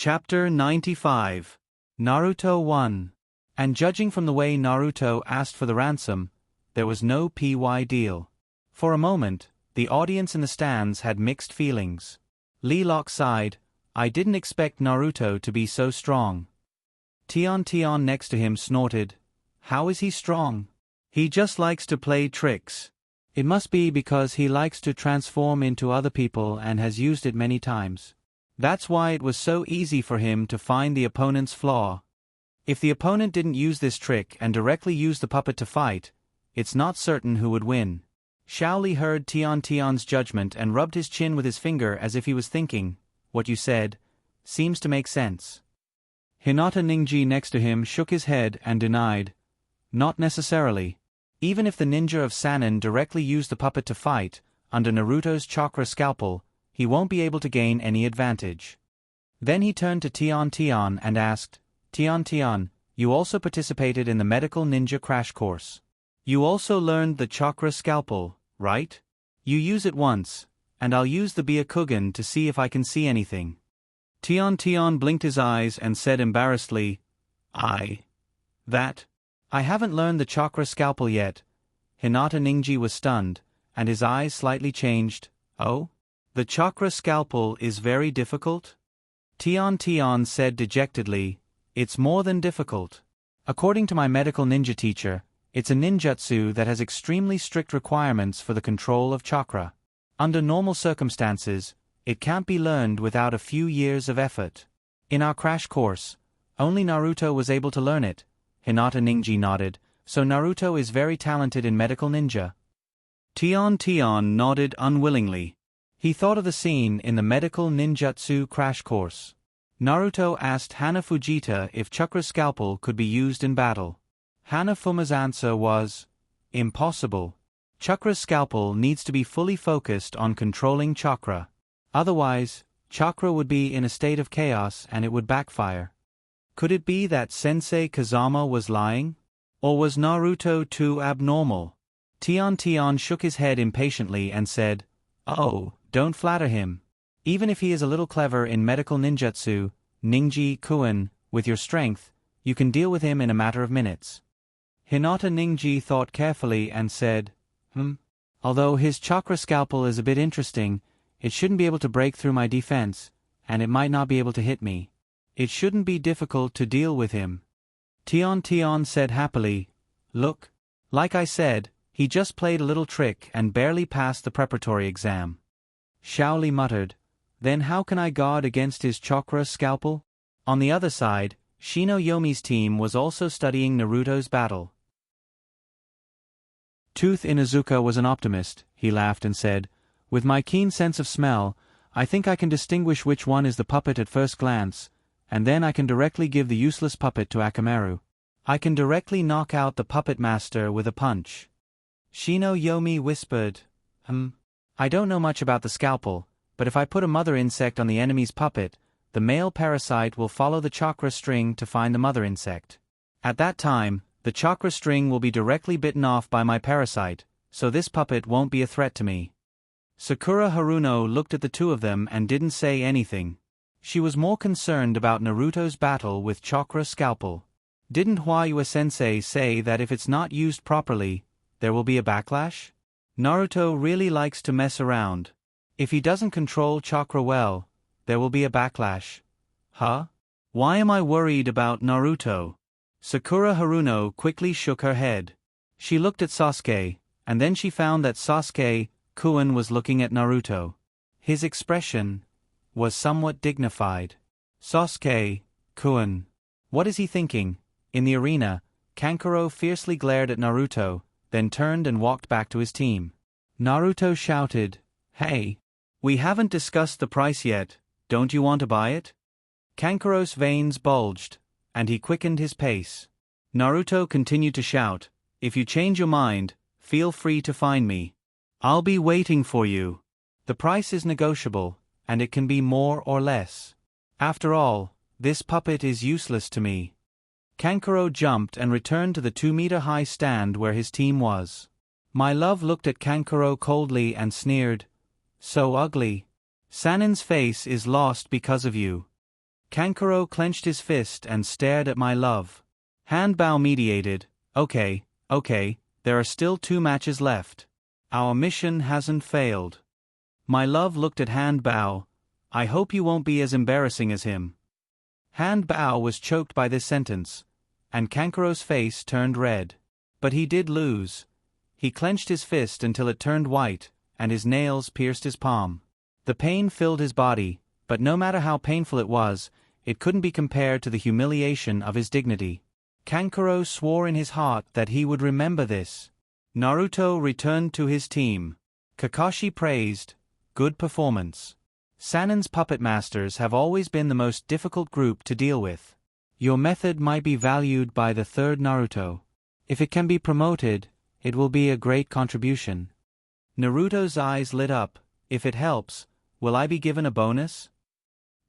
Chapter 95. Naruto 1. And judging from the way Naruto asked for the ransom, there was no PY deal. For a moment, the audience in the stands had mixed feelings. Lelock sighed, "I didn't expect Naruto to be so strong." Tion next to him snorted, "How is he strong? He just likes to play tricks. It must be because he likes to transform into other people and has used it many times. That's why it was so easy for him to find the opponent's flaw. If the opponent didn't use this trick and directly used the puppet to fight, it's not certain who would win." Shaoli heard Tion's judgment and rubbed his chin with his finger as if he was thinking, "What you said seems to make sense." Hinata Ninja next to him shook his head and denied, "Not necessarily. Even if the ninja of Sannin directly used the puppet to fight, under Naruto's chakra scalpel, he won't be able to gain any advantage." Then he turned to Tion and asked, Tion, you also participated in the medical ninja crash course. You also learned the chakra scalpel, right? You use it once, and I'll use the Byakugan to see if I can see anything." Tion blinked his eyes and said embarrassedly, I haven't learned the chakra scalpel yet." Hinata Ninja was stunned, and his eyes slightly changed. "Oh? The chakra scalpel is very difficult?" Tion said dejectedly, "It's more than difficult. According to my medical ninja teacher, it's a ninjutsu that has extremely strict requirements for the control of chakra. Under normal circumstances, it can't be learned without a few years of effort. In our crash course, only Naruto was able to learn it." Hinata Ninja nodded, "So Naruto is very talented in medical ninja?" Tion nodded unwillingly. He thought of the scene in the medical ninjutsu crash course. Naruto asked Hanafujita if chakra scalpel could be used in battle. Hanafuma's answer was, "Impossible. Chakra's scalpel needs to be fully focused on controlling chakra. Otherwise, chakra would be in a state of chaos and it would backfire." Could it be that Sensei Kazama was lying? Or was Naruto too abnormal? Tion shook his head impatiently and said, "Oh, don't flatter him. Even if he is a little clever in medical ninjutsu, Ninji-kun, with your strength, you can deal with him in a matter of minutes." Hinata Ninja thought carefully and said, Although his chakra scalpel is a bit interesting, it shouldn't be able to break through my defense, and it might not be able to hit me. It shouldn't be difficult to deal with him." Tion said happily, "Look. Like I said, he just played a little trick and barely passed the preparatory exam." Shaoli muttered, "Then how can I guard against his chakra scalpel?" On the other side, Shino Yomi's team was also studying Naruto's battle. Tooth Inuzuka was an optimist. He laughed and said, "With my keen sense of smell, I think I can distinguish which one is the puppet at first glance, and then I can directly give the useless puppet to Akamaru. I can directly knock out the puppet master with a punch." Shino Yomi whispered, I don't know much about the scalpel, but if I put a mother insect on the enemy's puppet, the male parasite will follow the chakra string to find the mother insect. At that time, the chakra string will be directly bitten off by my parasite, so this puppet won't be a threat to me." Sakura Haruno looked at the two of them and didn't say anything. She was more concerned about Naruto's battle with chakra scalpel. Didn't Hwayue-sensei say that if it's not used properly, there will be a backlash? Naruto really likes to mess around. If he doesn't control chakra well, there will be a backlash. Why am I worried about Naruto? Sakura Haruno quickly shook her head. She looked at Sasuke, and then she found that Sasuke-kun was looking at Naruto. His expression was somewhat dignified. Sasuke-kun. What is he thinking? In the arena, Kankuro fiercely glared at Naruto, then turned and walked back to his team. Naruto shouted, "Hey! We haven't discussed the price yet, don't you want to buy it?" Kankuro's veins bulged, and he quickened his pace. Naruto continued to shout, "If you change your mind, feel free to find me. I'll be waiting for you. The price is negotiable, and it can be more or less. After all, this puppet is useless to me." Kankuro jumped and returned to the 2-meter-high stand where his team was. My love looked at Kankuro coldly and sneered, "So ugly. Sannin's face is lost because of you." Kankuro clenched his fist and stared at my love. Hanbao mediated, okay, there are still 2 matches left. Our mission hasn't failed. My love looked at Hanbao. I hope you won't be as embarrassing as him. Hanbao was choked by this sentence, and Kankuro's face turned red. But he did lose. He clenched his fist until it turned white, and his nails pierced his palm. The pain filled his body, but no matter how painful it was, it couldn't be compared to the humiliation of his dignity. Kankuro swore in his heart that he would remember this. Naruto returned to his team. Kakashi praised, good performance. Sannin's puppet masters have always been the most difficult group to deal with. Your method might be valued by the 3rd Naruto. If it can be promoted, it will be a great contribution. Naruto's eyes lit up. If it helps, will I be given a bonus?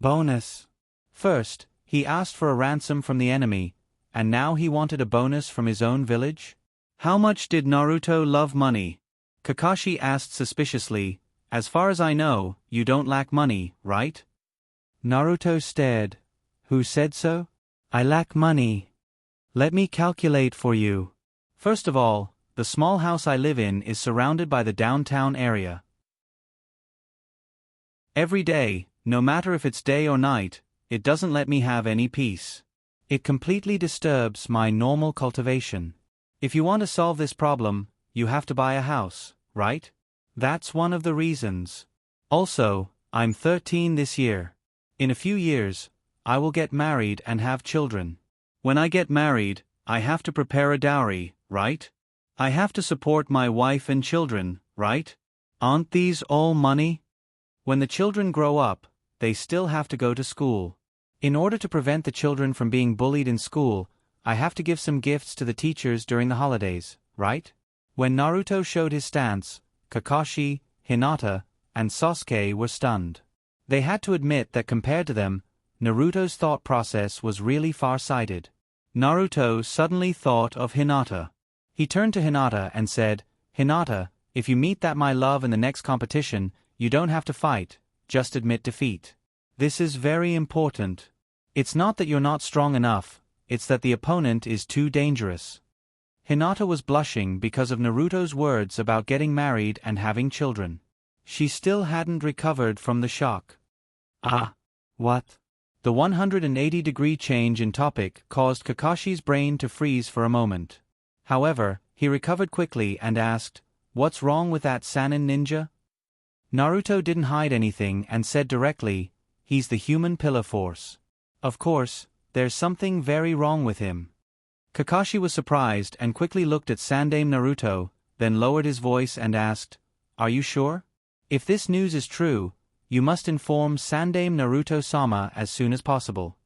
Bonus. First, he asked for a ransom from the enemy, and now he wanted a bonus from his own village? How much did Naruto love money? Kakashi asked suspiciously. As far as I know, you don't lack money, right? Naruto stared. Who said so? I lack money. Let me calculate for you. First of all, the small house I live in is surrounded by the downtown area. Every day, no matter if it's day or night, it doesn't let me have any peace. It completely disturbs my normal cultivation. If you want to solve this problem, you have to buy a house, right? That's one of the reasons. Also, I'm 13 this year. In a few years, I will get married and have children. When I get married, I have to prepare a dowry, right? I have to support my wife and children, right? Aren't these all money? When the children grow up, they still have to go to school. In order to prevent the children from being bullied in school, I have to give some gifts to the teachers during the holidays, right? When Naruto showed his stance, Kakashi, Hinata, and Sasuke were stunned. They had to admit that compared to them, Naruto's thought process was really far-sighted. Naruto suddenly thought of Hinata. He turned to Hinata and said, Hinata, if you meet that my love in the next competition, you don't have to fight, just admit defeat. This is very important. It's not that you're not strong enough, it's that the opponent is too dangerous. Hinata was blushing because of Naruto's words about getting married and having children. She still hadn't recovered from the shock. Ah. What? The 180-degree change in topic caused Kakashi's brain to freeze for a moment. However, he recovered quickly and asked, What's wrong with that Sannin ninja? Naruto didn't hide anything and said directly, He's the human pillar force. Of course, there's something very wrong with him. Kakashi was surprised and quickly looked at Sandaime Naruto, then lowered his voice and asked, Are you sure? If this news is true, you must inform Sandaime Naruto-sama as soon as possible.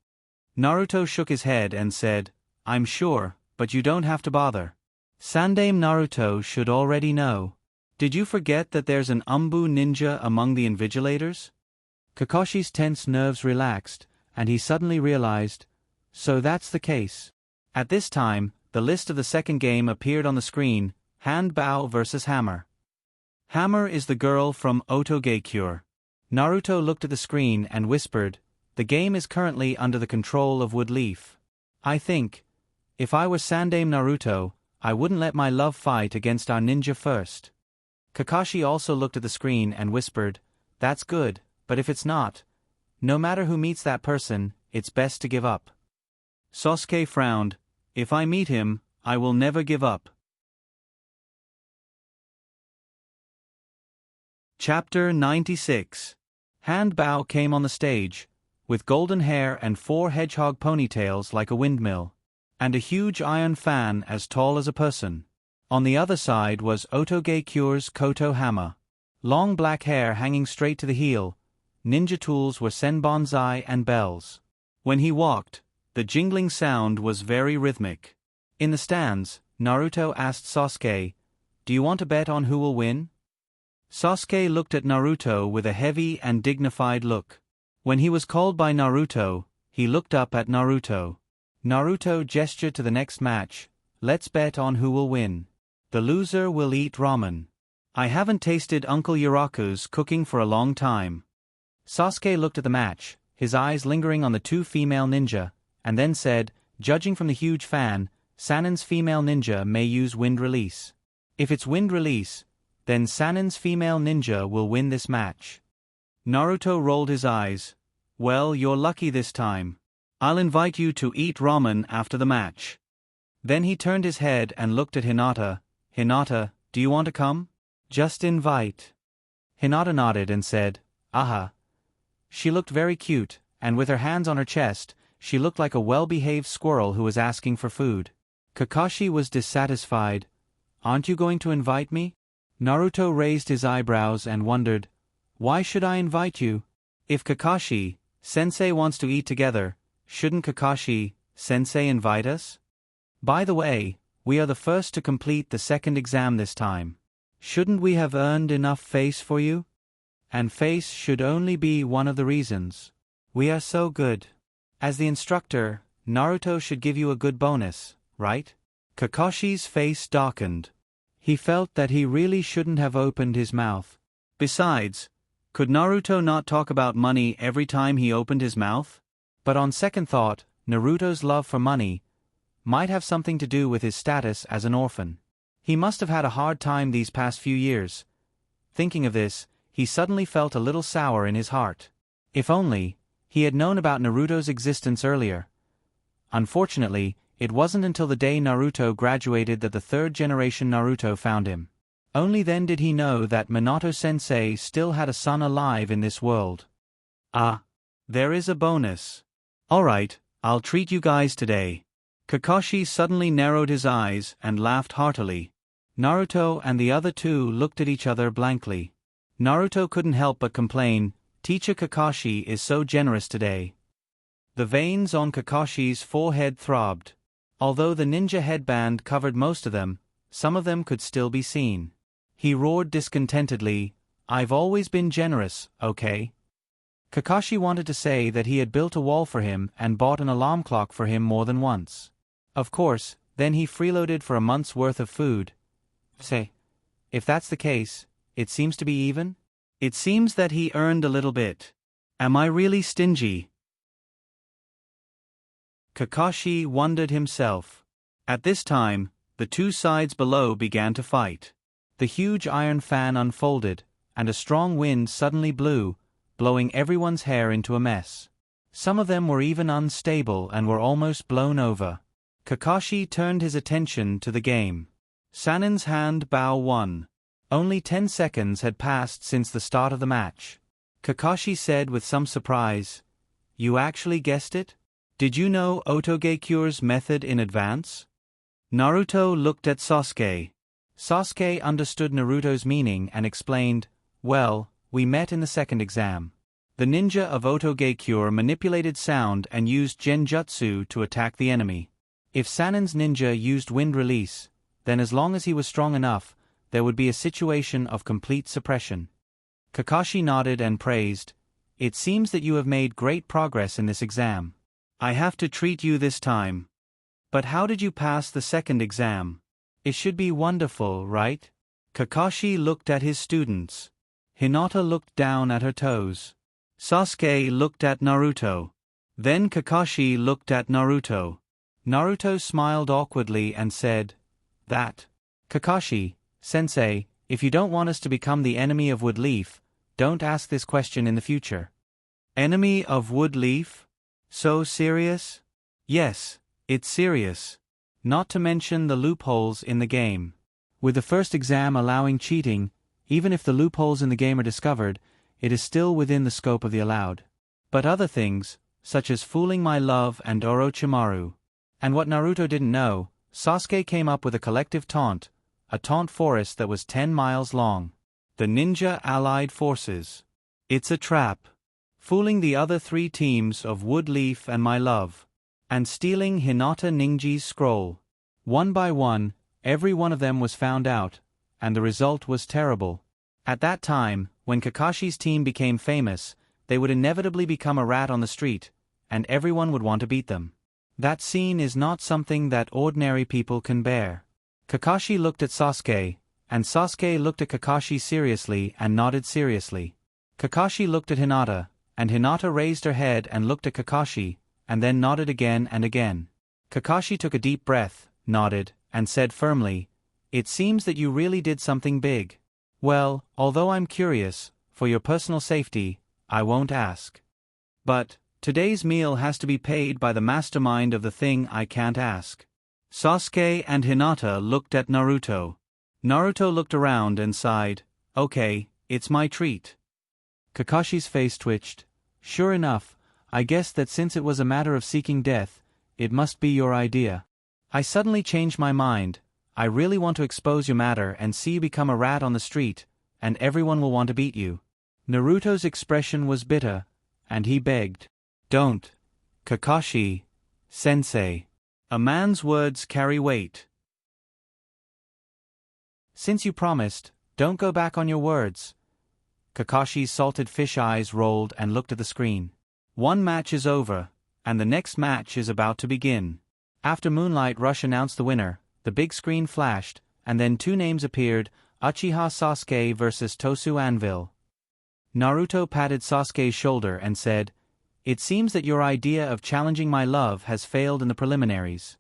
Naruto shook his head and said, I'm sure, but you don't have to bother. Sandaime Naruto should already know. Did you forget that there's an Umbu ninja among the invigilators? Kakashi's tense nerves relaxed, and he suddenly realized, so that's the case. At this time, the list of the second game appeared on the screen, Hanbao vs. Hammer. Hammer is the girl from Otoge-cure. Naruto looked at the screen and whispered, the game is currently under the control of Woodleaf. I think, if I were Sandaime Naruto, I wouldn't let my love fight against our ninja first. Kakashi also looked at the screen and whispered, that's good, but if it's not, no matter who meets that person, it's best to give up. Sasuke frowned, if I meet him, I will never give up. Chapter 96. Hanbao came on the stage, with golden hair and 4 hedgehog ponytails like a windmill, and a huge iron fan as tall as a person. On the other side was Otoge-cure's Koto Hama. Long black hair hanging straight to the heel, ninja tools were senbonzai and bells. When he walked, the jingling sound was very rhythmic. In the stands, Naruto asked Sasuke, do you want to bet on who will win? Sasuke looked at Naruto with a heavy and dignified look. When he was called by Naruto, he looked up at Naruto. Naruto gestured to the next match, let's bet on who will win. The loser will eat ramen. I haven't tasted Uncle Yuraku's cooking for a long time. Sasuke looked at the match, his eyes lingering on the two female ninja, and then said, "Judging from the huge fan, Sanen's female ninja may use wind release. If it's wind release, then Sanen's female ninja will win this match." Naruto rolled his eyes. "Well, you're lucky this time. I'll invite you to eat ramen after the match." Then he turned his head and looked at Hinata. "Hinata, do you want to come?" "Just invite." Hinata nodded and said, "Aha." She looked very cute, and with her hands on her chest, she looked like a well-behaved squirrel who was asking for food. Kakashi was dissatisfied. "Aren't you going to invite me?" Naruto raised his eyebrows and wondered, "Why should I invite you? If Kakashi-sensei wants to eat together, shouldn't Kakashi-sensei invite us? By the way, we are the first to complete the second exam this time. Shouldn't we have earned enough face for you? And face should only be one of the reasons. We are so good. As the instructor, Naruto should give you a good bonus, right?" Kakashi's face darkened. He felt that he really shouldn't have opened his mouth. Besides, could Naruto not talk about money every time he opened his mouth? But on second thought, Naruto's love for money might have something to do with his status as an orphan. He must have had a hard time these past few years. Thinking of this, he suddenly felt a little sour in his heart. If only he had known about Naruto's existence earlier. Unfortunately, it wasn't until the day Naruto graduated that the third-generation Naruto found him. Only then did he know that Minato-sensei still had a son alive in this world. "Ah, there is a bonus. Alright, I'll treat you guys today." Kakashi suddenly narrowed his eyes and laughed heartily. Naruto and the other two looked at each other blankly. Naruto couldn't help but complain, "Teacher Kakashi is so generous today." The veins on Kakashi's forehead throbbed. Although the ninja headband covered most of them, some of them could still be seen. He roared discontentedly, "I've always been generous, okay?" Kakashi wanted to say that he had built a wall for him and bought an alarm clock for him more than once. Of course, then he freeloaded for a month's worth of food. Say, if that's the case, it seems to be even? It seems that he earned a little bit. Am I really stingy? Kakashi wondered himself. At this time, the two sides below began to fight. The huge iron fan unfolded, and a strong wind suddenly blew, blowing everyone's hair into a mess. Some of them were even unstable and were almost blown over. Kakashi turned his attention to the game. Sanen's hand bow won. Only 10 seconds had passed since the start of the match. Kakashi said with some surprise, "You actually guessed it? Did you know Otogekyure's method in advance?" Naruto looked at Sasuke. Sasuke understood Naruto's meaning and explained, "Well, we met in the second exam. The ninja of Otogekyure manipulated sound and used genjutsu to attack the enemy. If Sanen's ninja used wind release, then as long as he was strong enough, there would be a situation of complete suppression." Kakashi nodded and praised, "It seems that you have made great progress in this exam. I have to treat you this time. But how did you pass the second exam? It should be wonderful, right?" Kakashi looked at his students. Hinata looked down at her toes. Sasuke looked at Naruto. Then Kakashi looked at Naruto. Naruto smiled awkwardly and said, "That. Kakashi-sensei, if you don't want us to become the enemy of Woodleaf, don't ask this question in the future." "Enemy of Woodleaf? So serious?" "Yes, it's serious. Not to mention the loopholes in the game. With the first exam allowing cheating, even if the loopholes in the game are discovered, it is still within the scope of the allowed. But other things, such as fooling my love and Orochimaru." And what Naruto didn't know, Sasuke came up with a collective taunt, a taunt forest that was 10 miles long. The ninja allied forces. It's a trap. Fooling the other 3 teams of Woodleaf and my love. And stealing Hinata Ninji's scroll. One by one, every one of them was found out, and the result was terrible. At that time, when Kakashi's team became famous, they would inevitably become a rat on the street, and everyone would want to beat them. That scene is not something that ordinary people can bear. Kakashi looked at Sasuke, and Sasuke looked at Kakashi seriously and nodded seriously. Kakashi looked at Hinata, and Hinata raised her head and looked at Kakashi, and then nodded again and again. Kakashi took a deep breath, nodded, and said firmly, "It seems that you really did something big. Well, although I'm curious, for your personal safety, I won't ask. But today's meal has to be paid by the mastermind of the thing I can't ask." Sasuke and Hinata looked at Naruto. Naruto looked around and sighed, "Okay, it's my treat." Kakashi's face twitched. "Sure enough, I guess that since it was a matter of seeking death, it must be your idea. I suddenly changed my mind. I really want to expose your matter and see you become a rat on the street, and everyone will want to beat you." Naruto's expression was bitter, and he begged, "Don't, Kakashi Sensei. A man's words carry weight. Since you promised, don't go back on your words." Kakashi's salted fish eyes rolled and looked at the screen. One match is over, and the next match is about to begin. After Moonlight Rush announced the winner, the big screen flashed, and then two names appeared, Uchiha Sasuke vs Tosu Anvil. Naruto patted Sasuke's shoulder and said, "It seems that your idea of challenging my love has failed in the preliminaries.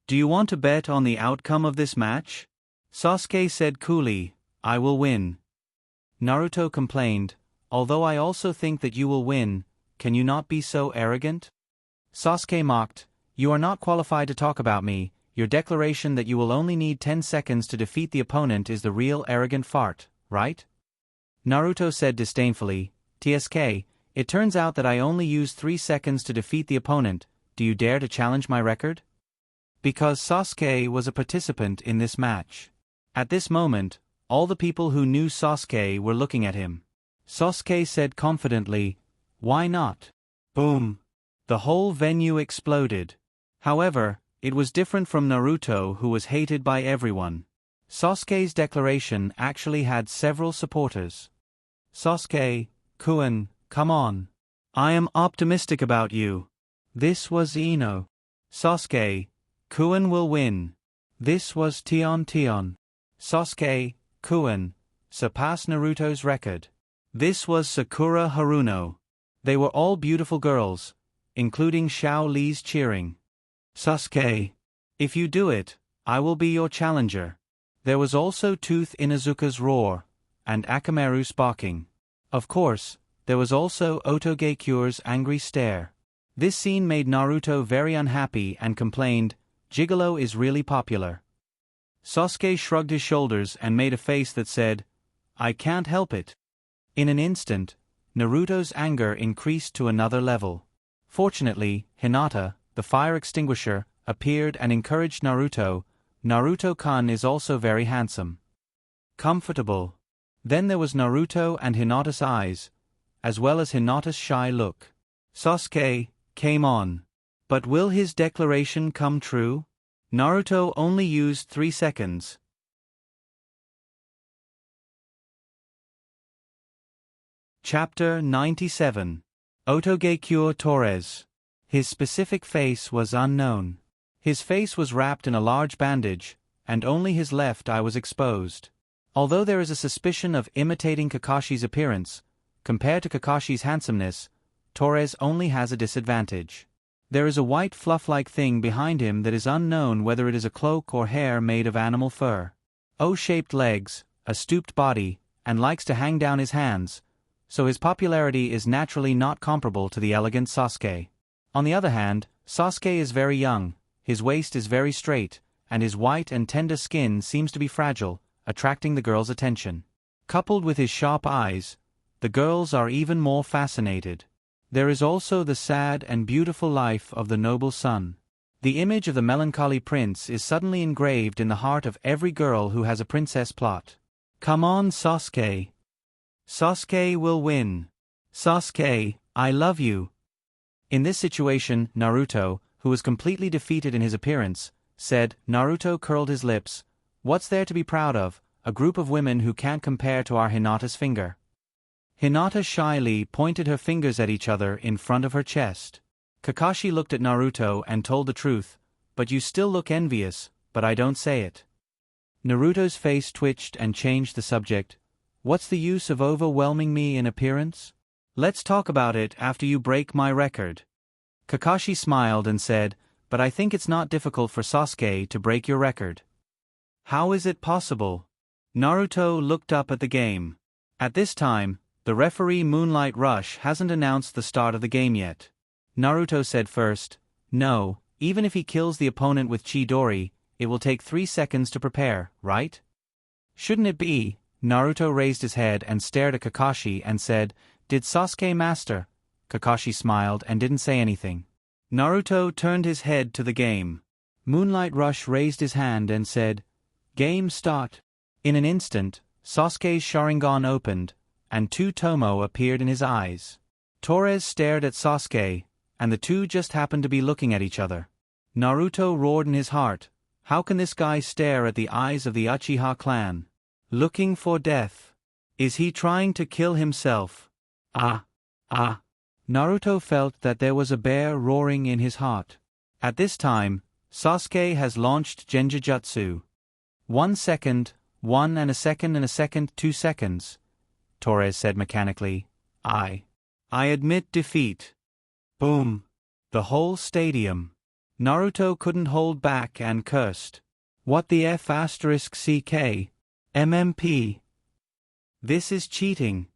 Do you want to bet on the outcome of this match?" Sasuke said coolly, "I will win." Naruto complained, "Although I also think that you will win, can you not be so arrogant?" Sasuke mocked, "You are not qualified to talk about me. Your declaration that you will only need 10 seconds to defeat the opponent is the real arrogant fart, right?" Naruto said disdainfully, "TSK, it turns out that I only used 3 seconds to defeat the opponent. Do you dare to challenge my record?" Because Sasuke was a participant in this match. At this moment, all the people who knew Sasuke were looking at him. Sasuke said confidently, "Why not?" Boom! The whole venue exploded. However, it was different from Naruto, who was hated by everyone. Sasuke's declaration actually had several supporters. "Sasuke-kun, come on. I am optimistic about you." This was Ino. "Sasuke-kun will win." This was Tion. "Sasuke-kun, surpass Naruto's record." This was Sakura Haruno. They were all beautiful girls, including Xiao Li's cheering. "Sasuke, if you do it, I will be your challenger." There was also Tooth Inuzuka's roar, and Akamaru's barking. Of course, there was also Otogekyure's angry stare. This scene made Naruto very unhappy and complained, "Gigolo is really popular." Sasuke shrugged his shoulders and made a face that said, "I can't help it." In an instant, Naruto's anger increased to another level. Fortunately, Hinata, the fire extinguisher, appeared and encouraged Naruto. "Naruto-kun is also very handsome. Comfortable." Then there was Naruto and Hinata's eyes, as well as Hinata's shy look. Sasuke came on. But will his declaration come true? Naruto only used 3 seconds. Chapter 97. Otogekyure Torres. His specific face was unknown. His face was wrapped in a large bandage, and only his left eye was exposed. Although there is a suspicion of imitating Kakashi's appearance, compared to Kakashi's handsomeness, Torres only has a disadvantage. There is a white fluff-like thing behind him that is unknown whether it is a cloak or hair made of animal fur. O-shaped legs, a stooped body, and likes to hang down his hands, so his popularity is naturally not comparable to the elegant Sasuke. On the other hand, Sasuke is very young, his waist is very straight, and his white and tender skin seems to be fragile, attracting the girls' attention. Coupled with his sharp eyes, the girls are even more fascinated. There is also the sad and beautiful life of the noble son. The image of the melancholy prince is suddenly engraved in the heart of every girl who has a princess plot. Come on, Sasuke. Sasuke will win. Sasuke, I love you. In this situation, Naruto, who was completely defeated in his appearance, said. Naruto curled his lips. What's there to be proud of? A group of women who can't compare to our Hinata's finger. Hinata shyly pointed her fingers at each other in front of her chest. Kakashi looked at Naruto and told the truth, but you still look envious, but I don't say it. Naruto's face twitched and changed the subject. What's the use of overwhelming me in appearance? Let's talk about it after you break my record. Kakashi smiled and said, but I think it's not difficult for Sasuke to break your record. How is it possible? Naruto looked up at the game. At this time, the referee Moonlight Rush hasn't announced the start of the game yet. Naruto said first, no, even if he kills the opponent with Chidori, it will take 3 seconds to prepare, right? Shouldn't it be? Naruto raised his head and stared at Kakashi and said, did Sasuke master? Kakashi smiled and didn't say anything. Naruto turned his head to the game. Moonlight Rush raised his hand and said, game start. In an instant, Sasuke's Sharingan opened, and 2 Tomo appeared in his eyes. Torres stared at Sasuke, and the two just happened to be looking at each other. Naruto roared in his heart, how can this guy stare at the eyes of the Uchiha clan? Looking for death. Is he trying to kill himself? Naruto felt that there was a bear roaring in his heart. At this time, Sasuke has launched Genjutsu. 1 second, 1 and a second, 2 seconds. Torres said mechanically, I admit defeat. Boom. The whole stadium. Naruto couldn't hold back and cursed. What the F***CK? MMP. This is cheating.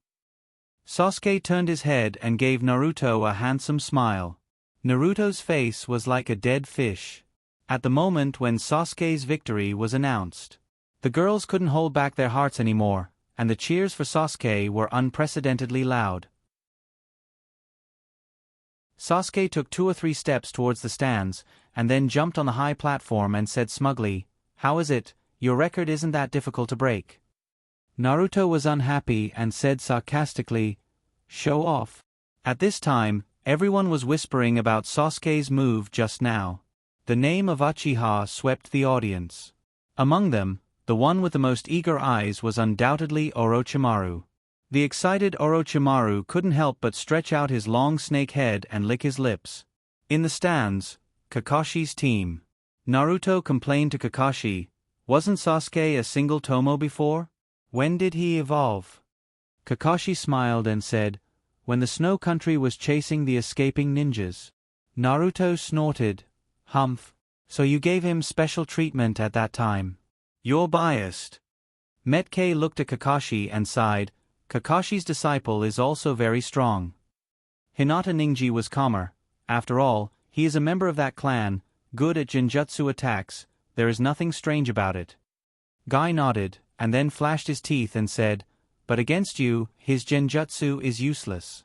Sasuke turned his head and gave Naruto a handsome smile. Naruto's face was like a dead fish. At the moment when Sasuke's victory was announced, the girls couldn't hold back their hearts anymore, and the cheers for Sasuke were unprecedentedly loud. Sasuke took 2 or 3 steps towards the stands, and then jumped on the high platform and said smugly, how is it, your record isn't that difficult to break? Naruto was unhappy and said sarcastically, show off. At this time, everyone was whispering about Sasuke's move just now. The name of Uchiha swept the audience. Among them, the one with the most eager eyes was undoubtedly Orochimaru. The excited Orochimaru couldn't help but stretch out his long snake head and lick his lips. In the stands, Kakashi's team. Naruto complained to Kakashi, wasn't Sasuke a single Tomo before? When did he evolve? Kakashi smiled and said, when the Snow Country was chasing the escaping ninjas. Naruto snorted, humph, so you gave him special treatment at that time. You're biased. Metke looked at Kakashi and sighed, Kakashi's disciple is also very strong. Hinata Ninji was calmer, after all, he is a member of that clan, good at genjutsu attacks, there is nothing strange about it. Guy nodded, and then flashed his teeth and said, but against you, his genjutsu is useless.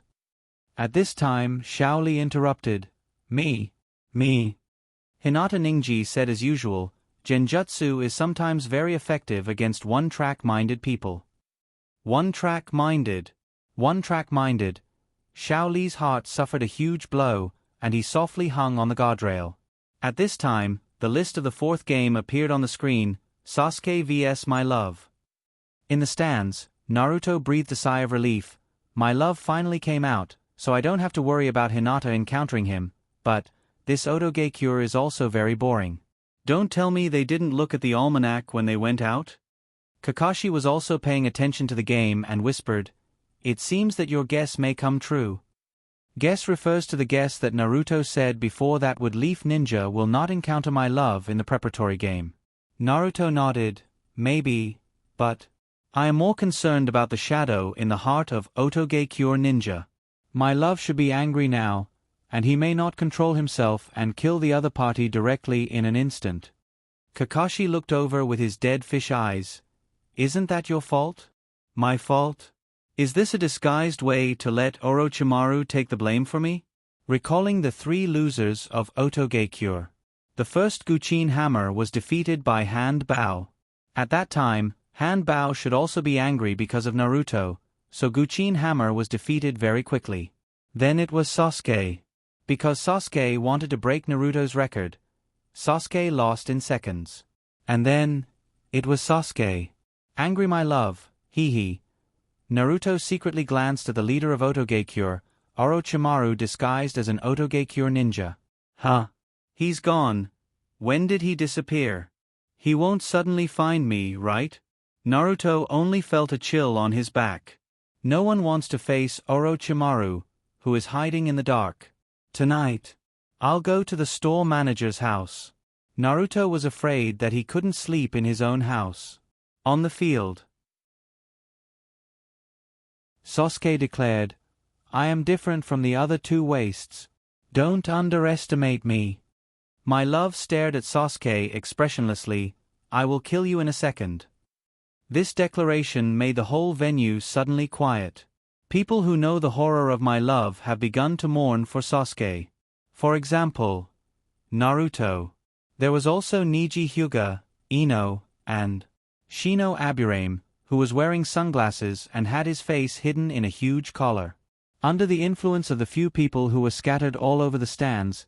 At this time, Shaoli interrupted, Me. Hinata Ninji said as usual, genjutsu is sometimes very effective against one-track-minded people. One-track-minded. Shaoli's heart suffered a huge blow, and he softly hung on the guardrail. At this time, the list of the 4th game appeared on the screen, Sasuke vs My Love. In the stands, Naruto breathed a sigh of relief, My Love finally came out, so I don't have to worry about Hinata encountering him, but, this Otoge is also very boring. Don't tell me they didn't look at the almanac when they went out? Kakashi was also paying attention to the game and whispered, it seems that your guess may come true. Guess refers to the guess that Naruto said before that would Leaf Ninja will not encounter My Love in the preparatory game. Naruto nodded, maybe, but I am more concerned about the shadow in the heart of Otoge Ninja. My Love should be angry now, and he may not control himself and kill the other party directly in an instant. Kakashi looked over with his dead fish eyes. Isn't that your fault? My fault? Is this a disguised way to let Orochimaru take the blame for me? Recalling the 3 losers of Otoge, the first Guchin Hammer was defeated by Hand Bao. At that time, Hand Bao should also be angry because of Naruto, so Guchin Hammer was defeated very quickly. Then it was Sasuke. Because Sasuke wanted to break Naruto's record, Sasuke lost in seconds. And then, it was Sasuke. Angry My Love, hee. Naruto secretly glanced at the leader of Otoge, Orochimaru disguised as an Otoge ninja. Huh. He's gone. When did he disappear? He won't suddenly find me, right? Naruto only felt a chill on his back. No one wants to face Orochimaru, who is hiding in the dark. Tonight, I'll go to the store manager's house. Naruto was afraid that he couldn't sleep in his own house. On the field, Sasuke declared, I am different from the other two wastes. Don't underestimate me. My love stared at Sasuke expressionlessly. I will kill you in a second. This declaration made the whole venue suddenly quiet. People who know the horror of my love have begun to mourn for Sasuke. For example, Naruto. There was also Neji Hyuga, Ino, and Shino Aburame, who was wearing sunglasses and had his face hidden in a huge collar. Under the influence of the few people who were scattered all over the stands,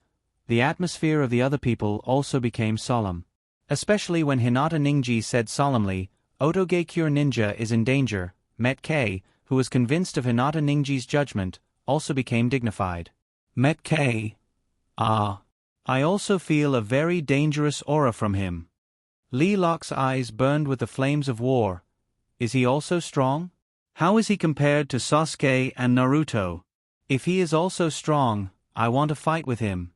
the atmosphere of the other people also became solemn. Especially when Hinata Ninji said solemnly, Otogekure Ninja is in danger. Met K, who was convinced of Hinata Ninji's judgment, also became dignified. Met K. I also feel a very dangerous aura from him. Lee Locke's eyes burned with the flames of war. Is he also strong? How is he compared to Sasuke and Naruto? If he is also strong, I want to fight with him.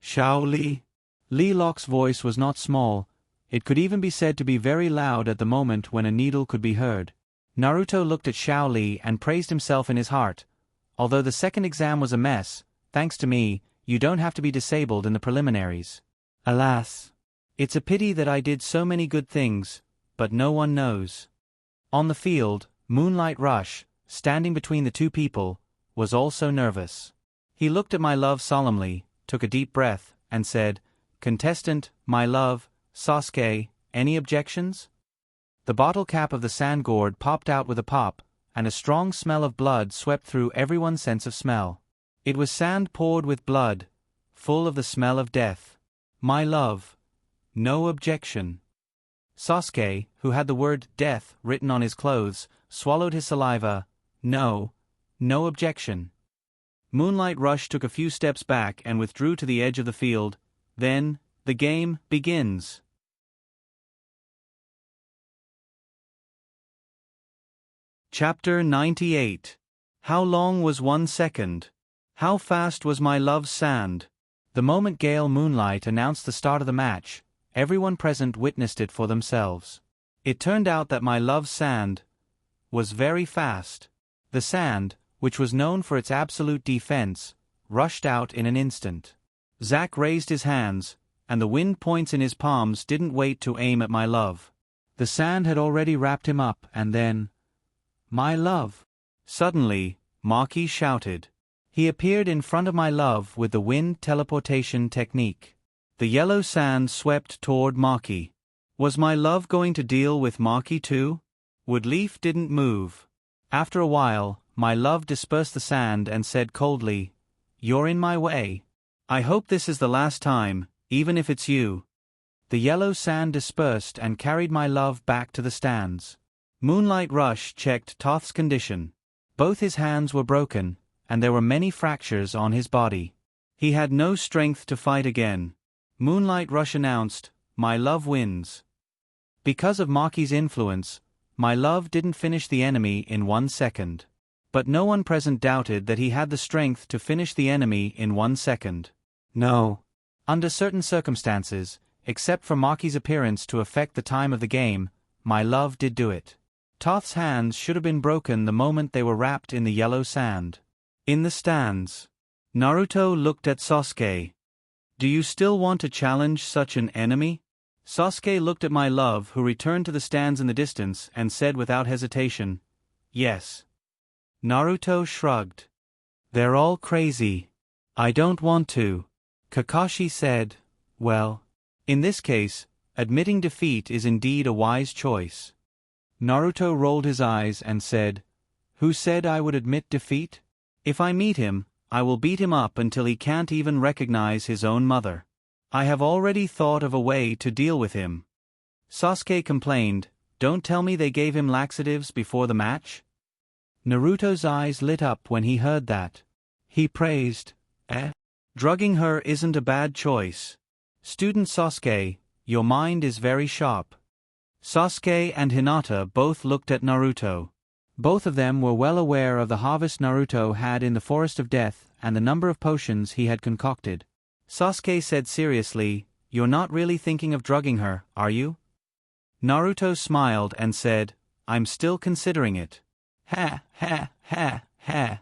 Shao Li. Lee Locke's voice was not small. It could even be said to be very loud at the moment when a needle could be heard. Naruto looked at Shao Li and praised himself in his heart. Although the second exam was a mess, thanks to me, you don't have to be disabled in the preliminaries. Alas. It's a pity that I did so many good things, but no one knows. On the field, Moonlight Rush, standing between the two people, was also nervous. He looked at my love solemnly, took a deep breath, and said, Contestant, my love, Sasuke, any objections? The bottle cap of the sand gourd popped out with a pop, and a strong smell of blood swept through everyone's sense of smell. It was sand poured with blood, full of the smell of death. My love. No objection. Sasuke, who had the word death written on his clothes, swallowed his saliva. No objection. Moonlight Rush took a few steps back and withdrew to the edge of the field. Then, the game begins. Chapter 98. How long was 1 second? How fast was my love's sand? The moment Gale Moonlight announced the start of the match, everyone present witnessed it for themselves. It turned out that my love's sand was very fast. The sand, which was known for its absolute defense, rushed out in an instant. Zack raised his hands, and the wind points in his palms didn't wait to aim at my love. The sand had already wrapped him up, and then... My love! Suddenly, Maki shouted. He appeared in front of my love with the wind teleportation technique. The yellow sand swept toward Maki. Was my love going to deal with Maki too? Woodleaf didn't move. After a while, my love dispersed the sand and said coldly, You're in my way. I hope this is the last time, even if it's you. The yellow sand dispersed and carried my love back to the stands. Moonlight Rush checked Toth's condition. Both his hands were broken, and there were many fractures on his body. He had no strength to fight again. Moonlight Rush announced, My love wins. Because of Maki's influence, my love didn't finish the enemy in 1 second. But no one present doubted that he had the strength to finish the enemy in 1 second. No. Under certain circumstances, except for Maki's appearance to affect the time of the game, my love did do it. Toth's hands should have been broken the moment they were wrapped in the yellow sand. In the stands, Naruto looked at Sasuke. Do you still want to challenge such an enemy? Sasuke looked at my love, who returned to the stands in the distance, and said without hesitation, Yes. Naruto shrugged. They're all crazy. I don't want to. Kakashi said, Well, in this case, admitting defeat is indeed a wise choice. Naruto rolled his eyes and said, Who said I would admit defeat? If I meet him, I will beat him up until he can't even recognize his own mother. I have already thought of a way to deal with him. Sasuke complained, Don't tell me they gave him laxatives before the match? Naruto's eyes lit up when he heard that. He praised, Drugging her isn't a bad choice. Student Sasuke, your mind is very sharp. Sasuke and Hinata both looked at Naruto. Both of them were well aware of the harvest Naruto had in the Forest of Death and the number of potions he had concocted. Sasuke said seriously, "You're not really thinking of drugging her, are you?" Naruto smiled and said, "I'm still considering it." Ha ha ha ha.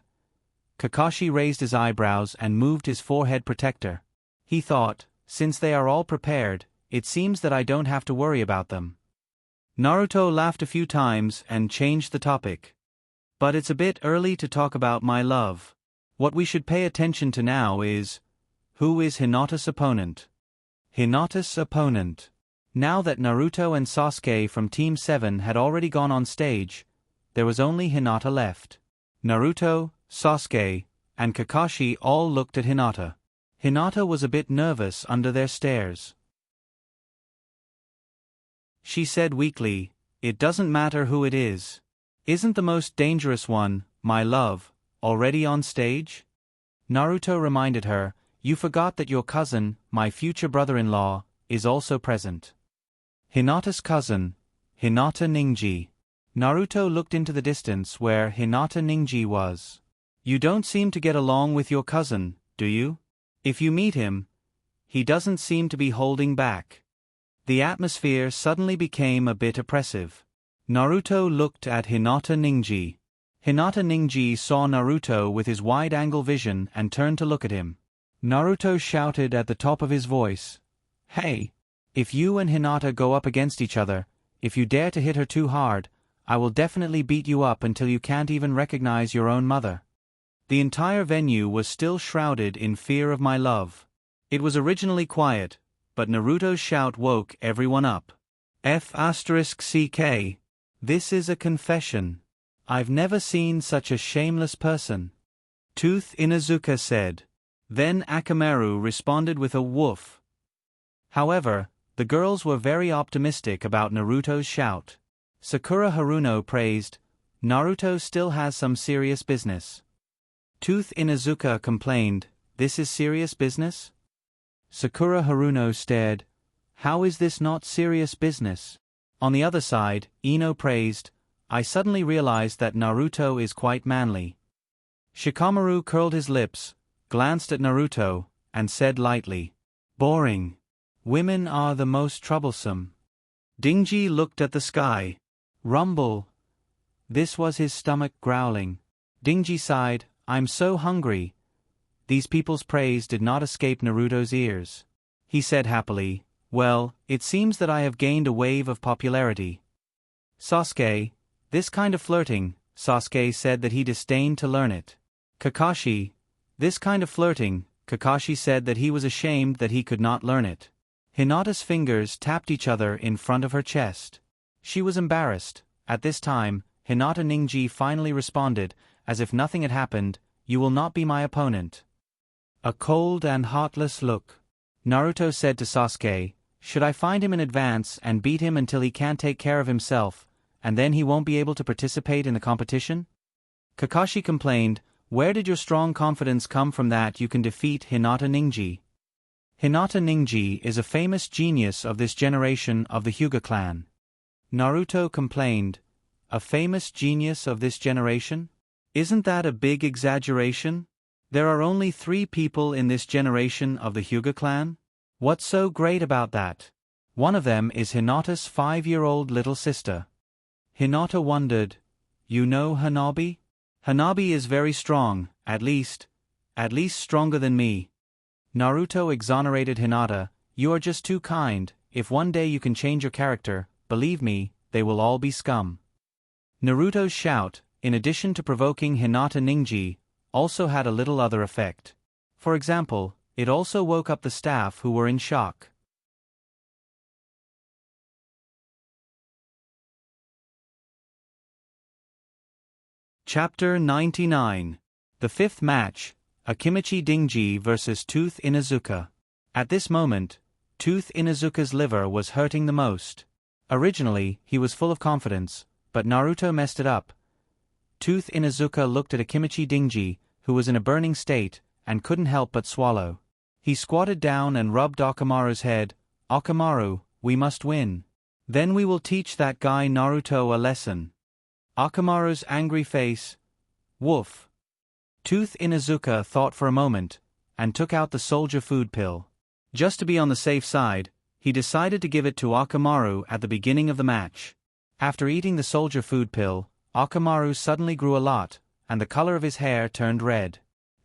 Kakashi raised his eyebrows and moved his forehead protector. He thought, since they are all prepared, it seems that I don't have to worry about them. Naruto laughed a few times and changed the topic. But it's a bit early to talk about my love. What we should pay attention to now is, who is Hinata's opponent? Hinata's opponent. Now that Naruto and Sasuke from Team 7 had already gone on stage, there was only Hinata left. Naruto, Sasuke, and Kakashi all looked at Hinata. Hinata was a bit nervous under their stares. She said weakly, "It doesn't matter who it is. Isn't the most dangerous one, my love, already on stage?" Naruto reminded her, "You forgot that your cousin, my future brother-in-law, is also present." Hinata's cousin, Hinata Ninji. Naruto looked into the distance where Hinata Ninji was. "You don't seem to get along with your cousin, do you? If you meet him, he doesn't seem to be holding back." The atmosphere suddenly became a bit oppressive. Naruto looked at Hinata Ninji. Hinata Ninji saw Naruto with his wide-angle vision and turned to look at him. Naruto shouted at the top of his voice, "Hey! If you and Hinata go up against each other, if you dare to hit her too hard, I will definitely beat you up until you can't even recognize your own mother." The entire venue was still shrouded in fear of my love. It was originally quiet, but Naruto's shout woke everyone up. F***ck. This is a confession. I've never seen such a shameless person. Tooth Inuzuka said. Then Akamaru responded with a woof. However, the girls were very optimistic about Naruto's shout. Sakura Haruno praised, "Naruto still has some serious business." Tooth Inuzuka complained, "This is serious business?" Sakura Haruno stared, "How is this not serious business?" On the other side, Ino praised, "I suddenly realized that Naruto is quite manly." Shikamaru curled his lips, glanced at Naruto, and said lightly, "Boring. Women are the most troublesome." Dingy looked at the sky. Rumble. This was his stomach growling. Dingy sighed, "I'm so hungry." These people's praise did not escape Naruto's ears. He said happily, "Well, it seems that I have gained a wave of popularity." Sasuke, this kind of flirting, Sasuke said that he disdained to learn it. Kakashi, this kind of flirting, Kakashi said that he was ashamed that he could not learn it. Hinata's fingers tapped each other in front of her chest. She was embarrassed. At this time, Hinata Ninji finally responded, as if nothing had happened, "You will not be my opponent." A cold and heartless look. Naruto said to Sasuke, "Should I find him in advance and beat him until he can't take care of himself, and then he won't be able to participate in the competition?" Kakashi complained, "Where did your strong confidence come from that you can defeat Hinata Ninji?" Hinata Ninji is a famous genius of this generation of the Hyuga clan. Naruto complained, "A famous genius of this generation? Isn't that a big exaggeration? There are only 3 people in this generation of the Hyuga clan? What's so great about that? One of them is Hinata's 5-year-old little sister." Hinata wondered, "You know Hanabi? Hanabi is very strong, at least stronger than me." Naruto exonerated Hinata, "You are just too kind. If one day you can change your character, believe me, they will all be scum." Naruto's shout, in addition to provoking Hinata Ninji, also had a little other effect. For example, it also woke up the staff who were in shock. Chapter 99. The fifth match, Akimichi Dingy vs. Tooth Inuzuka. At this moment, Tooth Inuzuka's liver was hurting the most. Originally, he was full of confidence, but Naruto messed it up. Tooth Inuzuka looked at Akimichi Dingy, who was in a burning state, and couldn't help but swallow. He squatted down and rubbed Akamaru's head. "Akamaru, we must win. Then we will teach that guy Naruto a lesson." Akamaru's angry face. Woof. Tooth Inuzuka thought for a moment, and took out the soldier food pill. Just to be on the safe side, he decided to give it to Akamaru at the beginning of the match. After eating the soldier food pill, Akamaru suddenly grew a lot, and the color of his hair turned red.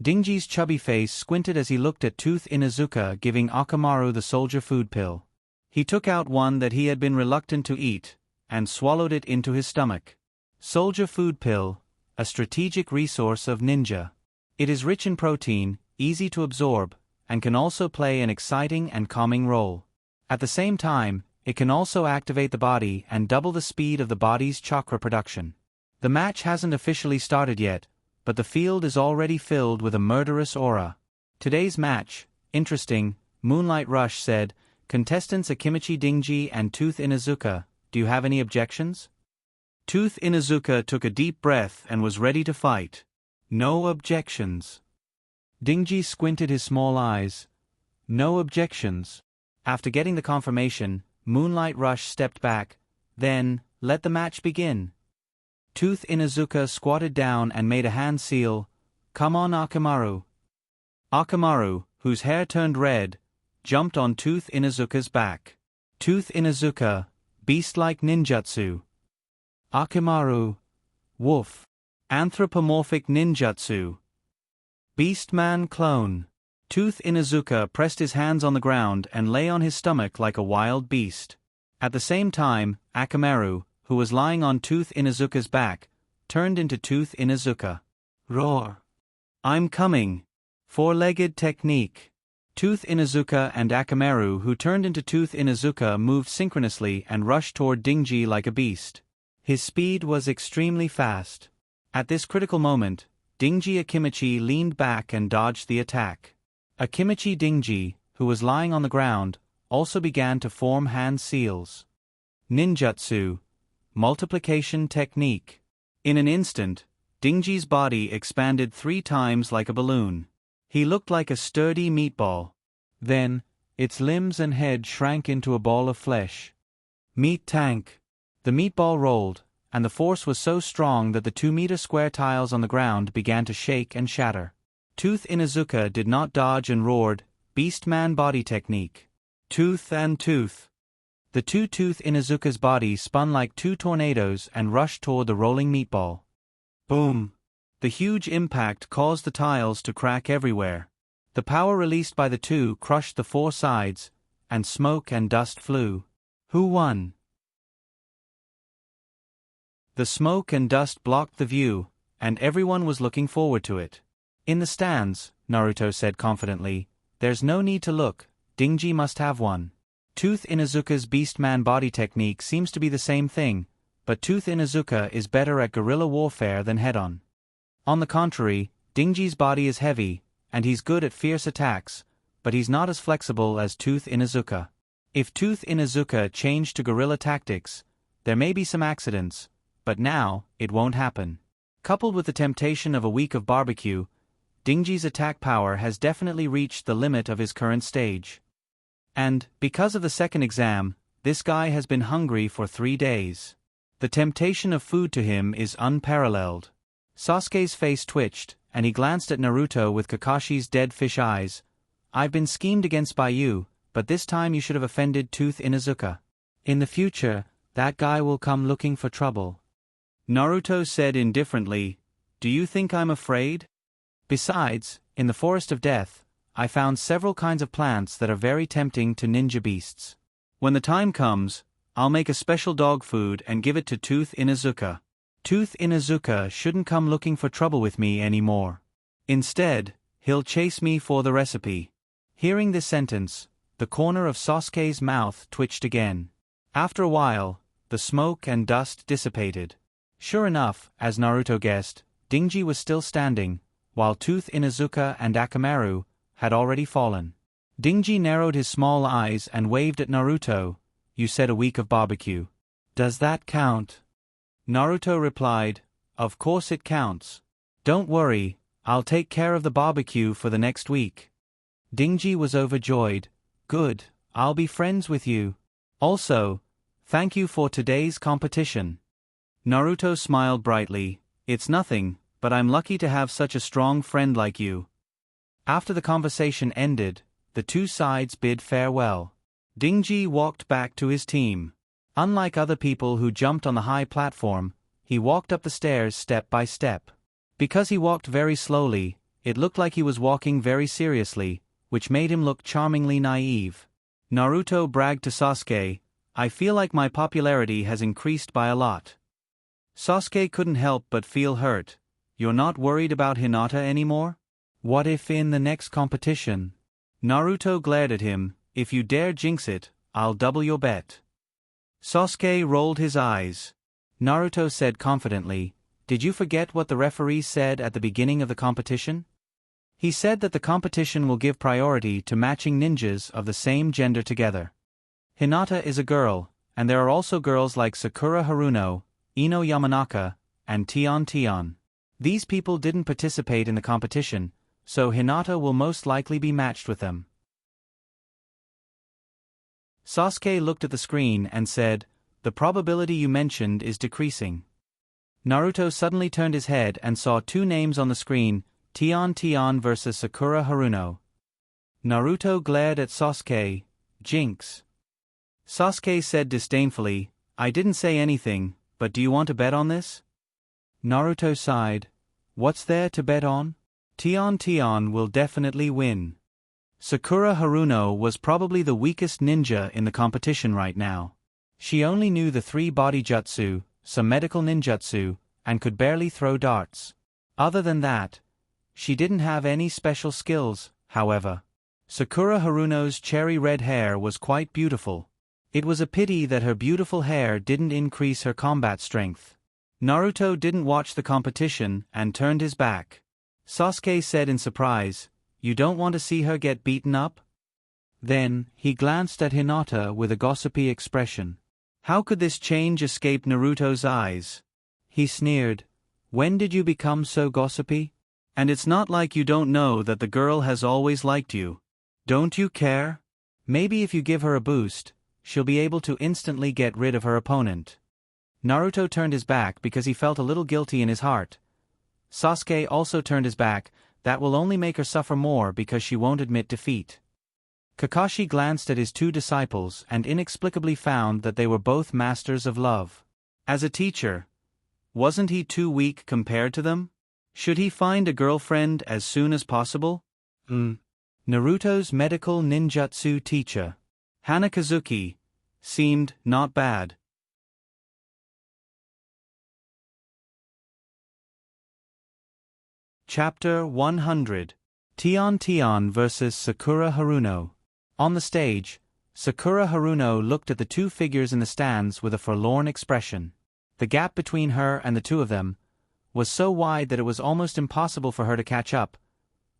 Dingy's chubby face squinted as he looked at Tooth Inuzuka giving Akamaru the soldier food pill. He took out one that he had been reluctant to eat, and swallowed it into his stomach. Soldier food pill, a strategic resource of ninja. It is rich in protein, easy to absorb, and can also play an exciting and calming role. At the same time, it can also activate the body and double the speed of the body's chakra production. The match hasn't officially started yet, but the field is already filled with a murderous aura. Today's match, interesting, Moonlight Rush said. Contestants Akimichi Dingji and Tooth Inuzuka, do you have any objections? Tooth Inuzuka took a deep breath and was ready to fight. No objections. Dingji squinted his small eyes. No objections. After getting the confirmation, Moonlight Rush stepped back. Then, let the match begin. Tooth Inuzuka squatted down and made a hand seal. Come on, Akamaru. Akamaru, whose hair turned red, jumped on Tooth Inuzuka's back. Tooth Inuzuka, beast-like ninjutsu. Akamaru. Wolf. Anthropomorphic ninjutsu. Beastman clone. Tooth Inuzuka pressed his hands on the ground and lay on his stomach like a wild beast. At the same time, Akamaru, who was lying on Tooth Inuzuka's back, turned into Tooth Inuzuka. Roar. I'm coming. Four-legged technique. Tooth Inuzuka and Akamaru, who turned into Tooth Inuzuka, moved synchronously and rushed toward Dingji like a beast. His speed was extremely fast. At this critical moment, Dingji Akimichi leaned back and dodged the attack. Akimichi Dingji, who was lying on the ground, also began to form hand seals. Ninjutsu. Multiplication technique. In an instant, Dingji's body expanded 3 times like a balloon. He looked like a sturdy meatball. Then, its limbs and head shrank into a ball of flesh. Meat tank. The meatball rolled, and the force was so strong that the 2-meter square tiles on the ground began to shake and shatter. Tooth Inuzuka did not dodge and roared, Beastman body technique. Tooth and Tooth. The Tooth Inuzuka's body spun like 2 tornadoes and rushed toward the rolling meatball. Boom! The huge impact caused the tiles to crack everywhere. The power released by the two crushed the 4 sides, and smoke and dust flew. Who won? The smoke and dust blocked the view, and everyone was looking forward to it. In the stands, Naruto said confidently, there's no need to look, Dingji must have won. Tooth Inuzuka's Beastman body technique seems to be the same thing, but Tooth Inuzuka is better at guerrilla warfare than head-on. On the contrary, Dingji's body is heavy, and he's good at fierce attacks, but he's not as flexible as Tooth Inuzuka. If Tooth Inuzuka changed to guerrilla tactics, there may be some accidents, but now, it won't happen. Coupled with the temptation of a week of barbecue, Dingji's attack power has definitely reached the limit of his current stage. And, because of the second exam, this guy has been hungry for 3 days. The temptation of food to him is unparalleled. Sasuke's face twitched, and he glanced at Naruto with Kakashi's dead fish eyes. I've been schemed against by you, but this time you should have offended Tooth Inuzuka. In the future, that guy will come looking for trouble. Naruto said indifferently, do you think I'm afraid? Besides, in the Forest of Death, I found several kinds of plants that are very tempting to ninja beasts. When the time comes, I'll make a special dog food and give it to Tooth Inuzuka. Tooth Inuzuka shouldn't come looking for trouble with me anymore. Instead, he'll chase me for the recipe. Hearing this sentence, the corner of Sasuke's mouth twitched again. After a while, the smoke and dust dissipated. Sure enough, as Naruto guessed, Dingji was still standing, while Tooth Inuzuka and Akamaru had already fallen. Dingji narrowed his small eyes and waved at Naruto. You said a week of barbecue. Does that count? Naruto replied, of course it counts. Don't worry, I'll take care of the barbecue for the next week. Dingji was overjoyed. Good, I'll be friends with you. Also, thank you for today's competition. Naruto smiled brightly. It's nothing, but I'm lucky to have such a strong friend like you. After the conversation ended, the two sides bid farewell. Dingji walked back to his team. Unlike other people who jumped on the high platform, he walked up the stairs step by step. Because he walked very slowly, it looked like he was walking very seriously, which made him look charmingly naive. Naruto bragged to Sasuke, "I feel like my popularity has increased by a lot." Sasuke couldn't help but feel hurt. "You're not worried about Hinata anymore? What if in the next competition?" Naruto glared at him, "If you dare jinx it, I'll double your bet." Sasuke rolled his eyes. Naruto said confidently, "Did you forget what the referee said at the beginning of the competition? He said that the competition will give priority to matching ninjas of the same gender together. Hinata is a girl, and there are also girls like Sakura Haruno, Ino Yamanaka, and Tion. These people didn't participate in the competition, so Hinata will most likely be matched with them." Sasuke looked at the screen and said, "The probability you mentioned is decreasing." Naruto suddenly turned his head and saw two names on the screen, Tion versus Sakura Haruno. Naruto glared at Sasuke. "Jinx." Sasuke said disdainfully, "I didn't say anything, but do you want to bet on this?" Naruto sighed. "What's there to bet on? Tion will definitely win." Sakura Haruno was probably the weakest ninja in the competition right now. She only knew the 3 body jutsu, some medical ninjutsu, and could barely throw darts. Other than that, she didn't have any special skills, however. Sakura Haruno's cherry red hair was quite beautiful. It was a pity that her beautiful hair didn't increase her combat strength. Naruto didn't watch the competition and turned his back. Sasuke said in surprise, "You don't want to see her get beaten up?" Then, he glanced at Hinata with a gossipy expression. How could this change escape Naruto's eyes? He sneered, "When did you become so gossipy? And it's not like you don't know that the girl has always liked you. Don't you care? Maybe if you give her a boost, she'll be able to instantly get rid of her opponent." Naruto turned his back because he felt a little guilty in his heart. Sasuke also turned his back. That will only make her suffer more because she won't admit defeat. Kakashi glanced at his 2 disciples and inexplicably found that they were both masters of love. As a teacher, wasn't he too weak compared to them? Should he find a girlfriend as soon as possible? Naruto's medical ninjutsu teacher, Hanakazuki, seemed not bad. Chapter 100. Tion vs. Sakura Haruno. On the stage, Sakura Haruno looked at the 2 figures in the stands with a forlorn expression. The gap between her and the 2 of them was so wide that it was almost impossible for her to catch up.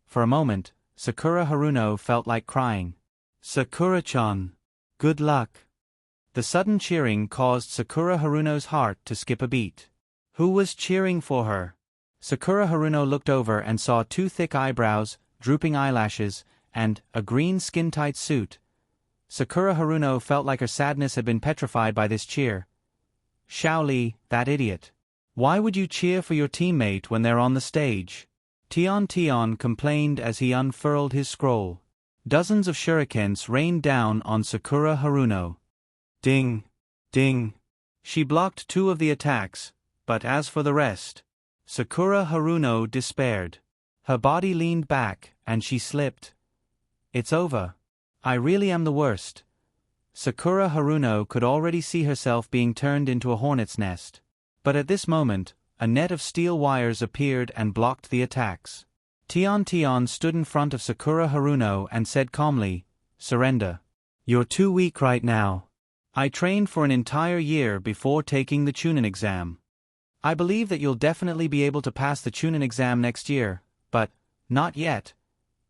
For a moment, Sakura Haruno felt like crying. "Sakura-chan, good luck." The sudden cheering caused Sakura Haruno's heart to skip a beat. Who was cheering for her? Sakura Haruno looked over and saw 2 thick eyebrows, drooping eyelashes, and a green skin-tight suit. Sakura Haruno felt like her sadness had been petrified by this cheer. Shaoli, that idiot. Why would you cheer for your teammate when they're on the stage? Tion complained as he unfurled his scroll. Dozens of shurikens rained down on Sakura Haruno. Ding! Ding! She blocked 2 of the attacks, but as for the rest, Sakura Haruno despaired. Her body leaned back, and she slipped. "It's over. I really am the worst." Sakura Haruno could already see herself being turned into a hornet's nest. But at this moment, a net of steel wires appeared and blocked the attacks. Tion stood in front of Sakura Haruno and said calmly, "Surrender. You're too weak right now. I trained for an entire year before taking the Chunin exam. I believe that you'll definitely be able to pass the Chunin exam next year, but not yet."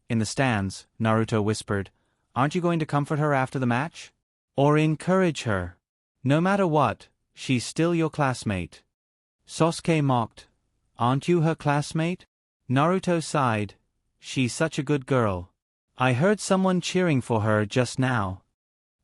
In the stands, Naruto whispered, "Aren't you going to comfort her after the match? Or encourage her? No matter what, she's still your classmate." Sasuke mocked, "Aren't you her classmate?" Naruto sighed, "She's such a good girl. I heard someone cheering for her just now."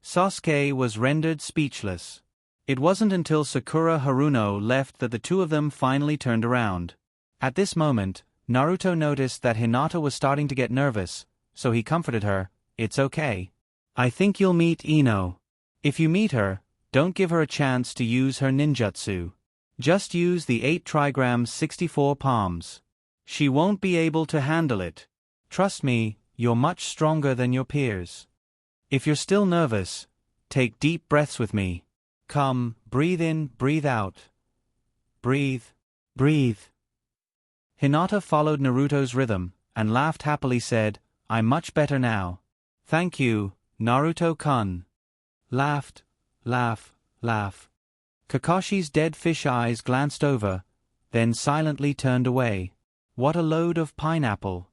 Sasuke was rendered speechless. It wasn't until Sakura Haruno left that the two of them finally turned around. At this moment, Naruto noticed that Hinata was starting to get nervous, so he comforted her, "It's okay. I think you'll meet Ino. If you meet her, don't give her a chance to use her ninjutsu. Just use the 8 trigrams 64 palms. She won't be able to handle it. Trust me, you're much stronger than your peers. If you're still nervous, take deep breaths with me. Come, breathe in, breathe out. Breathe, breathe." Hinata followed Naruto's rhythm, and laughed happily said, "I'm much better now. Thank you, Naruto-kun." Laughed, laugh, laugh. Kakashi's dead fish eyes glanced over, then silently turned away. What a load of pineapple.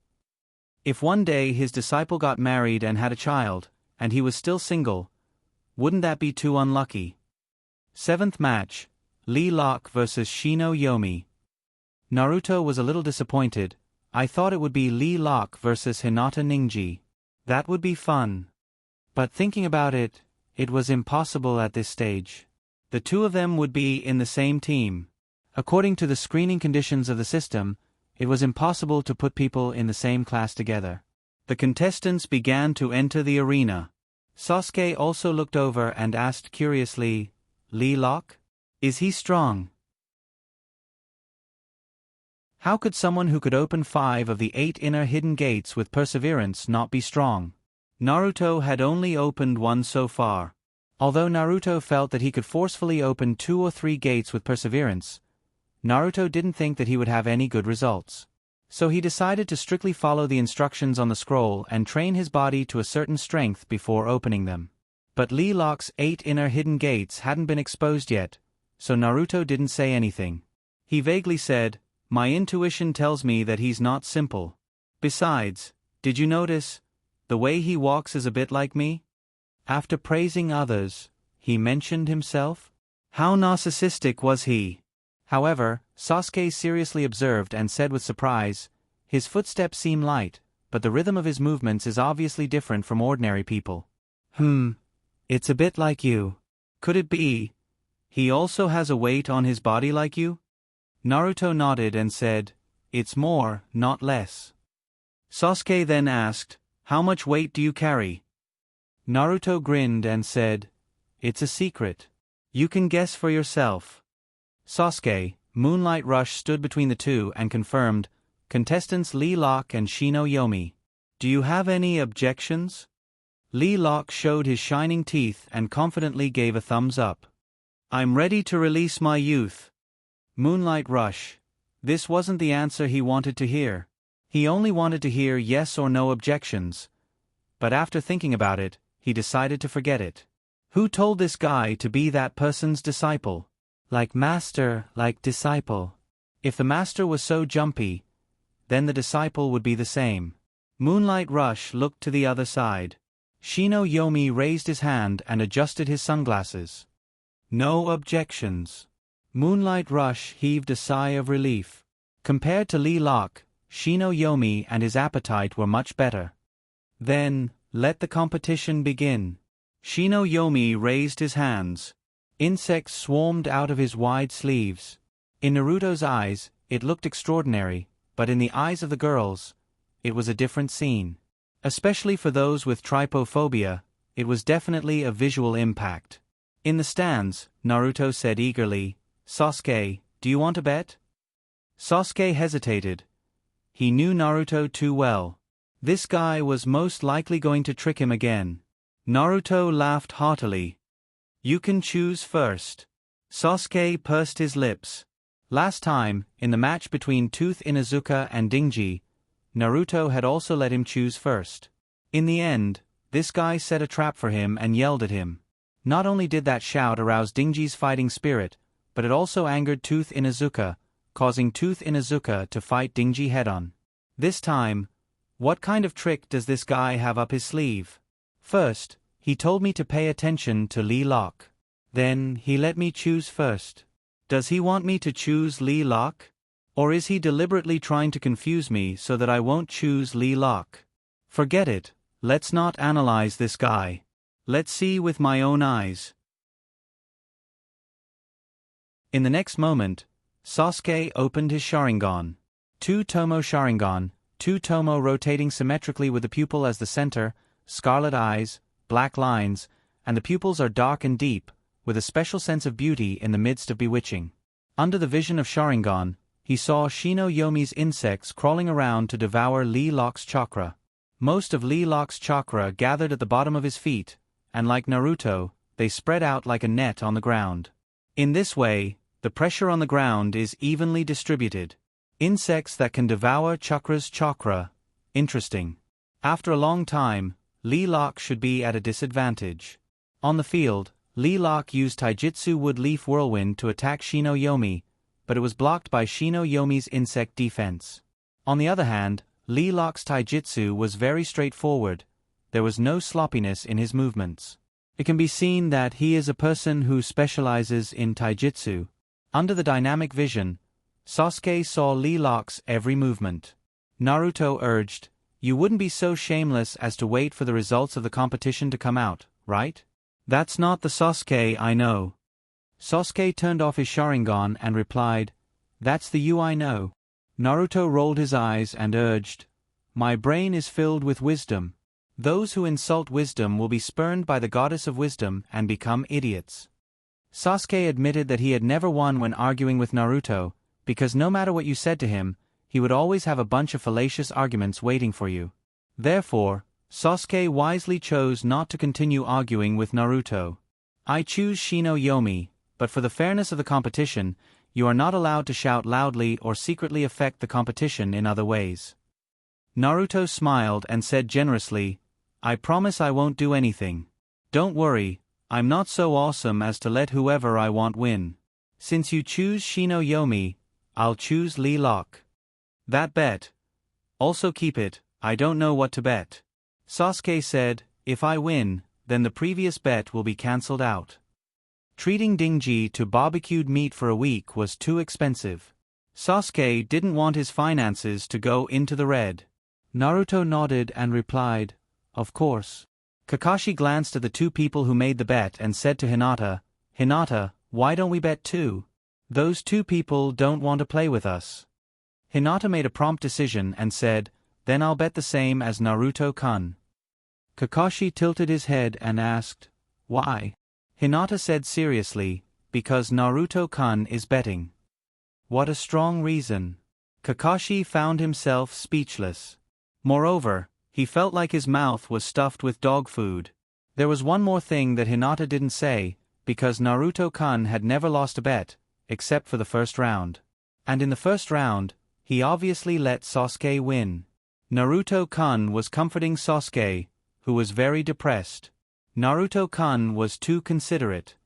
If one day his disciple got married and had a child, and he was still single, wouldn't that be too unlucky? 7th match, Lee Lock vs Shino Yomi. Naruto was a little disappointed. I thought it would be Lee Lock versus Hinata Ninji. That would be fun. But thinking about it, it was impossible at this stage. The two of them would be in the same team. According to the screening conditions of the system, it was impossible to put people in the same class together. The contestants began to enter the arena. Sasuke also looked over and asked curiously, "Lee Lock? Is he strong?" How could someone who could open 5 of the 8 inner hidden gates with perseverance not be strong? Naruto had only opened 1 so far. Although Naruto felt that he could forcefully open 2 or 3 gates with perseverance, Naruto didn't think that he would have any good results. So he decided to strictly follow the instructions on the scroll and train his body to a certain strength before opening them. But Lee Lock's 8 inner hidden gates hadn't been exposed yet, so Naruto didn't say anything. He vaguely said, "My intuition tells me that he's not simple. Besides, did you notice, the way he walks is a bit like me?" After praising others, he mentioned himself? How narcissistic was he? However, Sasuke seriously observed and said with surprise, "His footsteps seem light, but the rhythm of his movements is obviously different from ordinary people." It's a bit like you. Could it be he also has a weight on his body like you? Naruto nodded and said, "It's more, not less." Sasuke then asked, "How much weight do you carry?" Naruto grinned and said, "It's a secret. You can guess for yourself." Sasuke, Moonlight Rush stood between the two and confirmed, "Contestants Lee Lock and Shino Yomi. Do you have any objections?" Lee Lock showed his shining teeth and confidently gave a thumbs up. "I'm ready to release my youth." Moonlight Rush. This wasn't the answer he wanted to hear. He only wanted to hear yes or no objections. But after thinking about it, he decided to forget it. Who told this guy to be that person's disciple? Like master, like disciple. If the master was so jumpy, then the disciple would be the same. Moonlight Rush looked to the other side. Shino Yomi raised his hand and adjusted his sunglasses. No objections. Moonlight Rush heaved a sigh of relief. Compared to Lee Lock, Shino Yomi and his appetite were much better. Then, let the competition begin. Shino Yomi raised his hands. Insects swarmed out of his wide sleeves. In Naruto's eyes, it looked extraordinary, but in the eyes of the girls, it was a different scene. Especially for those with trypophobia, it was definitely a visual impact. In the stands, Naruto said eagerly, "Sasuke, do you want to bet?" Sasuke hesitated. He knew Naruto too well. This guy was most likely going to trick him again. Naruto laughed heartily. "You can choose first." Sasuke pursed his lips. Last time, in the match between Tooth Inuzuka and Dingji, Naruto had also let him choose first. In the end, this guy set a trap for him and yelled at him. Not only did that shout arouse Dingji's fighting spirit, but it also angered Tooth Inuzuka, causing Tooth Inuzuka to fight Dingji head-on. This time, what kind of trick does this guy have up his sleeve? First, he told me to pay attention to Lee Lock. Then, he let me choose first. Does he want me to choose Lee Lock? Or is he deliberately trying to confuse me so that I won't choose Lee Lock? Forget it, let's not analyze this guy. Let's see with my own eyes. In the next moment, Sasuke opened his Sharingan. 2 Tomo Sharingan, 2 Tomo rotating symmetrically with the pupil as the center, scarlet eyes, black lines, and the pupils are dark and deep, with a special sense of beauty in the midst of bewitching. Under the vision of Sharingan, he saw Shino Yomi's insects crawling around to devour Lee Lock's chakra. Most of Lee Lock's chakra gathered at the bottom of his feet, and like Naruto, they spread out like a net on the ground. In this way, the pressure on the ground is evenly distributed. Insects that can devour chakra's chakra. Interesting. After a long time, Lee Lock should be at a disadvantage. On the field, Lee Lock used Taijutsu Wood Leaf Whirlwind to attack Shino Yomi, but it was blocked by Shino Yomi's insect defense. On the other hand, Lee Lock's Taijutsu was very straightforward. There was no sloppiness in his movements. It can be seen that he is a person who specializes in Taijutsu. Under the dynamic vision, Sasuke saw Lee Lock's every movement. Naruto urged, "You wouldn't be so shameless as to wait for the results of the competition to come out, right? That's not the Sasuke I know." Sasuke turned off his Sharingan and replied, "That's the you I know." Naruto rolled his eyes and urged, "My brain is filled with wisdom. Those who insult wisdom will be spurned by the goddess of wisdom and become idiots." Sasuke admitted that he had never won when arguing with Naruto, because no matter what you said to him, he would always have a bunch of fallacious arguments waiting for you. Therefore, Sasuke wisely chose not to continue arguing with Naruto. "I choose Shino Yomi, but for the fairness of the competition, you are not allowed to shout loudly or secretly affect the competition in other ways." Naruto smiled and said generously, "I promise I won't do anything. Don't worry, I'm not so awesome as to let whoever I want win. Since you choose Shino Yomi, I'll choose Lee Lock. That bet. Also keep it, I don't know what to bet." Sasuke said, "If I win, then the previous bet will be cancelled out." Treating Dingji to barbecued meat for a week was too expensive. Sasuke didn't want his finances to go into the red. Naruto nodded and replied, "Of course." Kakashi glanced at the 2 people who made the bet and said to Hinata, "Hinata, why don't we bet too? Those 2 people don't want to play with us." Hinata made a prompt decision and said, "Then I'll bet the same as Naruto-kun." Kakashi tilted his head and asked, "Why?" Hinata said seriously, "Because Naruto-kun is betting." What a strong reason. Kakashi found himself speechless. Moreover, he felt like his mouth was stuffed with dog food. There was one more thing that Hinata didn't say, because Naruto-kun had never lost a bet, except for the first round. And in the first round, he obviously let Sasuke win. Naruto-kun was comforting Sasuke, who was very depressed. Naruto-kun was too considerate.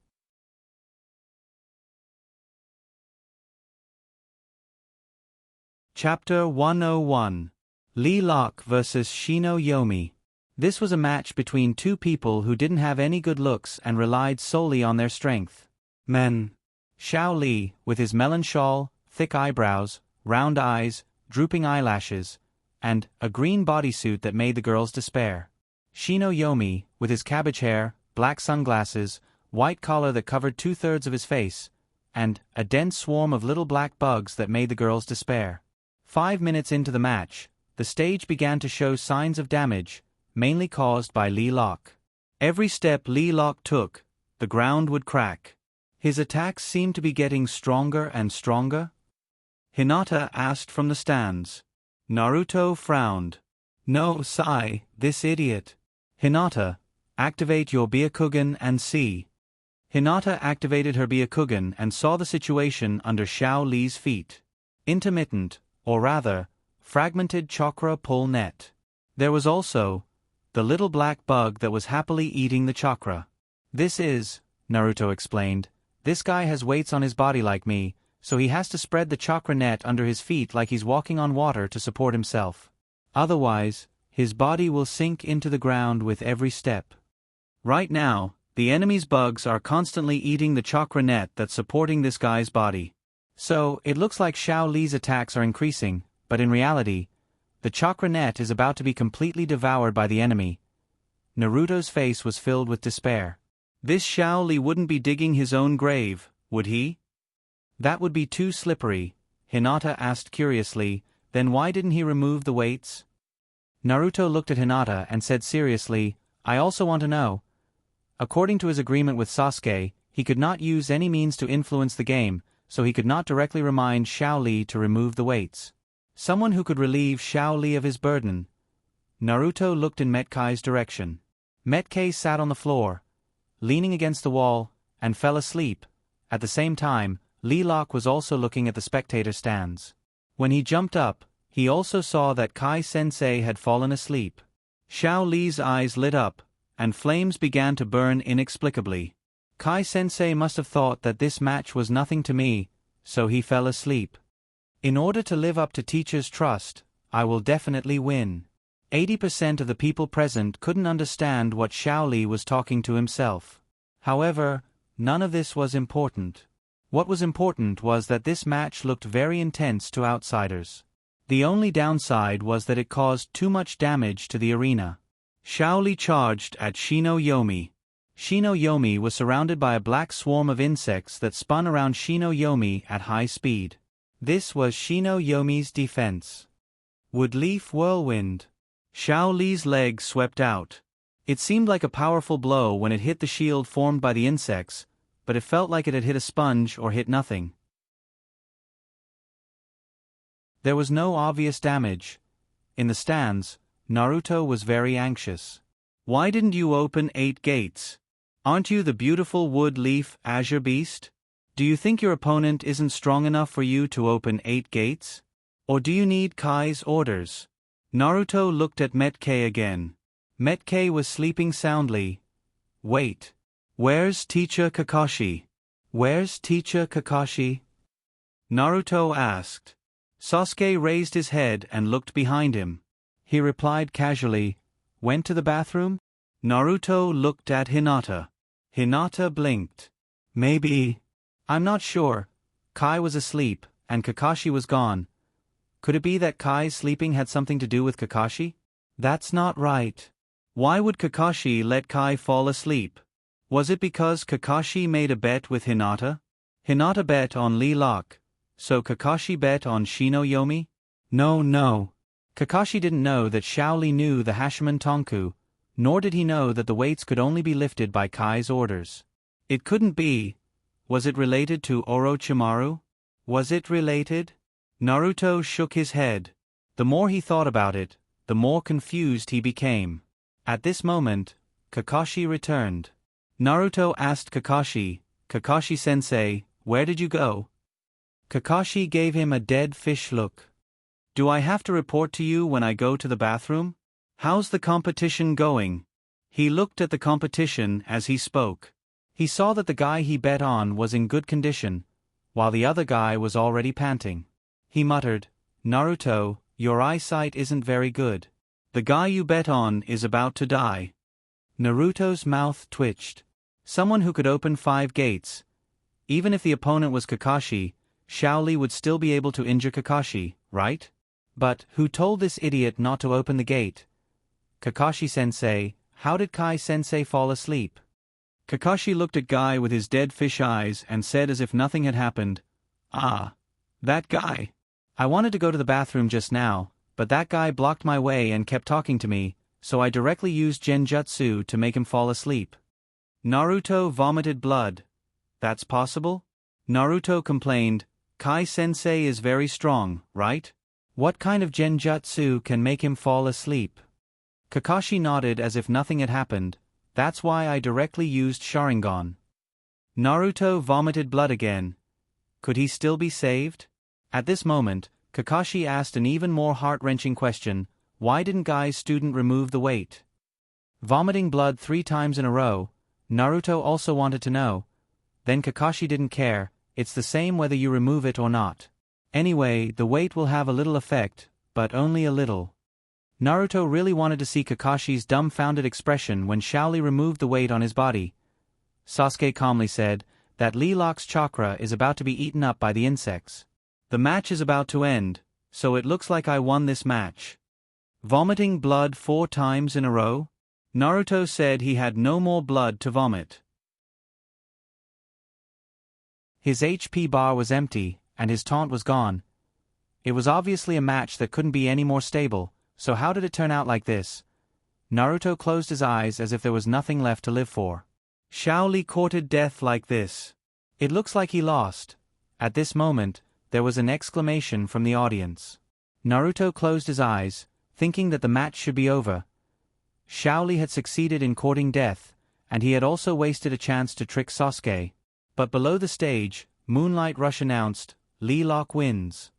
Chapter 101. Lee Lock vs. Shino Yomi. This was a match between 2 people who didn't have any good looks and relied solely on their strength. Men. Xiao Li, with his melon shawl, thick eyebrows, round eyes, drooping eyelashes, and a green bodysuit that made the girls despair. Shino Yomi, with his cabbage hair, black sunglasses, white collar that covered 2/3 of his face, and a dense swarm of little black bugs that made the girls despair. 5 minutes into the match, the stage began to show signs of damage, mainly caused by Lee Lock. Every step Lee Lock took, the ground would crack. His attacks seemed to be getting stronger and stronger. Hinata asked from the stands. Naruto frowned. "No, Sai, this idiot." Hinata, activate your Byakugan and see. Hinata activated her Byakugan and saw the situation under Xiao Li's feet. Intermittent, or rather, fragmented chakra pull net. There was also the little black bug that was happily eating the chakra. "This is," Naruto explained, "this guy has weights on his body like me, so he has to spread the chakra net under his feet like he's walking on water to support himself. Otherwise, his body will sink into the ground with every step. Right now, the enemy's bugs are constantly eating the chakra net that's supporting this guy's body. So, it looks like Xiao Li's attacks are increasing, but in reality, the chakra net is about to be completely devoured by the enemy." Naruto's face was filled with despair. This Xiao Li wouldn't be digging his own grave, would he? That would be too slippery, Hinata asked curiously. Then why didn't he remove the weights? Naruto looked at Hinata and said seriously, I also want to know. According to his agreement with Sasuke, he could not use any means to influence the game, so he could not directly remind Xiao Li to remove the weights. Someone who could relieve Xiao Li of his burden. Naruto looked in Metkai's direction. Metkei sat on the floor, leaning against the wall, and fell asleep. At the same time, Lilac was also looking at the spectator stands. When he jumped up, he also saw that Kai-sensei had fallen asleep. Xiao Li's eyes lit up, and flames began to burn inexplicably. Kai-sensei must have thought that this match was nothing to me, so he fell asleep. In order to live up to teacher's trust, I will definitely win. 80% of the people present couldn't understand what Xiao Li was talking to himself. However, none of this was important. What was important was that this match looked very intense to outsiders. The only downside was that it caused too much damage to the arena. Xiao Li charged at Shino Yomi. Shino Yomi was surrounded by a black swarm of insects that spun around Shino Yomi at high speed. This was Shino Yomi's defense. Woodleaf Whirlwind. Xiao Li's leg swept out. It seemed like a powerful blow when it hit the shield formed by the insects, but it felt like it had hit a sponge or hit nothing. There was no obvious damage. In the stands, Naruto was very anxious. Why didn't you open 8 gates? Aren't you the beautiful wood leaf azure beast? Do you think your opponent isn't strong enough for you to open 8 gates? Or do you need Kai's orders? Naruto looked at Metkei again. Metkei was sleeping soundly. Wait. Where's Teacher Kakashi? Where's Teacher Kakashi? Naruto asked. Sasuke raised his head and looked behind him. He replied casually, went to the bathroom? Naruto looked at Hinata. Hinata blinked. Maybe. I'm not sure. Kai was asleep, and Kakashi was gone. Could it be that Kai's sleeping had something to do with Kakashi? That's not right. Why would Kakashi let Kai fall asleep? Was it because Kakashi made a bet with Hinata? Hinata bet on Lilac, so Kakashi bet on Shino Yomi? No. Kakashi didn't know that Xiao Li knew the Hashiman Tonku, nor did he know that the weights could only be lifted by Kai's orders. It couldn't be. Was it related to Orochimaru? Was it related? Naruto shook his head. The more he thought about it, the more confused he became. At this moment, Kakashi returned. Naruto asked Kakashi, Kakashi-sensei, where did you go? Kakashi gave him a dead fish look. Do I have to report to you when I go to the bathroom? How's the competition going? He looked at the competition as he spoke. He saw that the guy he bet on was in good condition, while the other guy was already panting. He muttered, Naruto, your eyesight isn't very good. The guy you bet on is about to die. Naruto's mouth twitched. Someone who could open 5 gates. Even if the opponent was Kakashi, Xiao Li would still be able to injure Kakashi, right? But who told this idiot not to open the gate? Kakashi-sensei, how did Kai-sensei fall asleep? Kakashi looked at Guy with his dead fish eyes and said as if nothing had happened, Ah, that guy. I wanted to go to the bathroom just now, but that guy blocked my way and kept talking to me, so I directly used Genjutsu to make him fall asleep. Naruto vomited blood. That's possible? Naruto complained, Kai-sensei is very strong, right? What kind of Genjutsu can make him fall asleep? Kakashi nodded as if nothing had happened. That's why I directly used Sharingan. Naruto vomited blood again. Could he still be saved? At this moment, Kakashi asked an even more heart-wrenching question, why didn't Guy's student remove the weight? Vomiting blood 3 times in a row, Naruto also wanted to know. Then Kakashi didn't care, it's the same whether you remove it or not. Anyway, the weight will have a little effect, but only a little. Naruto really wanted to see Kakashi's dumbfounded expression when Xiao Li removed the weight on his body. Sasuke calmly said, that Lilac's chakra is about to be eaten up by the insects. The match is about to end, so it looks like I won this match. Vomiting blood 4 times in a row? Naruto said he had no more blood to vomit. His HP bar was empty, and his taunt was gone. It was obviously a match that couldn't be any more stable, so how did it turn out like this? Naruto closed his eyes as if there was nothing left to live for. Xiao Li courted death like this. It looks like he lost. At this moment, there was an exclamation from the audience. Naruto closed his eyes, thinking that the match should be over. Xiao Li had succeeded in courting death, and he had also wasted a chance to trick Sasuke. But below the stage, Moonlight Rush announced, "Lee Lock wins."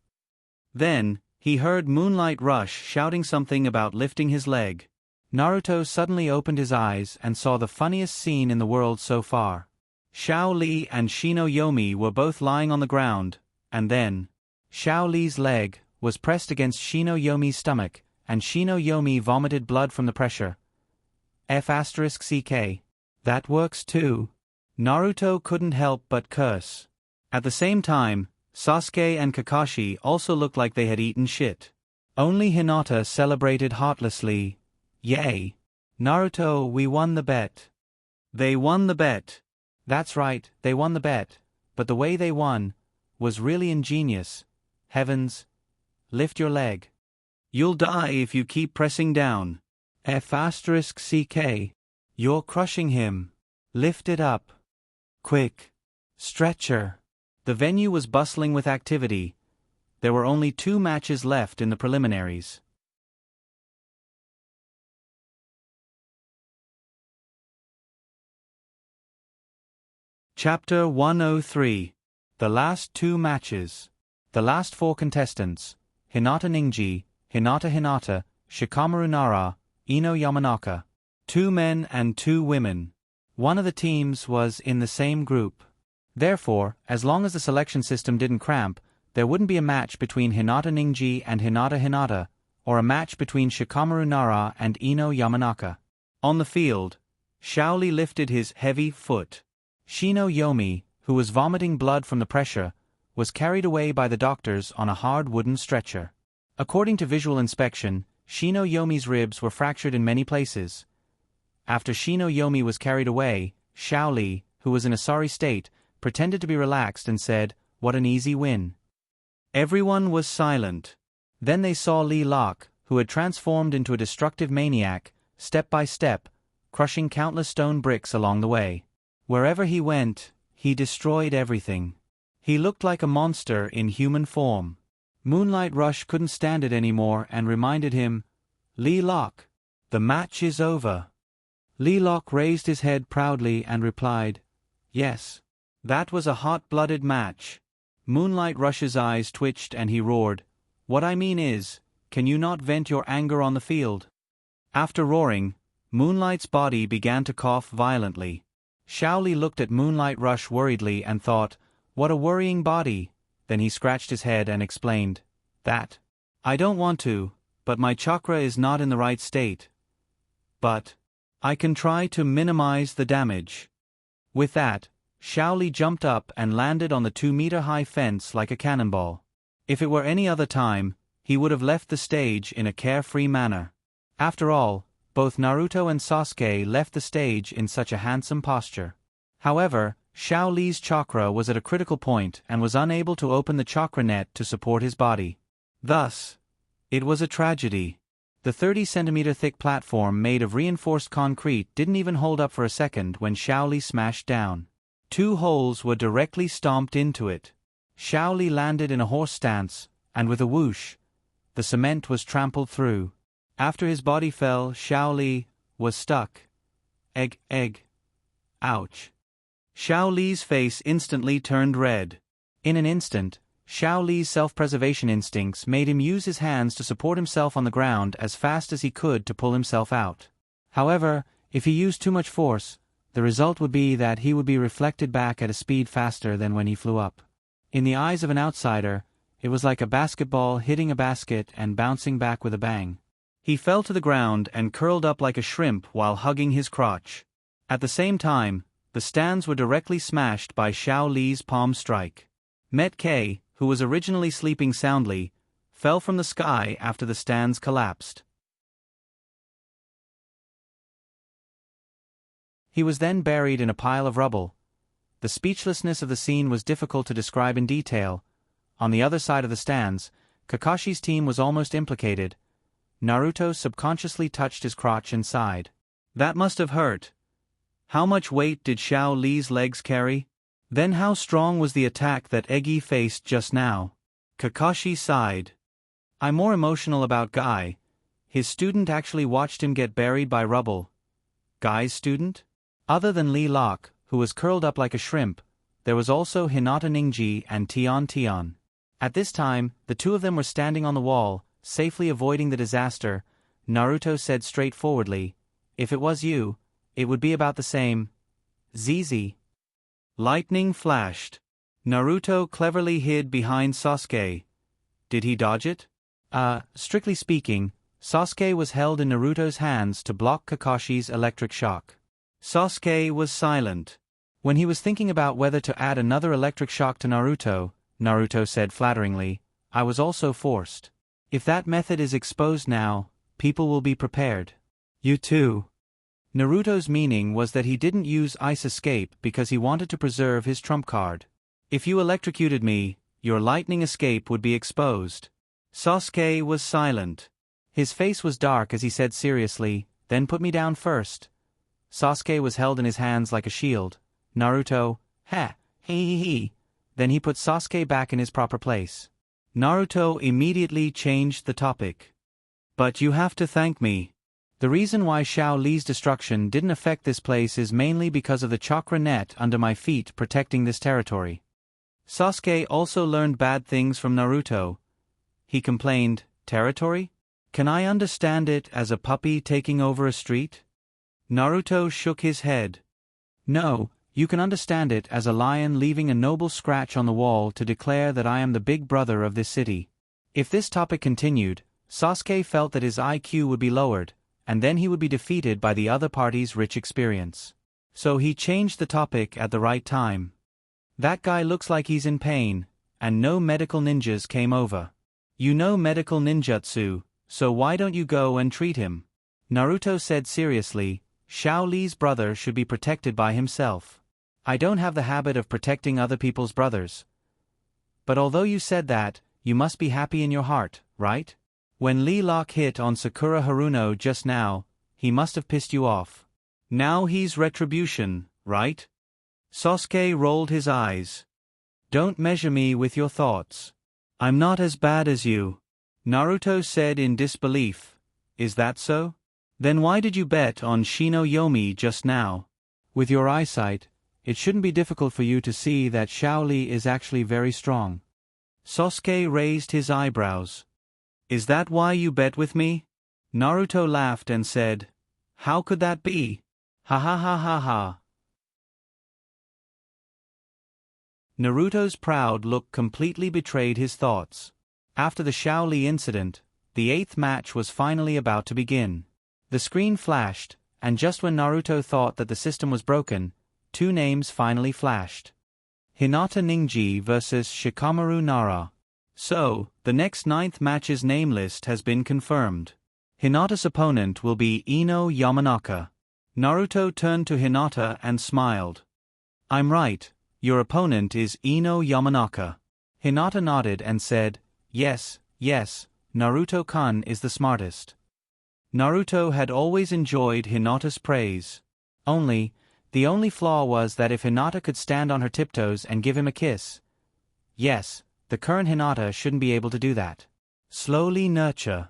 Then, he heard Moonlight Rush shouting something about lifting his leg. Naruto suddenly opened his eyes and saw the funniest scene in the world so far. Xiao Li and Shinoyomi were both lying on the ground, and then, Xiao Li's leg was pressed against Shinoyomi's stomach, and Shinoyomi vomited blood from the pressure. F***ck. That works too. Naruto couldn't help but curse. At the same time, Sasuke and Kakashi also looked like they had eaten shit. Only Hinata celebrated heartlessly. Yay! Naruto, we won the bet. They won the bet. That's right, they won the bet, but the way they won was really ingenious. Heavens. Lift your leg. You'll die if you keep pressing down. F***ck. You're crushing him. Lift it up. Quick. Stretcher. The venue was bustling with activity. There were only 2 matches left in the preliminaries. Chapter 103. The Last 2 Matches. The last 4 contestants, Hinata Ninji, Hinata, Shikamaru Nara, Ino Yamanaka. 2 men and 2 women. One of the teams was in the same group. Therefore, as long as the selection system didn't cramp, there wouldn't be a match between Hinata Ninji and Hinata, or a match between Shikamaru Nara and Ino Yamanaka. On the field, Xiao Li lifted his heavy foot. Shinoyomi, who was vomiting blood from the pressure, was carried away by the doctors on a hard wooden stretcher. According to visual inspection, Shinoyomi's ribs were fractured in many places. After Shinoyomi was carried away, Xiao Li, who was in a sorry state, pretended to be relaxed and said, "What an easy win." Everyone was silent. Then they saw Lee Lock, who had transformed into a destructive maniac, step by step, crushing countless stone bricks along the way. Wherever he went, he destroyed everything. He looked like a monster in human form. Moonlight Rush couldn't stand it anymore and reminded him, "Lee Lock, the match is over." Lee Lock raised his head proudly and replied, "Yes. That was a hot-blooded match." Moonlight Rush's eyes twitched and he roared, "What I mean is, can you not vent your anger on the field?" After roaring, Moonlight's body began to cough violently. Xiao Li looked at Moonlight Rush worriedly and thought, "What a worrying body." Then he scratched his head and explained, "That. I don't want to, but my chakra is not in the right state. But I can try to minimize the damage." With that, Xiao Li jumped up and landed on the 2-meter-high fence like a cannonball. If it were any other time, he would have left the stage in a carefree manner. After all, both Naruto and Sasuke left the stage in such a handsome posture. However, Xiao Li's chakra was at a critical point and was unable to open the chakra net to support his body. Thus, it was a tragedy. The 30-centimeter thick platform made of reinforced concrete didn't even hold up for a second when Xiao Li smashed down. 2 holes were directly stomped into it. Xiao Li landed in a horse stance, and with a whoosh, the cement was trampled through. After his body fell, Xiao Li was stuck. Egg. Ouch. Xiao Li's face instantly turned red. In an instant, Xiao Li's self-preservation instincts made him use his hands to support himself on the ground as fast as he could to pull himself out. However, if he used too much force, the result would be that he would be reflected back at a speed faster than when he flew up. In the eyes of an outsider, it was like a basketball hitting a basket and bouncing back with a bang. He fell to the ground and curled up like a shrimp while hugging his crotch. At the same time, the stands were directly smashed by Xiao Li's palm strike. Met K, who was originally sleeping soundly, fell from the sky after the stands collapsed. He was then buried in a pile of rubble. The speechlessness of the scene was difficult to describe in detail. On the other side of the stands, Kakashi's team was almost implicated. Naruto subconsciously touched his crotch and sighed. That must have hurt. How much weight did Xiao Li's legs carry? Then how strong was the attack that Egi faced just now? Kakashi sighed. I'm more emotional about Guy. His student actually watched him get buried by rubble. Guy's student? Other than Lee Locke, who was curled up like a shrimp, there was also Hinata Ningji and Tion Tion. At this time, the two of them were standing on the wall, safely avoiding the disaster. Naruto said straightforwardly, if it was you, it would be about the same. ZZ. Lightning flashed. Naruto cleverly hid behind Sasuke. Did he dodge it? Strictly speaking, Sasuke was held in Naruto's hands to block Kakashi's electric shock. Sasuke was silent. When he was thinking about whether to add another electric shock to Naruto, Naruto said flatteringly, I was also forced. If that method is exposed now, people will be prepared. You too. Naruto's meaning was that he didn't use Ice Escape because he wanted to preserve his trump card. If you electrocuted me, your lightning escape would be exposed. Sasuke was silent. His face was dark as he said seriously, then put me down first. Sasuke was held in his hands like a shield. Naruto, he. Then he put Sasuke back in his proper place. Naruto immediately changed the topic. But you have to thank me. The reason why Xiao Li's destruction didn't affect this place is mainly because of the chakra net under my feet protecting this territory. Sasuke also learned bad things from Naruto. He complained, territory? Can I understand it as a puppy taking over a street? Naruto shook his head. No, you can understand it as a lion leaving a noble scratch on the wall to declare that I am the big brother of this city. If this topic continued, Sasuke felt that his IQ would be lowered, and then he would be defeated by the other party's rich experience. So he changed the topic at the right time. That guy looks like he's in pain, and no medical ninjas came over. You know medical ninjutsu, so why don't you go and treat him? Naruto said seriously, Xiao Li's brother should be protected by himself. I don't have the habit of protecting other people's brothers. But although you said that, you must be happy in your heart, right? When Lee Locke hit on Sakura Haruno just now, he must have pissed you off. Now he's retribution, right? Sasuke rolled his eyes. Don't measure me with your thoughts. I'm not as bad as you. Naruto said in disbelief. Is that so? Then why did you bet on Shino Yomi just now? With your eyesight, it shouldn't be difficult for you to see that Xiao Li is actually very strong. Sasuke raised his eyebrows. Is that why you bet with me? Naruto laughed and said, how could that be? Ha ha ha ha ha. Naruto's proud look completely betrayed his thoughts. After the Xiao Li incident, the 8th match was finally about to begin. The screen flashed, and just when Naruto thought that the system was broken, 2 names finally flashed. Hinata Ningji vs Shikamaru Nara. So, the next 9th match's name list has been confirmed. Hinata's opponent will be Ino Yamanaka. Naruto turned to Hinata and smiled. I'm right, your opponent is Ino Yamanaka. Hinata nodded and said, yes, Naruto-kun is the smartest. Naruto had always enjoyed Hinata's praise. The only flaw was that if Hinata could stand on her tiptoes and give him a kiss. Yes, the current Hinata shouldn't be able to do that. Slowly nurture.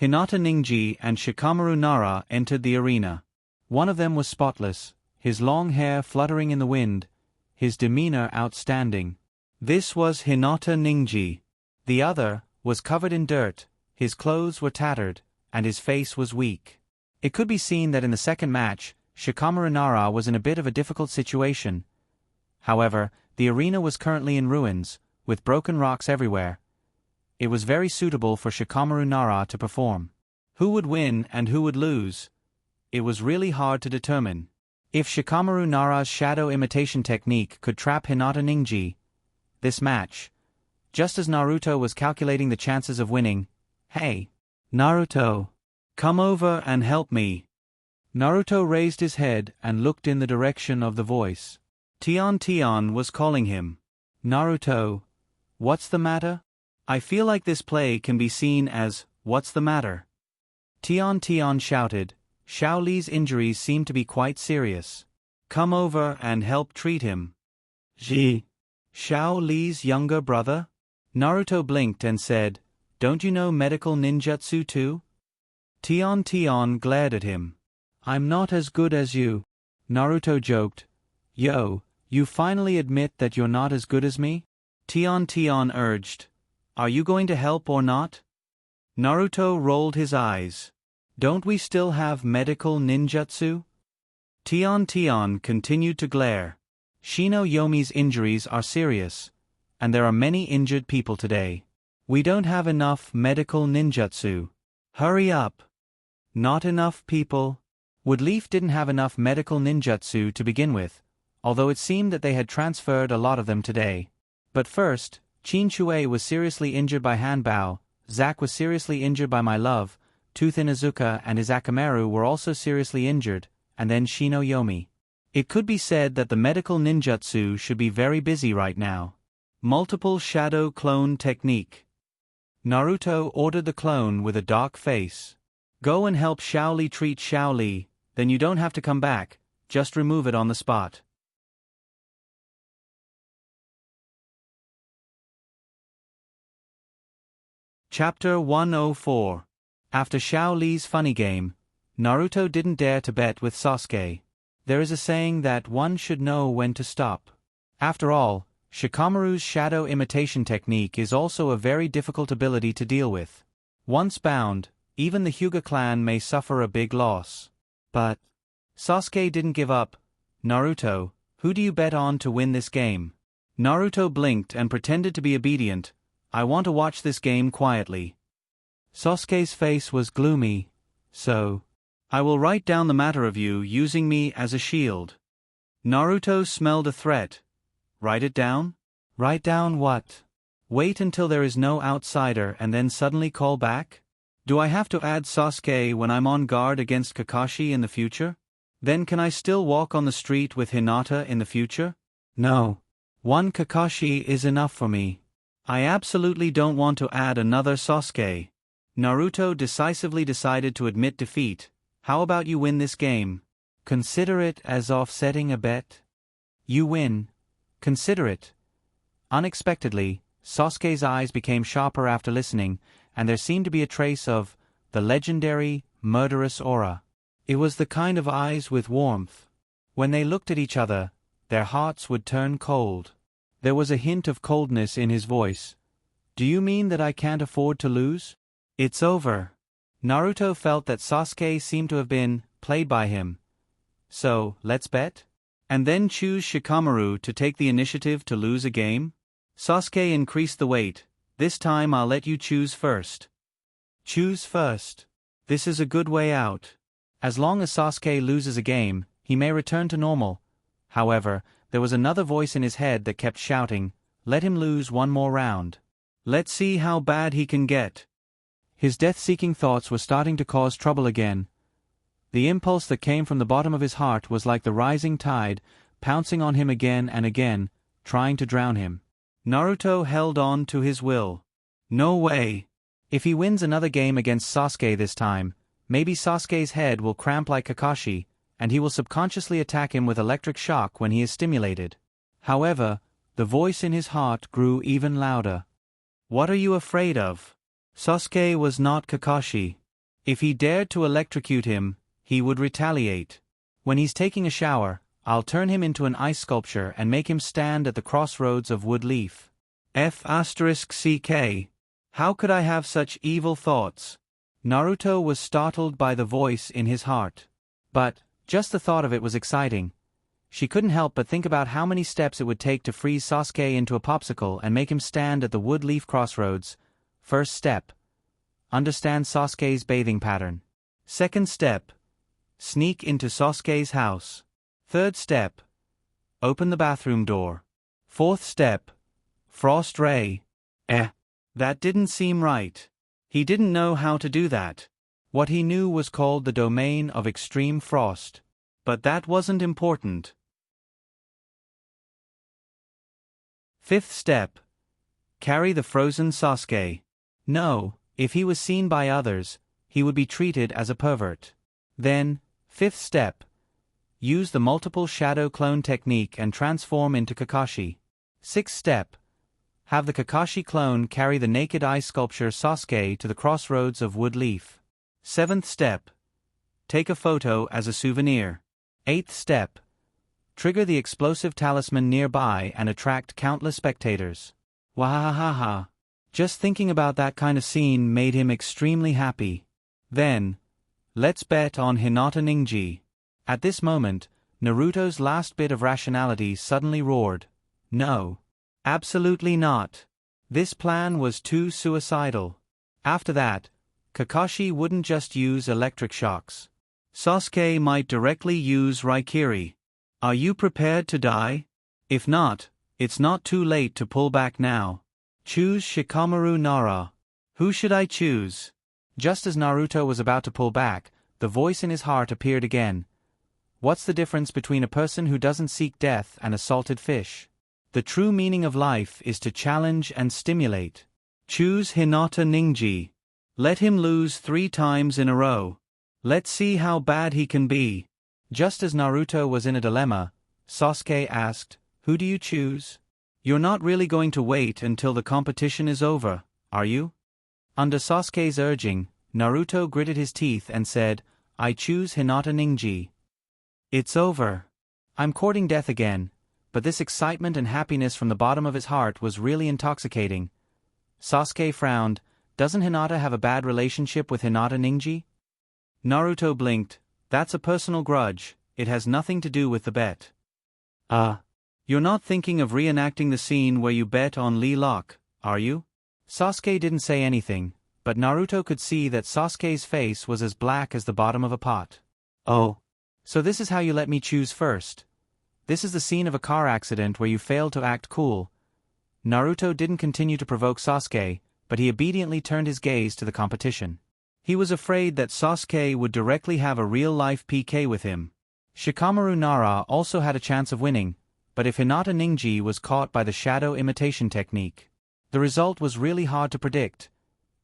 Hinata Ningji and Shikamaru Nara entered the arena. One of them was spotless, his long hair fluttering in the wind, his demeanor outstanding. This was Hinata Ningji. The other was covered in dirt, his clothes were tattered, and his face was weak. It could be seen that in the second match, Shikamaru Nara was in a bit of a difficult situation. However, the arena was currently in ruins, with broken rocks everywhere. It was very suitable for Shikamaru Nara to perform. Who would win and who would lose? It was really hard to determine. If Shikamaru Nara's shadow imitation technique could trap Hinata Ningji, this match, just as Naruto was calculating the chances of winning, hey, Naruto, come over and help me. Naruto raised his head and looked in the direction of the voice. Tion was calling him. Naruto, what's the matter? I feel like this play can be seen as, what's the matter? Tion shouted, Xiao Li's injuries seem to be quite serious. Come over and help treat him. Ji. Xiao Li's younger brother? Naruto blinked and said, don't you know medical ninjutsu too? Tion glared at him. I'm not as good as you. Naruto joked. Yo, you finally admit that you're not as good as me? Tion urged. Are you going to help or not? Naruto rolled his eyes. Don't we still have medical ninjutsu? Tion continued to glare. Shino Yomi's injuries are serious, and there are many injured people today. We don't have enough medical ninjutsu. Hurry up. Not enough people? Wood Leaf didn't have enough medical ninjutsu to begin with, although it seemed that they had transferred a lot of them today. But first, Qin Shuei was seriously injured by Hanbao, Zack was seriously injured by my love, Tooth Inuzuka and his Akamaru were also seriously injured, and then Shino Yomi. It could be said that the medical ninjutsu should be very busy right now. Multiple shadow clone technique. Naruto ordered the clone with a dark face. Go and help Xiao Li treat Xiao Li, then you don't have to come back, just remove it on the spot. Chapter 104. After Xiao Li's funny game, Naruto didn't dare to bet with Sasuke. There is a saying that one should know when to stop. After all, Shikamaru's shadow imitation technique is also a very difficult ability to deal with. Once bound, even the Hyuga clan may suffer a big loss. But Sasuke didn't give up. Naruto, who do you bet on to win this game? Naruto blinked and pretended to be obedient. I want to watch this game quietly. Sasuke's face was gloomy. So, I will write down the matter of you using me as a shield. Naruto smelled a threat. Write it down? Write down what? Wait until there is no outsider and then suddenly call back? Do I have to add Sasuke when I'm on guard against Kakashi in the future? Then can I still walk on the street with Hinata in the future? No. One Kakashi is enough for me. I absolutely don't want to add another Sasuke. Naruto decisively decided to admit defeat. How about you win this game? Consider it as offsetting a bet. You win. Consider it. Unexpectedly, Sasuke's eyes became sharper after listening, and there seemed to be a trace of the legendary, murderous aura. It was the kind of eyes with warmth. When they looked at each other, their hearts would turn cold. There was a hint of coldness in his voice. Do you mean that I can't afford to lose? It's over. Naruto felt that Sasuke seemed to have been played by him. So, let's bet? And then choose Shikamaru to take the initiative to lose a game? Sasuke increased the weight. This time I'll let you choose first. Choose first. This is a good way out. As long as Sasuke loses a game, he may return to normal. However, there was another voice in his head that kept shouting, let him lose one more round. Let's see how bad he can get. His death-seeking thoughts were starting to cause trouble again. The impulse that came from the bottom of his heart was like the rising tide, pouncing on him again and again, trying to drown him. Naruto held on to his will. No way. If he wins another game against Sasuke this time, maybe Sasuke's head will cramp like Kakashi, and he will subconsciously attack him with electric shock when he is stimulated. However, the voice in his heart grew even louder. What are you afraid of? Sasuke was not Kakashi. If he dared to electrocute him, he would retaliate. When he's taking a shower, I'll turn him into an ice sculpture and make him stand at the crossroads of Wood Leaf. F***ck. How could I have such evil thoughts? Naruto was startled by the voice in his heart. But, just the thought of it was exciting. She couldn't help but think about how many steps it would take to freeze Sasuke into a popsicle and make him stand at the Wood Leaf crossroads. First step. Understand Sasuke's bathing pattern. Second step. Sneak into Sasuke's house. Third step. Open the bathroom door. Fourth step. Frost Ray. That didn't seem right. He didn't know how to do that. What he knew was called the domain of extreme frost. But that wasn't important. Fifth step. Carry the frozen Sasuke. No, if he was seen by others, he would be treated as a pervert. Then, fifth step. Use the multiple shadow clone technique and transform into Kakashi. Sixth step. Have the Kakashi clone carry the naked eye sculpture Sasuke to the crossroads of Wood Leaf. Seventh step. Take a photo as a souvenir. Eighth step. Trigger the explosive talisman nearby and attract countless spectators. Wahahaha. Just thinking about that kind of scene made him extremely happy. Then, let's bet on Hinata Ninji. At this moment, Naruto's last bit of rationality suddenly roared. No. Absolutely not. This plan was too suicidal. After that, Kakashi wouldn't just use electric shocks. Sasuke might directly use Raikiri. Are you prepared to die? If not, it's not too late to pull back now. Choose Shikamaru Nara. Who should I choose? Just as Naruto was about to pull back, the voice in his heart appeared again. What's the difference between a person who doesn't seek death and a salted fish? The true meaning of life is to challenge and stimulate. Choose Hinata Ninji. Let him lose 3 times in a row. Let's see how bad he can be. Just as Naruto was in a dilemma, Sasuke asked, "Who do you choose?" You're not really going to wait until the competition is over, are you? Under Sasuke's urging, Naruto gritted his teeth and said, I choose Hinata Ninji. It's over. I'm courting death again, but this excitement and happiness from the bottom of his heart was really intoxicating. Sasuke frowned. Doesn't Hinata have a bad relationship with Hinata Ninji? Naruto blinked. That's a personal grudge, it has nothing to do with the bet. You're not thinking of reenacting the scene where you bet on Lee Locke, are you? Sasuke didn't say anything, but Naruto could see that Sasuke's face was as black as the bottom of a pot. Oh. So this is how you let me choose first. This is the scene of a car accident where you failed to act cool. Naruto didn't continue to provoke Sasuke, but he obediently turned his gaze to the competition. He was afraid that Sasuke would directly have a real-life PK with him. Shikamaru Nara also had a chance of winning, but if Hinata Ninji was caught by the shadow imitation technique, the result was really hard to predict.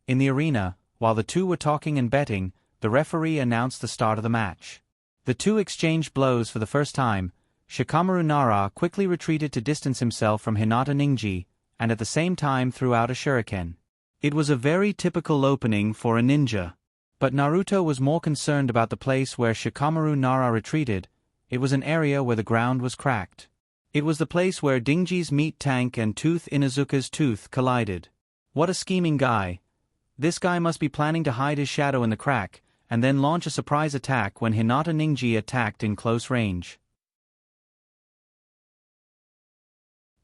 In the arena, while the two were talking and betting, the referee announced the start of the match. The two exchanged blows for the first time. Shikamaru Nara quickly retreated to distance himself from Hinata Ninji, and at the same time threw out a shuriken. It was a very typical opening for a ninja. But Naruto was more concerned about the place where Shikamaru Nara retreated. It was an area where the ground was cracked. It was the place where Dinji's meat tank and Tooth Inuzuka's tooth collided. What a scheming guy. This guy must be planning to hide his shadow in the crack, and then launch a surprise attack when Hinata Ninji attacked in close range.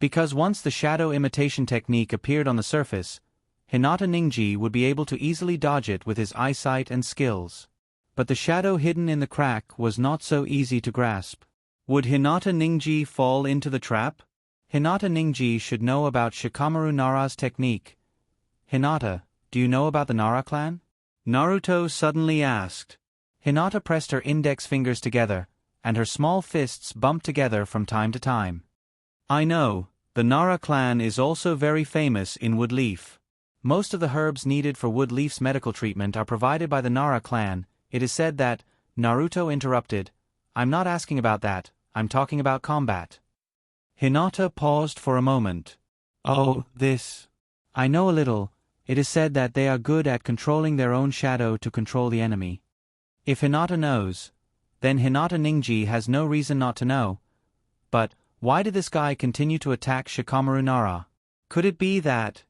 Because once the shadow imitation technique appeared on the surface, Hinata Ninji would be able to easily dodge it with his eyesight and skills. But the shadow hidden in the crack was not so easy to grasp. Would Hinata Ninji fall into the trap? Hinata Ninji should know about Shikamaru Nara's technique. Hinata, do you know about the Nara clan? Naruto suddenly asked. Hinata pressed her index fingers together, and her small fists bumped together from time to time. I know, the Nara clan is also very famous in Woodleaf. Most of the herbs needed for Woodleaf's medical treatment are provided by the Nara clan. It is said that, Naruto interrupted, I'm not asking about that, I'm talking about combat. Hinata paused for a moment. Oh, this. I know a little. It is said that they are good at controlling their own shadow to control the enemy. If Hinata knows, then Hinata Ninji has no reason not to know. But, why did this guy continue to attack Shikamaru Nara? Could it be that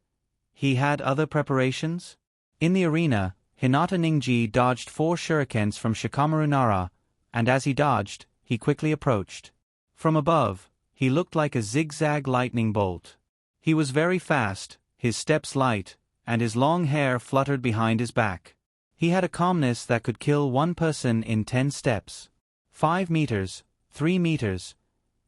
he had other preparations? In the arena, Hinata Ninji dodged 4 shurikens from Shikamaru Nara, and as he dodged, he quickly approached. From above, he looked like a zigzag lightning bolt. He was very fast, his steps light, and his long hair fluttered behind his back. He had a calmness that could kill one person in 10 steps. 5 meters, 3 meters.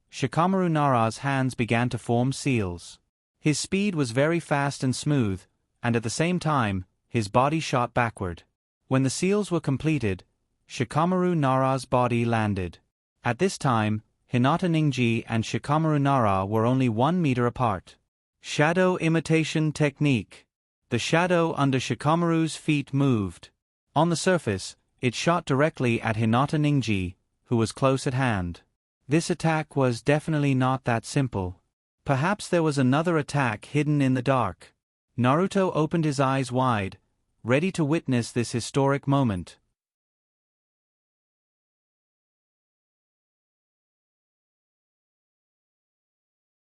Shikamaru Nara's hands began to form seals. His speed was very fast and smooth, and at the same time, his body shot backward. When the seals were completed, Shikamaru Nara's body landed. At this time, Hinata Ninji and Shikamaru Nara were only 1 meter apart. Shadow imitation technique. The shadow under Shikamaru's feet moved. On the surface, it shot directly at Hinata Ninji, who was close at hand. This attack was definitely not that simple. Perhaps there was another attack hidden in the dark. Naruto opened his eyes wide, ready to witness this historic moment.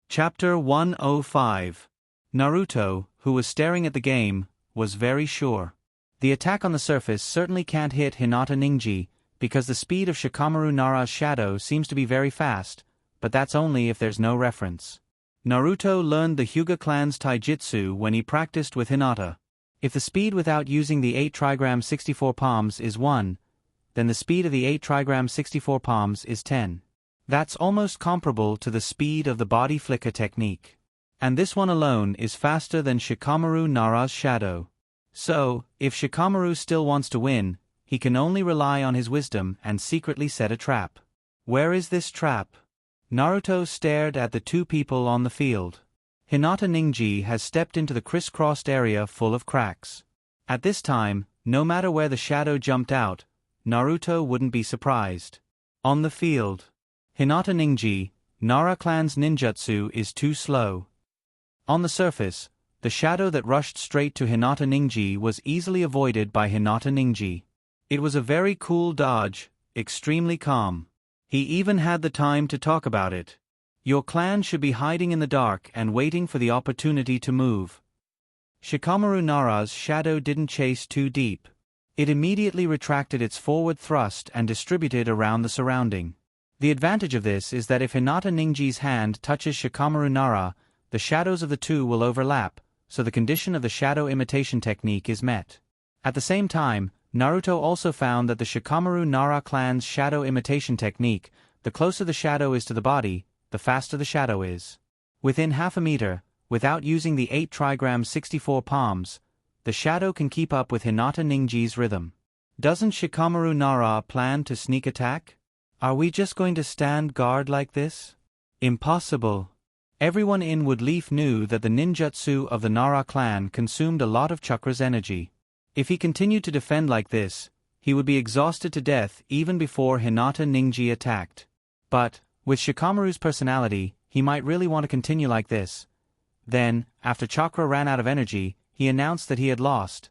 Chapter 105. Naruto, who was staring at the game, was very sure. The attack on the surface certainly can't hit Hinata Ninji, because the speed of Shikamaru Nara's shadow seems to be very fast, but that's only if there's no reference. Naruto learned the Hyuga clan's taijutsu when he practiced with Hinata. If the speed without using the 8 trigram 64 palms is 1, then the speed of the 8 trigram 64 palms is 10. That's almost comparable to the speed of the body flicker technique. And this one alone is faster than Shikamaru Nara's shadow. So, if Shikamaru still wants to win, he can only rely on his wisdom and secretly set a trap. Where is this trap? Naruto stared at the two people on the field. Hinata Ninji has stepped into the crisscrossed area full of cracks. At this time, no matter where the shadow jumped out, Naruto wouldn't be surprised. On the field. Hinata Ninji, Nara clan's ninjutsu is too slow. On the surface, the shadow that rushed straight to Hinata Ninji was easily avoided by Hinata Ninji. It was a very cool dodge, extremely calm. He even had the time to talk about it. Your clan should be hiding in the dark and waiting for the opportunity to move. Shikamaru Nara's shadow didn't chase too deep. It immediately retracted its forward thrust and distributed around the surrounding. The advantage of this is that if Hinata Ninji's hand touches Shikamaru Nara, the shadows of the two will overlap, so the condition of the shadow imitation technique is met. At the same time, Naruto also found that the Shikamaru Nara clan's shadow imitation technique, the closer the shadow is to the body, the faster the shadow is. Within half a meter, without using the 8 trigram 64 palms, the shadow can keep up with Hinata Ninji's rhythm. Doesn't Shikamaru Nara plan to sneak attack? Are we just going to stand guard like this? Impossible. Everyone in Woodleaf knew that the ninjutsu of the Nara clan consumed a lot of Chakra's energy. If he continued to defend like this, he would be exhausted to death even before Hinata Ninji attacked. But, with Shikamaru's personality, he might really want to continue like this. Then, after Chakra ran out of energy, he announced that he had lost.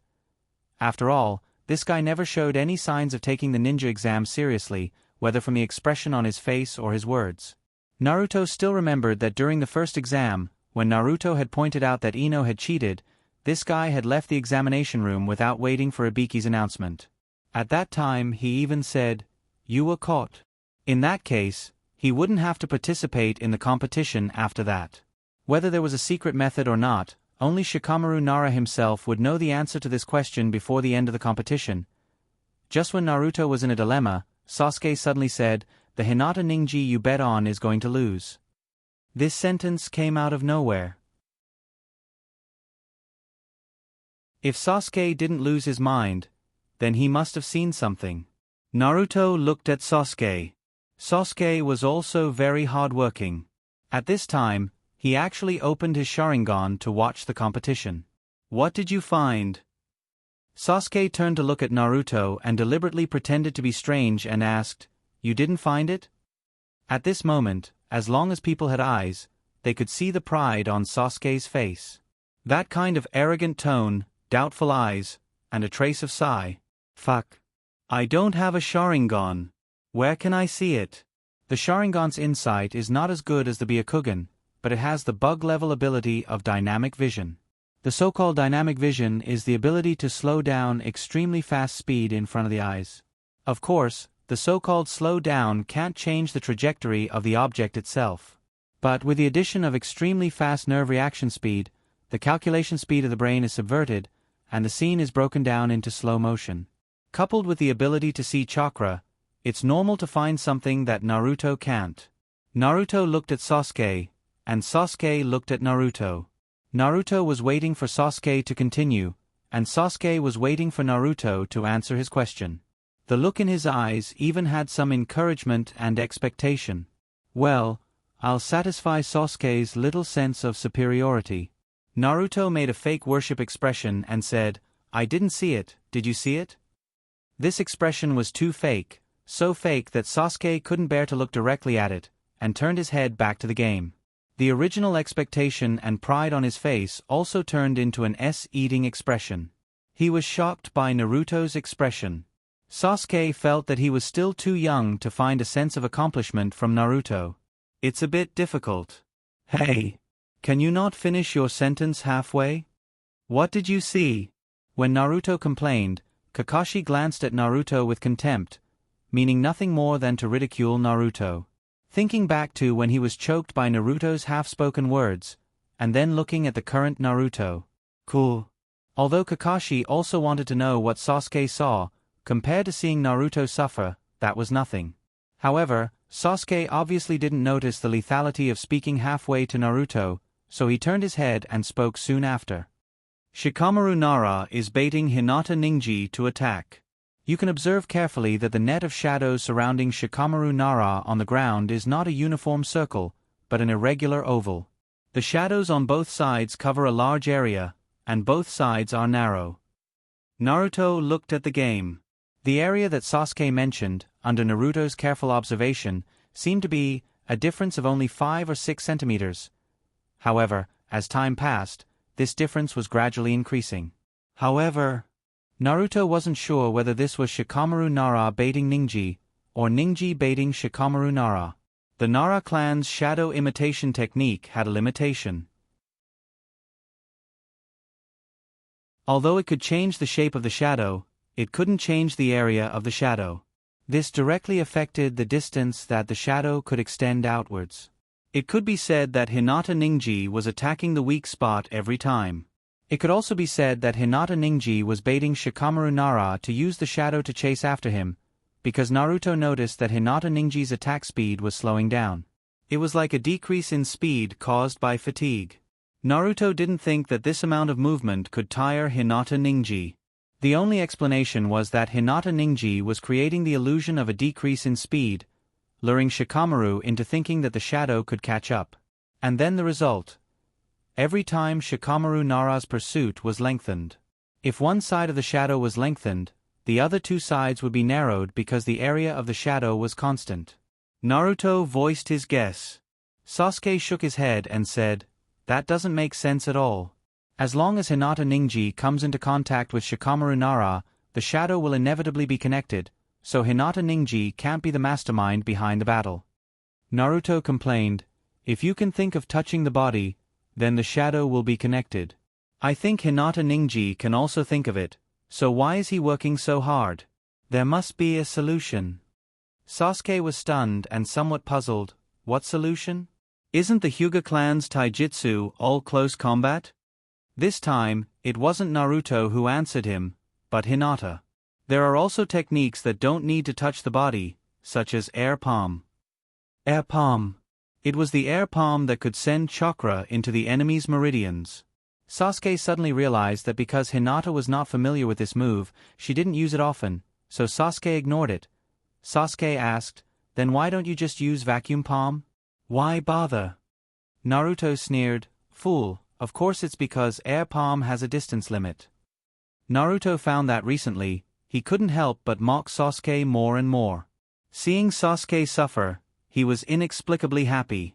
After all, this guy never showed any signs of taking the ninja exam seriously, whether from the expression on his face or his words. Naruto still remembered that during the first exam, when Naruto had pointed out that Ino had cheated, this guy had left the examination room without waiting for Ibiki's announcement. At that time he even said, "You were caught." In that case, he wouldn't have to participate in the competition after that. Whether there was a secret method or not, only Shikamaru Nara himself would know the answer to this question before the end of the competition. Just when Naruto was in a dilemma, Sasuke suddenly said, "The Hinata Ninji you bet on is going to lose." This sentence came out of nowhere. If Sasuke didn't lose his mind, then he must have seen something. Naruto looked at Sasuke. Sasuke was also very hardworking. At this time, he actually opened his Sharingan to watch the competition. "What did you find?" Sasuke turned to look at Naruto and deliberately pretended to be strange and asked, "You didn't find it?" At this moment, as long as people had eyes, they could see the pride on Sasuke's face. That kind of arrogant tone, doubtful eyes, and a trace of sigh. "Fuck. I don't have a Sharingan. Where can I see it?" The Sharingan's insight is not as good as the Byakugan, but it has the bug-level ability of dynamic vision. The so-called dynamic vision is the ability to slow down extremely fast speed in front of the eyes. Of course, the so-called slow down can't change the trajectory of the object itself. But with the addition of extremely fast nerve reaction speed, the calculation speed of the brain is subverted, and the scene is broken down into slow motion. Coupled with the ability to see chakra, it's normal to find something that Naruto can't. Naruto looked at Sasuke, and Sasuke looked at Naruto. Naruto was waiting for Sasuke to continue, and Sasuke was waiting for Naruto to answer his question. The look in his eyes even had some encouragement and expectation. "Well, I'll satisfy Sasuke's little sense of superiority. Naruto made a fake worship expression and said, I didn't see it, did you see it? This expression was too fake, so fake that Sasuke couldn't bear to look directly at it, and turned his head back to the game. The original expectation and pride on his face also turned into an S-eating expression. He was shocked by Naruto's expression. Sasuke felt that he was still too young to find a sense of accomplishment from Naruto. It's a bit difficult. Hey! Can you not finish your sentence halfway? What did you see? When Naruto complained, Kakashi glanced at Naruto with contempt, meaning nothing more than to ridicule Naruto. Thinking back to when he was choked by Naruto's half-spoken words, and then looking at the current Naruto. Cool. Although Kakashi also wanted to know what Sasuke saw, compared to seeing Naruto suffer, that was nothing. However, Sasuke obviously didn't notice the lethality of speaking halfway to Naruto, so he turned his head and spoke soon after. Shikamaru Nara is baiting Hinata Ninji to attack. You can observe carefully that the net of shadows surrounding Shikamaru Nara on the ground is not a uniform circle, but an irregular oval. The shadows on both sides cover a large area, and both sides are narrow. Naruto looked at the game. The area that Sasuke mentioned, under Naruto's careful observation, seemed to be a difference of only 5 or 6 centimeters. However, as time passed, this difference was gradually increasing. However, Naruto wasn't sure whether this was Shikamaru Nara baiting Ninji, or Ninji baiting Shikamaru Nara. The Nara clan's shadow imitation technique had a limitation. Although it could change the shape of the shadow, it couldn't change the area of the shadow. This directly affected the distance that the shadow could extend outwards. It could be said that Hinata Ninji was attacking the weak spot every time. It could also be said that Hinata Ninji was baiting Shikamaru Nara to use the shadow to chase after him, because Naruto noticed that Hinata Ninji's attack speed was slowing down. It was like a decrease in speed caused by fatigue. Naruto didn't think that this amount of movement could tire Hinata Ninji. The only explanation was that Hinata Ninji was creating the illusion of a decrease in speed, luring Shikamaru into thinking that the shadow could catch up. And then the result. Every time Shikamaru Nara's pursuit was lengthened. If one side of the shadow was lengthened, the other two sides would be narrowed because the area of the shadow was constant. Naruto voiced his guess. Sasuke shook his head and said, that doesn't make sense at all. As long as Hinata Ninji comes into contact with Shikamaru Nara, the shadow will inevitably be connected, so Hinata Ninji can't be the mastermind behind the battle. Naruto complained, if you can think of touching the body, then the shadow will be connected. I think Hinata Ninji can also think of it, so why is he working so hard? There must be a solution. Sasuke was stunned and somewhat puzzled. What solution? Isn't the Hyuga clan's taijutsu all close combat? This time, it wasn't Naruto who answered him, but Hinata. There are also techniques that don't need to touch the body, such as air palm. Air palm. It was the air palm that could send chakra into the enemy's meridians. Sasuke suddenly realized that because Hinata was not familiar with this move, she didn't use it often, so Sasuke ignored it. Sasuke asked, then why don't you just use vacuum palm? Why bother? Naruto sneered, fool, of course it's because air palm has a distance limit. Naruto found that recently, he couldn't help but mock Sasuke more and more. Seeing Sasuke suffer, he was inexplicably happy.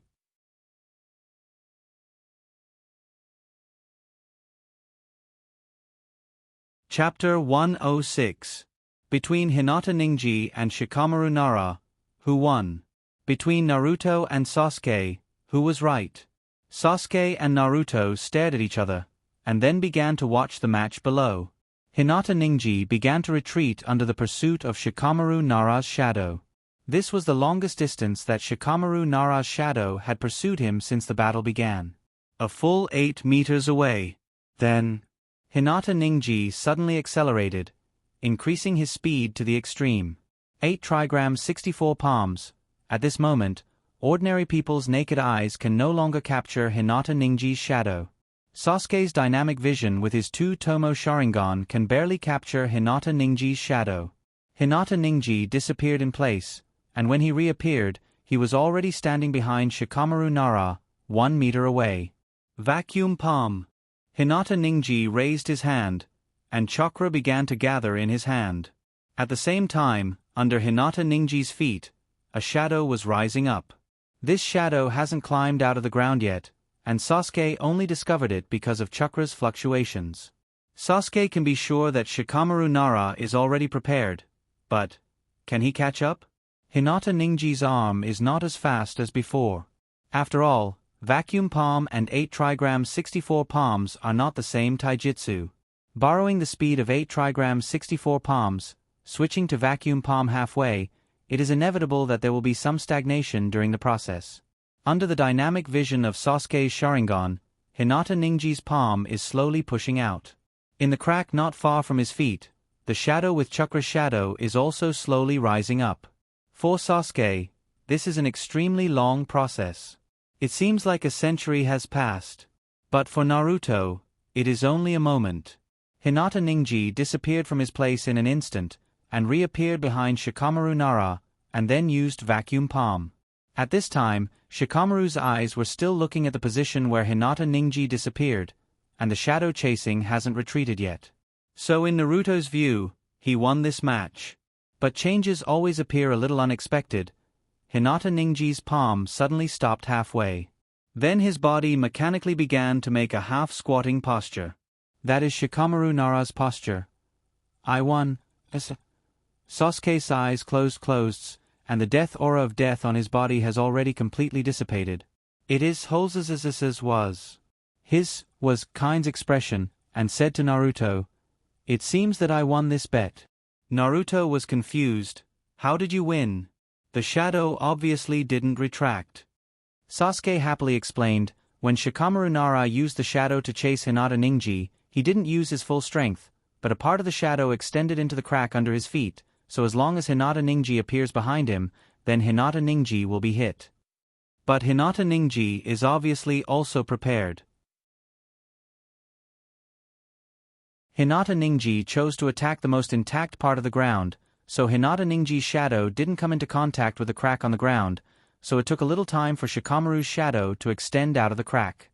Chapter 106. Between Hinata Ninji and Shikamaru Nara, who won? Between Naruto and Sasuke, who was right? Sasuke and Naruto stared at each other, and then began to watch the match below. Hinata Ninji began to retreat under the pursuit of Shikamaru Nara's shadow. This was the longest distance that Shikamaru Nara's shadow had pursued him since the battle began. A full 8 meters away. Then, Hinata Ninji suddenly accelerated, increasing his speed to the extreme. 8 trigrams 64 palms. At this moment, ordinary people's naked eyes can no longer capture Hinata Ninji's shadow. Sasuke's dynamic vision with his 2 Tomo Sharingan can barely capture Hinata Ninji's shadow. Hinata Ninji disappeared in place, and when he reappeared, he was already standing behind Shikamaru Nara, 1 meter away. Vacuum palm. Hinata Ningiji raised his hand, and chakra began to gather in his hand. At the same time, under Hinata Ningi's feet, a shadow was rising up. This shadow hasn't climbed out of the ground yet, and Sasuke only discovered it because of chakra's fluctuations. Sasuke can be sure that Shikamaru Nara is already prepared, but can he catch up? Hinata Ningi's arm is not as fast as before. After all, vacuum palm and 8 trigram 64 palms are not the same taijutsu. Borrowing the speed of 8 trigram 64 palms, switching to vacuum palm halfway, it is inevitable that there will be some stagnation during the process. Under the dynamic vision of Sasuke's Sharingan, Hinata Ningi's palm is slowly pushing out. In the crack not far from his feet, the shadow with chakra's shadow is also slowly rising up. For Sasuke, this is an extremely long process. It seems like a century has passed. But for Naruto, it is only a moment. Hinata Ningiji disappeared from his place in an instant, and reappeared behind Shikamaru Nara, and then used vacuum palm. At this time, Shikamaru's eyes were still looking at the position where Hinata Ningiji disappeared, and the shadow chasing hasn't retreated yet. So in Naruto's view, he won this match. But changes always appear a little unexpected. Hinata Ningi's palm suddenly stopped halfway. Then his body mechanically began to make a half-squatting posture. That is Shikamaru Nara's posture. I won. Sasuke's eyes closed, and the death aura of death on his body has already completely dissipated. It is Holz's was. His was kind's expression, and said to Naruto, "It seems that I won this bet." Naruto was confused. How did you win? The shadow obviously didn't retract. Sasuke happily explained, when Shikamaru Nara used the shadow to chase Hinata Ningiji, he didn't use his full strength, but a part of the shadow extended into the crack under his feet, so as long as Hinata Ningiji appears behind him, then Hinata Ningiji will be hit. But Hinata Ningiji is obviously also prepared. Hinata Ningiji chose to attack the most intact part of the ground, so Hinata Ningi's shadow didn't come into contact with the crack on the ground, so it took a little time for Shikamaru's shadow to extend out of the crack.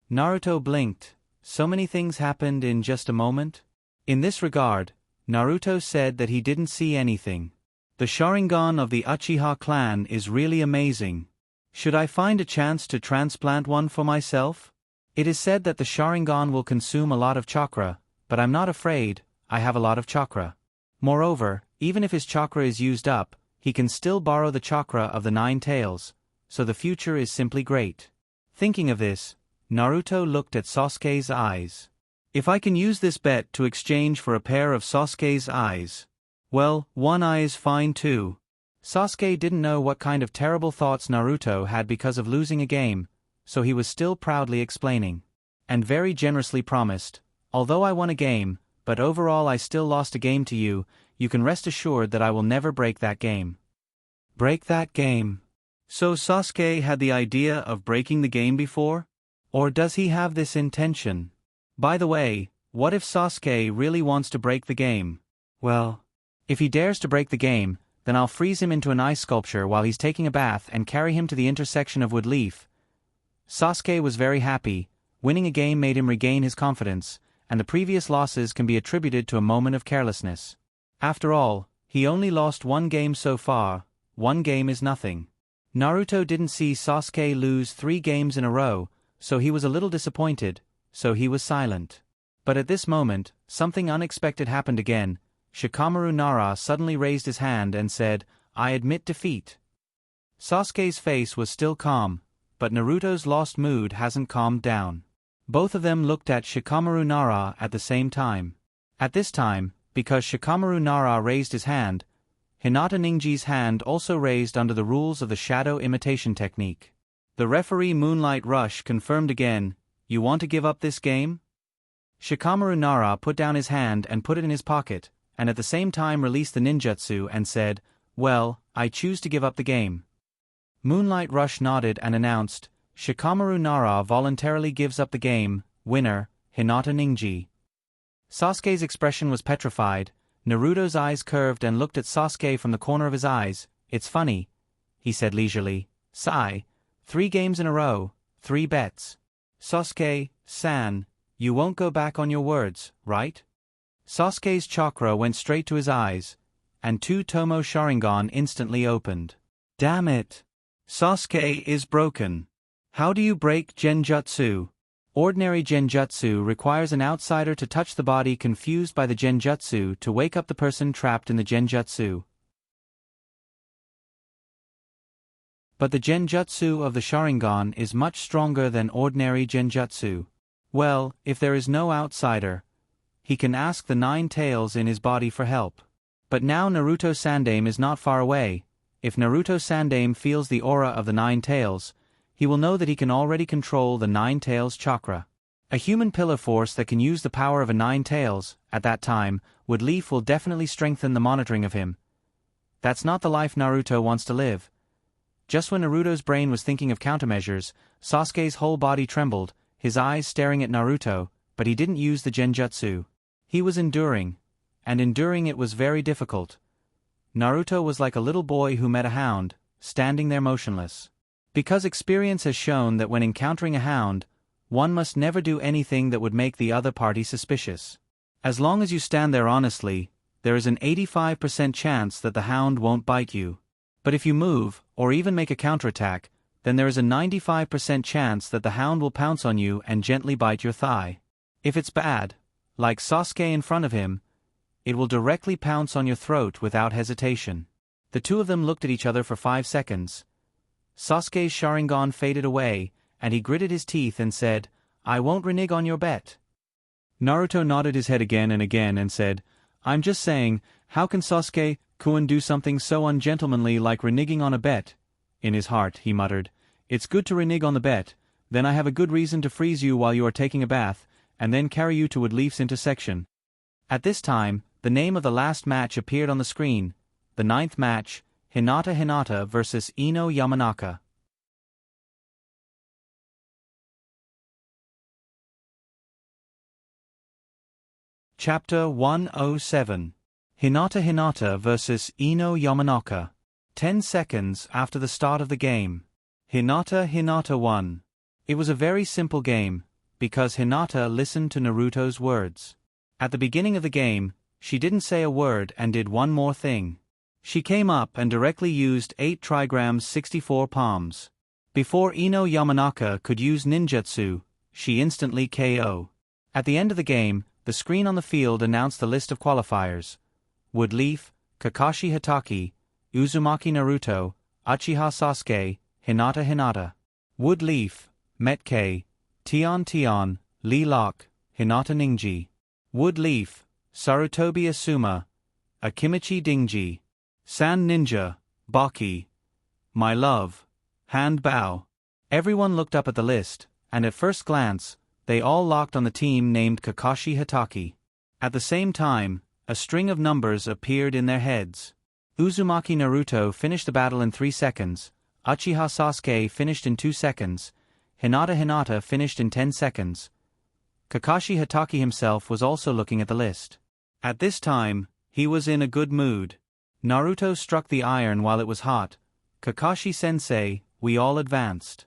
Naruto blinked. So many things happened in just a moment? In this regard, Naruto said that he didn't see anything. The Sharingan of the Uchiha clan is really amazing. Should I find a chance to transplant one for myself? It is said that the Sharingan will consume a lot of chakra, but I'm not afraid, I have a lot of chakra. Moreover, even if his chakra is used up, he can still borrow the chakra of the 9 tails, so the future is simply great. Thinking of this, Naruto looked at Sasuke's eyes. If I can use this bet to exchange for a pair of Sasuke's eyes, well, one eye is fine too. Sasuke didn't know what kind of terrible thoughts Naruto had because of losing a game, so he was still proudly explaining. And very generously promised, although I won a game, but overall I still lost a game to you, you can rest assured that I will never break that game. Break that game. So Sasuke had the idea of breaking the game before? Or does he have this intention? By the way, what if Sasuke really wants to break the game? Well, if he dares to break the game, then I'll freeze him into an ice sculpture while he's taking a bath and carry him to the intersection of Woodleaf. Sasuke was very happy. Winning a game made him regain his confidence, and the previous losses can be attributed to a moment of carelessness. After all, he only lost 1 game so far. 1 game is nothing. Naruto didn't see Sasuke lose 3 games in a row, so he was a little disappointed, so he was silent. But at this moment, something unexpected happened again. Shikamaru Nara suddenly raised his hand and said, "I admit defeat." Sasuke's face was still calm, but Naruto's lost mood hasn't calmed down. Both of them looked at Shikamaru Nara at the same time. At this time, because Shikamaru Nara raised his hand, Hinata Ningi's hand also raised under the rules of the shadow imitation technique. The referee Moonlight Rush confirmed again, "You want to give up this game?" Shikamaru Nara put down his hand and put it in his pocket, and at the same time released the ninjutsu and said, "Well, I choose to give up the game." Moonlight Rush nodded and announced, "Shikamaru Nara voluntarily gives up the game, winner, Hinata Ningiji." Sasuke's expression was petrified. Naruto's eyes curved and looked at Sasuke from the corner of his eyes. It's funny. he said leisurely. Sigh. 3 games in a row, 3 bets. Sasuke-san, you won't go back on your words, right? Sasuke's chakra went straight to his eyes, and 2 Tomo Sharingan instantly opened. Damn it! Sasuke is broken. How do you break genjutsu? Ordinary genjutsu requires an outsider to touch the body confused by the genjutsu to wake up the person trapped in the genjutsu. But the genjutsu of the Sharingan is much stronger than ordinary genjutsu. Well, if there is no outsider, he can ask the 9 tails in his body for help. But now Naruto Sandame is not far away. If Naruto Sandame feels the aura of the 9 tails, he will know that he can already control the 9 tails chakra. A human pillar force that can use the power of a 9 tails, at that time, Wood Leaf will definitely strengthen the monitoring of him. That's not the life Naruto wants to live. Just when Naruto's brain was thinking of countermeasures, Sasuke's whole body trembled, his eyes staring at Naruto, but he didn't use the genjutsu. He was enduring, and enduring it was very difficult. Naruto was like a little boy who met a hound, standing there motionless. Because experience has shown that when encountering a hound, one must never do anything that would make the other party suspicious. As long as you stand there honestly, there is an 85% chance that the hound won't bite you. But if you move, or even make a counterattack, then there is a 95% chance that the hound will pounce on you and gently bite your thigh. If it's bad, like Sasuke in front of him, it will directly pounce on your throat without hesitation. The two of them looked at each other for 5 seconds. Sasuke's Sharingan faded away, and he gritted his teeth and said, "I won't renege on your bet." Naruto nodded his head again and said, "I'm just saying, how can Sasuke-kun do something so ungentlemanly like reneging on a bet?" In his heart, he muttered, "It's good to renege on the bet, then I have a good reason to freeze you while you are taking a bath, and then carry you to Wood Leaf's intersection." At this time, the name of the last match appeared on the screen, the 9th match, Hinata vs. Ino Yamanaka. Chapter 107. Hinata vs. Ino Yamanaka. 10 seconds after the start of the game. Hinata won. It was a very simple game, because Hinata listened to Naruto's words. At the beginning of the game, she didn't say a word and did one more thing. She came up and directly used 8 trigrams 64 palms. Before Ino Yamanaka could use ninjutsu, she instantly KO. At the end of the game, the screen on the field announced the list of qualifiers. Wood Leaf, Kakashi Hatake, Uzumaki Naruto, Uchiha Sasuke, Hinata. Wood Leaf, Metke, Tion, Lee Lock, Hinata Ningji. Wood Leaf, Sarutobi Asuma, Akimichi Dingji. Sand Ninja, Baki. My Love, Hand Bow. Everyone looked up at the list, and at first glance, they all locked on the team named Kakashi Hatake. At the same time, a string of numbers appeared in their heads. Uzumaki Naruto finished the battle in 3 seconds, Uchiha Sasuke finished in 2 seconds, Hinata finished in 10 seconds. Kakashi Hatake himself was also looking at the list. At this time, he was in a good mood. Naruto struck the iron while it was hot. Kakashi-sensei, we all advanced.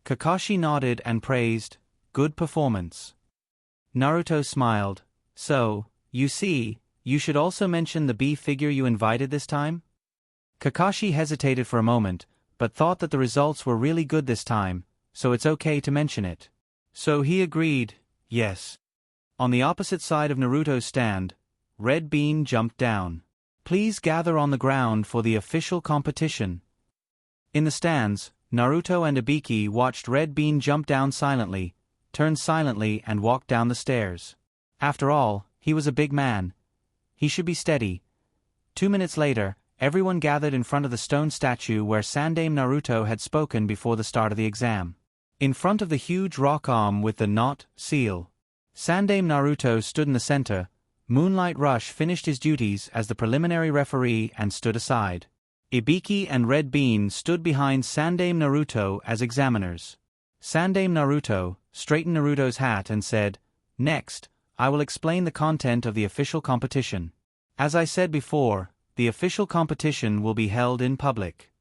Kakashi nodded and praised, good performance. Naruto smiled, so, you see, you should also mention the B figure you invited this time? Kakashi hesitated for a moment, but thought that the results were really good this time, so it's okay to mention it. So he agreed, yes. On the opposite side of Naruto's stand, Red Bean jumped down. Please gather on the ground for the official competition. In the stands, Naruto and Ibiki watched Red Bean jump down silently, turn silently and walk down the stairs. After all, he was a big man. He should be steady. 2 minutes later, everyone gathered in front of the stone statue where Sandame Naruto had spoken before the start of the exam. In front of the huge rock arm with the knot seal. Sandame Naruto stood in the center. Moonlight Rush finished his duties as the preliminary referee and stood aside. Ibiki and Red Bean stood behind Sandame Naruto as examiners. Sandame Naruto straightened Naruto's hat and said, "Next, I will explain the content of the official competition. As I said before, the official competition will be held in public.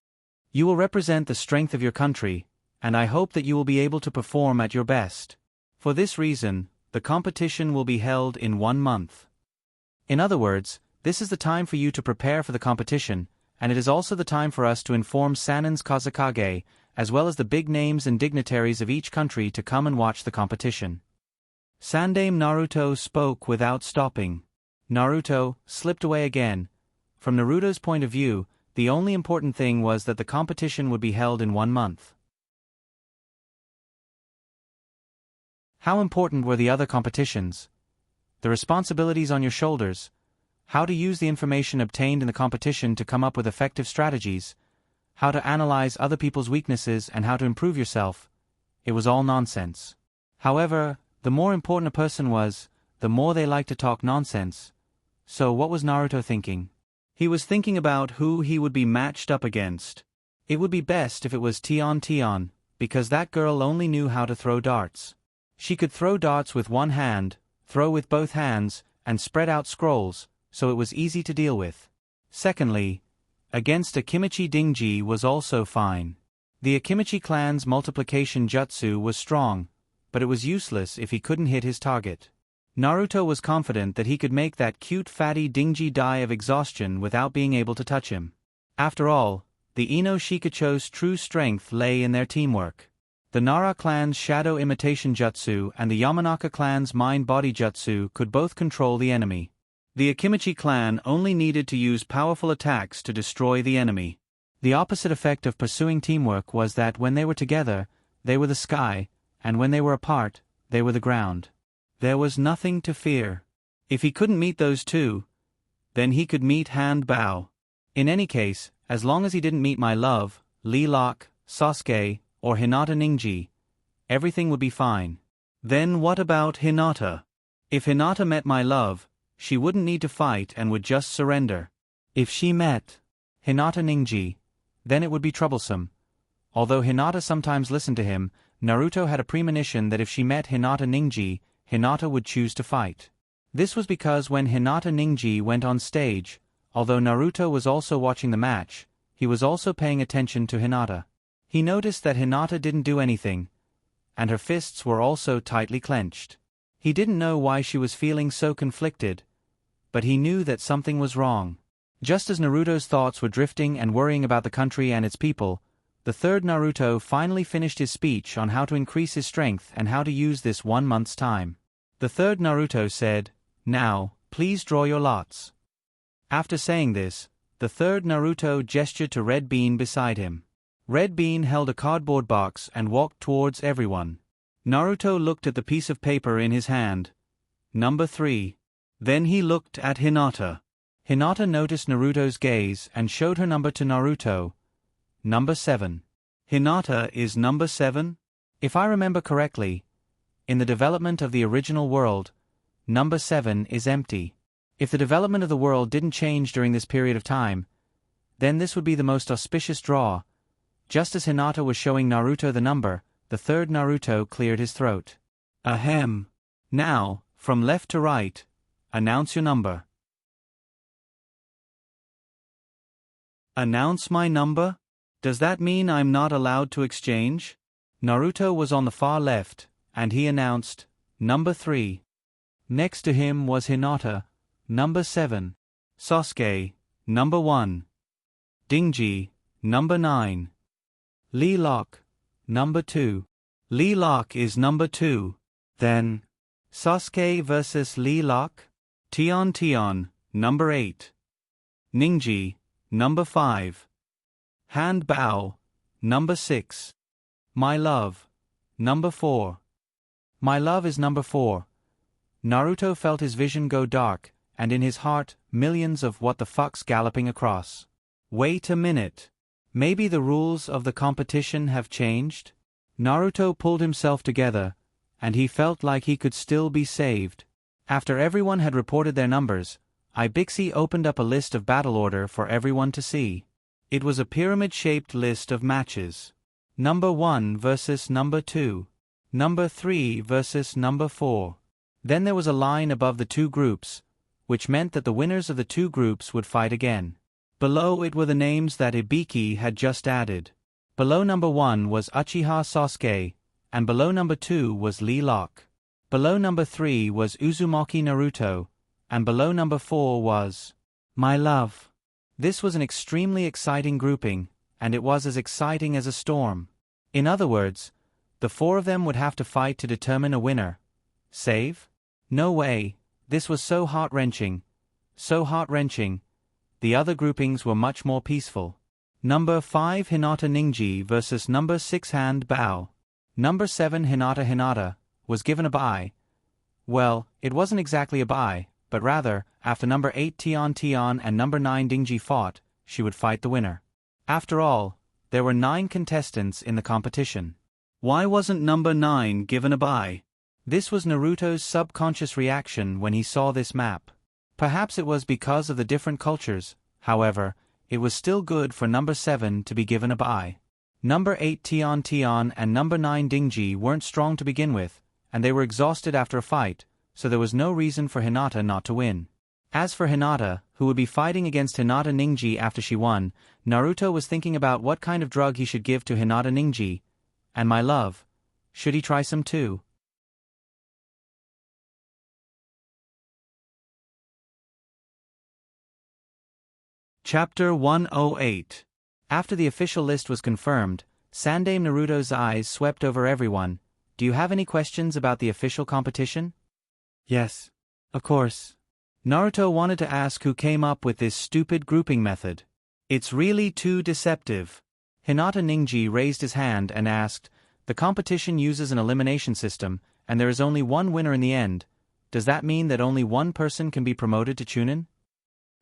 You will represent the strength of your country, and I hope that you will be able to perform at your best. For this reason, the competition will be held in 1 month. In other words, this is the time for you to prepare for the competition, and it is also the time for us to inform Sanin's Kazakage, as well as the big names and dignitaries of each country to come and watch the competition. Sandame Naruto spoke without stopping. Naruto slipped away again. From Naruto's point of view, the only important thing was that the competition would be held in 1 month. How important were the other competitions? The responsibilities on your shoulders, how to use the information obtained in the competition to come up with effective strategies, how to analyze other people's weaknesses and how to improve yourself. It was all nonsense. However, the more important a person was, the more they liked to talk nonsense. So what was Naruto thinking? He was thinking about who he would be matched up against. It would be best if it was Tion, because that girl only knew how to throw darts. She could throw darts with one hand, throw with both hands, and spread out scrolls, so it was easy to deal with. Secondly, against Akimichi Dingji was also fine. The Akimichi clan's multiplication jutsu was strong, but it was useless if he couldn't hit his target. Naruto was confident that he could make that cute fatty Dingji die of exhaustion without being able to touch him. After all, the Ino Shikacho's true strength lay in their teamwork. The Nara clan's shadow imitation jutsu and the Yamanaka clan's mind-body jutsu could both control the enemy. The Akimichi clan only needed to use powerful attacks to destroy the enemy. The opposite effect of pursuing teamwork was that when they were together, they were the sky, and when they were apart, they were the ground. There was nothing to fear. If he couldn't meet those two, then he could meet Hand Bao. In any case, as long as he didn't meet my love, Lee Lock, Sasuke, or Hinata Ningji, everything would be fine. Then what about Hinata? If Hinata met my love, she wouldn't need to fight and would just surrender. If she met Hinata Ningji, then it would be troublesome. Although Hinata sometimes listened to him, Naruto had a premonition that if she met Hinata Ningji, Hinata would choose to fight. This was because when Hinata Ningji went on stage, although Naruto was also watching the match, he was also paying attention to Hinata. He noticed that Hinata didn't do anything, and her fists were also tightly clenched. He didn't know why she was feeling so conflicted, but he knew that something was wrong. Just as Naruto's thoughts were drifting and worrying about the country and its people, the third Naruto finally finished his speech on how to increase his strength and how to use this 1 month's time. The third Naruto said, "Now, please draw your lots." After saying this, the third Naruto gestured to Red Bean beside him. Red Bean held a cardboard box and walked towards everyone. Naruto looked at the piece of paper in his hand. Number 3. Then he looked at Hinata. Hinata noticed Naruto's gaze and showed her number to Naruto. Number 7. Hinata is number 7? If I remember correctly, in the development of the original world, number 7 is empty. If the development of the world didn't change during this period of time, then this would be the most auspicious draw. Just as Hinata was showing Naruto the number, the third Naruto cleared his throat. Ahem. Now, from left to right, announce your number. Announce my number? Does that mean I'm not allowed to exchange? Naruto was on the far left, and he announced, number 3. Next to him was Hinata, number 7. Sasuke, number 1. Dingji, number 9. Lee Lock, number 2. Lee Lock is number 2. Then, Sasuke versus Lee Lock? Tion, number 8. Ningji, number 5. Hand Bao, number 6. My love, number 4. My love is number 4. Naruto felt his vision go dark, and in his heart, millions of what the fucks galloping across. Wait a minute. Maybe the rules of the competition have changed? Naruto pulled himself together, and he felt like he could still be saved. After everyone had reported their numbers, Ibixi opened up a list of battle order for everyone to see. It was a pyramid-shaped list of matches. Number 1 versus number 2. Number 3 versus number 4. Then there was a line above the two groups, which meant that the winners of the two groups would fight again. Below it were the names that Ibiki had just added. Below number 1 was Uchiha Sasuke, and below number 2 was Lee Locke. Below number 3 was Uzumaki Naruto, and below number 4 was My Love. This was an extremely exciting grouping, and it was as exciting as a storm. In other words, the 4 of them would have to fight to determine a winner. Save? No way, this was so heart-wrenching. So heart-wrenching. The other groupings were much more peaceful. Number 5 Hinata Ningji versus number 6 Hand Bao. Number 7 Hinata was given a bye. Well, it wasn't exactly a bye, but rather, after number 8 Tion and number 9 Dingji fought, she would fight the winner. After all, there were 9 contestants in the competition. Why wasn't number 9 given a bye? This was Naruto's subconscious reaction when he saw this map. Perhaps it was because of the different cultures, however, it was still good for number 7 to be given a bye. Number 8 Tion and number 9 Dingji weren't strong to begin with, and they were exhausted after a fight, so there was no reason for Hinata not to win. As for Hinata, who would be fighting against Hinata Ningji after she won, Naruto was thinking about what kind of drug he should give to Hinata Ningji. And my love, should he try some too? Chapter 108. After the official list was confirmed, Sandaime Naruto's eyes swept over everyone. Do you have any questions about the official competition? Yes, of course. Naruto wanted to ask who came up with this stupid grouping method. It's really too deceptive. Hinata Ningji raised his hand and asked, the competition uses an elimination system, and there is only one winner in the end. Does that mean that only one person can be promoted to Chunin?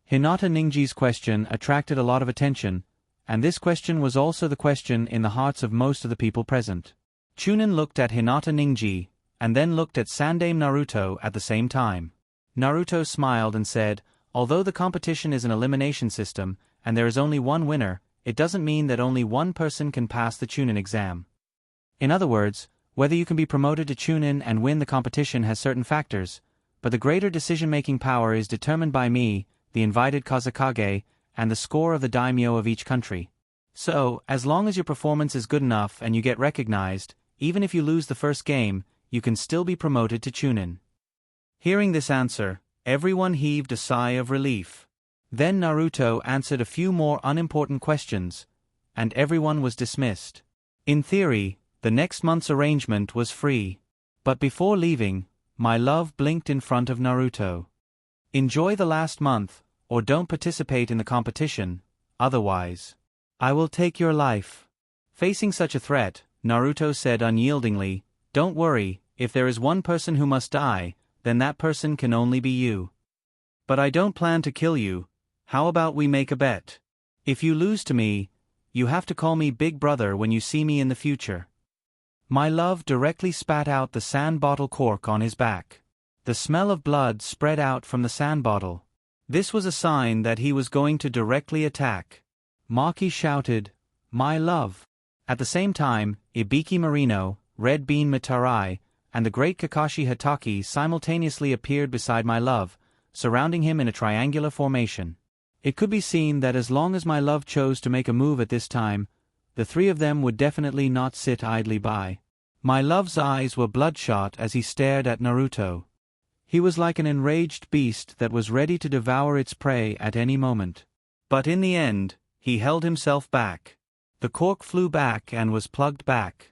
Hinata Ningji's question attracted a lot of attention, and this question was also the question in the hearts of most of the people present. Chunin looked at Hinata Ningji, and then looked at Sandaime Naruto at the same time. Naruto smiled and said, although the competition is an elimination system, and there is only one winner, it doesn't mean that only one person can pass the Chunin exam. In other words, whether you can be promoted to Chunin and win the competition has certain factors, but the greater decision-making power is determined by me, the invited Kazekage, and the score of the daimyo of each country. So, as long as your performance is good enough and you get recognized, even if you lose the first game, you can still be promoted to Chunin. Hearing this answer, everyone heaved a sigh of relief. Then Naruto answered a few more unimportant questions, and everyone was dismissed. In theory, the next month's arrangement was free. But before leaving, my love blinked in front of Naruto. Enjoy the last month, or don't participate in the competition, otherwise, I will take your life. Facing such a threat, Naruto said unyieldingly, don't worry, if there is one person who must die, then that person can only be you. But I don't plan to kill you. How about we make a bet? If you lose to me, you have to call me Big Brother when you see me in the future. My love directly spat out the sand bottle cork on his back. The smell of blood spread out from the sand bottle. This was a sign that he was going to directly attack. Maki shouted, my love. At the same time, Ibiki Marino, Red Bean Mitarai, and the great Kakashi Hatake simultaneously appeared beside my love, surrounding him in a triangular formation. It could be seen that as long as my love chose to make a move at this time, the 3 of them would definitely not sit idly by. My love's eyes were bloodshot as he stared at Naruto. He was like an enraged beast that was ready to devour its prey at any moment. But in the end, he held himself back. The cork flew back and was plugged back.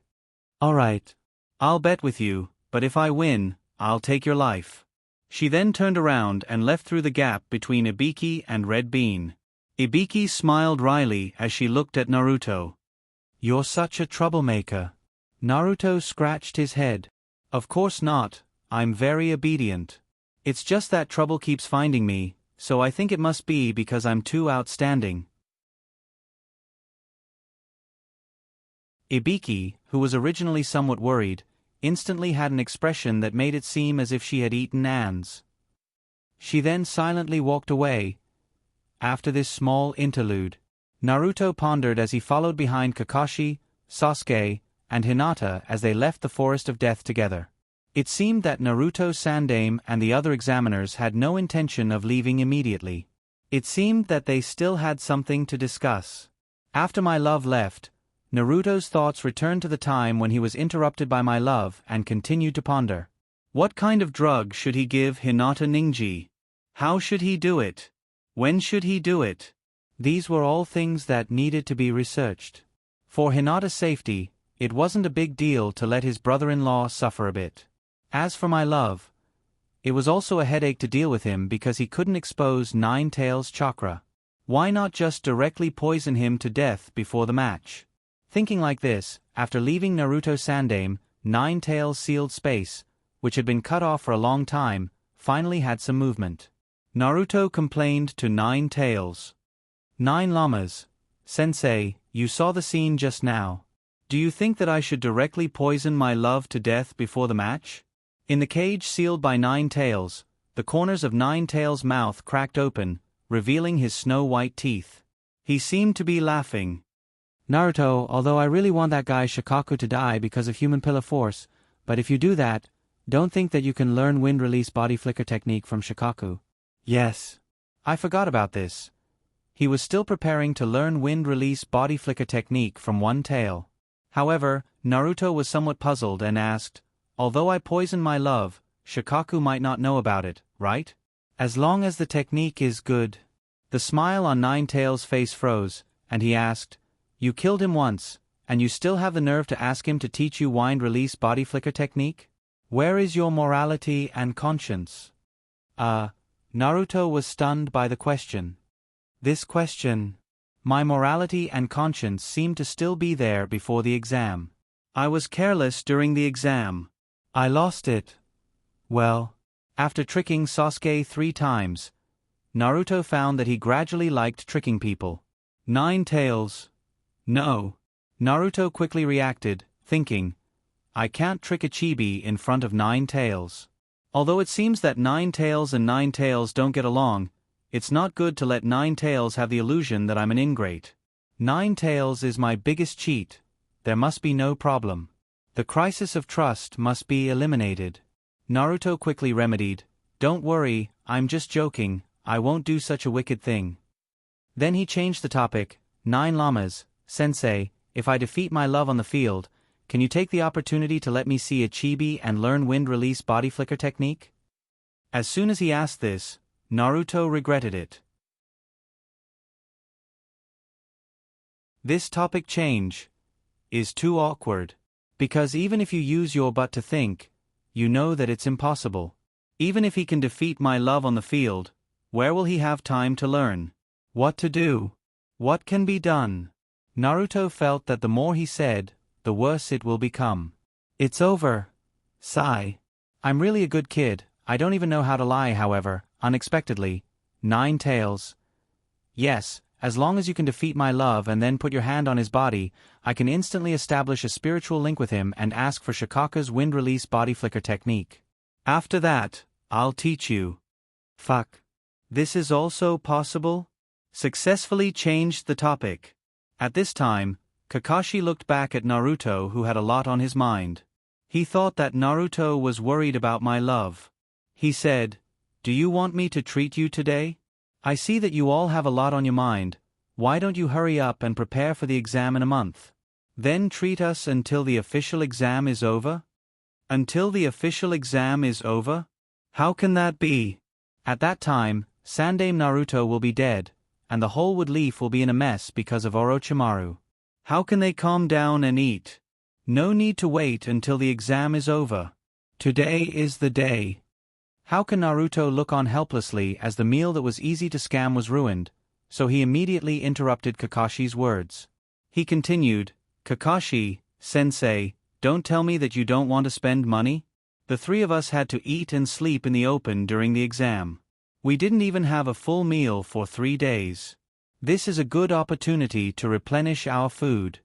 All right. I'll bet with you, but if I win, I'll take your life. She then turned around and left through the gap between Ibiki and Red Bean. Ibiki smiled wryly as she looked at Naruto. You're such a troublemaker. Naruto scratched his head. Of course not, I'm very obedient. It's just that trouble keeps finding me, so I think it must be because I'm too outstanding. Ibiki, who was originally somewhat worried, instantly had an expression that made it seem as if she had eaten ants. She then silently walked away. After this small interlude, Naruto pondered as he followed behind Kakashi, Sasuke, and Hinata as they left the Forest of Death together. It seemed that Naruto, Sandaime, and the other examiners had no intention of leaving immediately. It seemed that they still had something to discuss. After my love left, Naruto's thoughts returned to the time when he was interrupted by my love and continued to ponder. What kind of drug should he give Hinata Ninji? How should he do it? When should he do it? These were all things that needed to be researched. For Hinata's safety, it wasn't a big deal to let his brother-in-law suffer a bit. As for my love, it was also a headache to deal with him because he couldn't expose Nine-Tails' chakra. Why not just directly poison him to death before the match? Thinking like this, after leaving Naruto Sandaime, Nine-Tails' sealed space, which had been cut off for a long time, finally had some movement. Naruto complained to Nine-Tails. Nine Llamas, Sensei, you saw the scene just now. Do you think that I should directly poison my love to death before the match? In the cage sealed by Nine-Tails, the corners of Nine-Tails' mouth cracked open, revealing his snow-white teeth. He seemed to be laughing. Naruto, although I really want that guy Shikaku to die because of human pillar force, but if you do that, don't think that you can learn wind release body flicker technique from Shikaku. Yes. I forgot about this. He was still preparing to learn wind release body flicker technique from One Tail. However, Naruto was somewhat puzzled and asked, although I poisoned my love, Shikaku might not know about it, right? As long as the technique is good. The smile on Nine-Tails' face froze, and he asked, you killed him once, and you still have the nerve to ask him to teach you wind release body flicker technique? Where is your morality and conscience? Naruto was stunned by the question. This question. My morality and conscience seemed to still be there before the exam. I was careless during the exam. I lost it. Well, after tricking Sasuke 3 times, Naruto found that he gradually liked tricking people. Nine-Tails. No. Naruto quickly reacted, thinking, I can't trick a chibi in front of Nine-Tails. Although it seems that Nine-Tails and Nine-Tails don't get along, it's not good to let Nine-Tails have the illusion that I'm an ingrate. Nine-Tails is my biggest cheat. There must be no problem. The crisis of trust must be eliminated. Naruto quickly remedied, don't worry, I'm just joking, I won't do such a wicked thing. Then he changed the topic, Nine Llamas, Sensei, if I defeat my love on the field, can you take the opportunity to let me see a chibi and learn wind release body flicker technique? As soon as he asked this, Naruto regretted it. This topic change is too awkward. Because even if you use your butt to think, you know that it's impossible. Even if he can defeat my love on the field, where will he have time to learn? What to do? What can be done? Naruto felt that the more he said, the worse it will become. It's over. Sigh. I'm really a good kid, I don't even know how to lie. However, unexpectedly, Nine-Tails. Yes, as long as you can defeat my love and then put your hand on his body, I can instantly establish a spiritual link with him and ask for Shikaku's wind release body flicker technique. After that, I'll teach you. Fuck. This is also possible? Successfully changed the topic. At this time, Kakashi looked back at Naruto, who had a lot on his mind. He thought that Naruto was worried about my love. He said, do you want me to treat you today? I see that you all have a lot on your mind. Why don't you hurry up and prepare for the exam in a month? Then treat us until the official exam is over? Until the official exam is over? How can that be? At that time, Sandaime Naruto will be dead, and the whole Wood Leaf will be in a mess because of Orochimaru. How can they calm down and eat? No need to wait until the exam is over. Today is the day. How can Naruto look on helplessly as the meal that was easy to scam was ruined? So he immediately interrupted Kakashi's words. He continued, Kakashi, Sensei, don't tell me that you don't want to spend money? The 3 of us had to eat and sleep in the open during the exam. We didn't even have a full meal for 3 days. This is a good opportunity to replenish our food.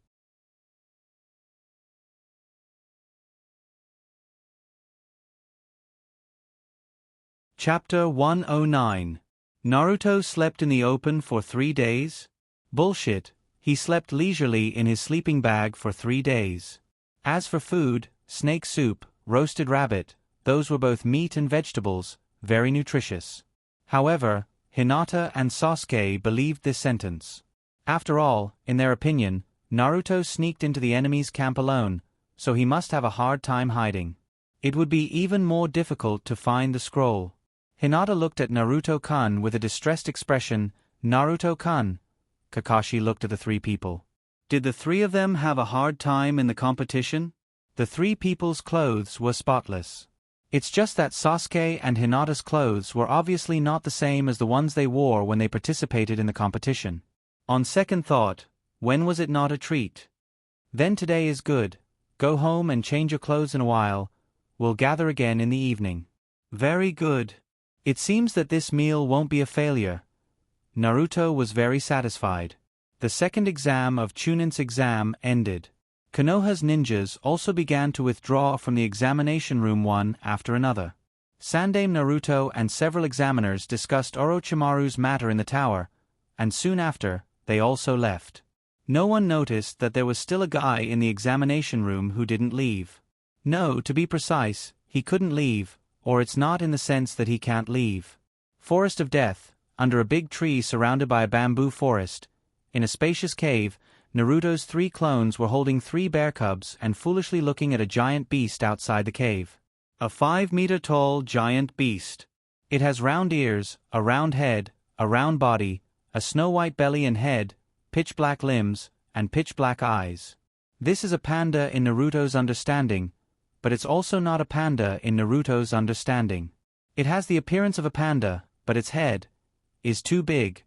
Chapter 109. Naruto slept in the open for 3 days? Bullshit, he slept leisurely in his sleeping bag for 3 days. As for food, snake soup, roasted rabbit, those were both meat and vegetables, very nutritious. However, Hinata and Sasuke believed this sentence. After all, in their opinion, Naruto sneaked into the enemy's camp alone, so he must have a hard time hiding. It would be even more difficult to find the scroll. Hinata looked at Naruto-kun with a distressed expression. Naruto-kun. Kakashi looked at the three people. Did the three of them have a hard time in the competition? The three people's clothes were spotless. It's just that Sasuke and Hinata's clothes were obviously not the same as the ones they wore when they participated in the competition. On second thought, when was it not a treat? Then today is good. Go home and change your clothes in a while. We'll gather again in the evening. Very good. It seems that this meal won't be a failure. Naruto was very satisfied. The second exam of Chunin's exam ended. Konoha's ninjas also began to withdraw from the examination room one after another. Sandaime Naruto and several examiners discussed Orochimaru's matter in the tower, and soon after, they also left. No one noticed that there was still a guy in the examination room who didn't leave. No, to be precise, he couldn't leave, or it's not in the sense that he can't leave. Forest of Death, under a big tree surrounded by a bamboo forest, in a spacious cave, Naruto's three clones were holding 3 bear cubs and foolishly looking at a giant beast outside the cave. A 5-meter-tall giant beast. It has round ears, a round head, a round body, a snow-white belly and head, pitch-black limbs, and pitch-black eyes. This is a panda in Naruto's understanding, but it's also not a panda in Naruto's understanding. It has the appearance of a panda, but its head is too big.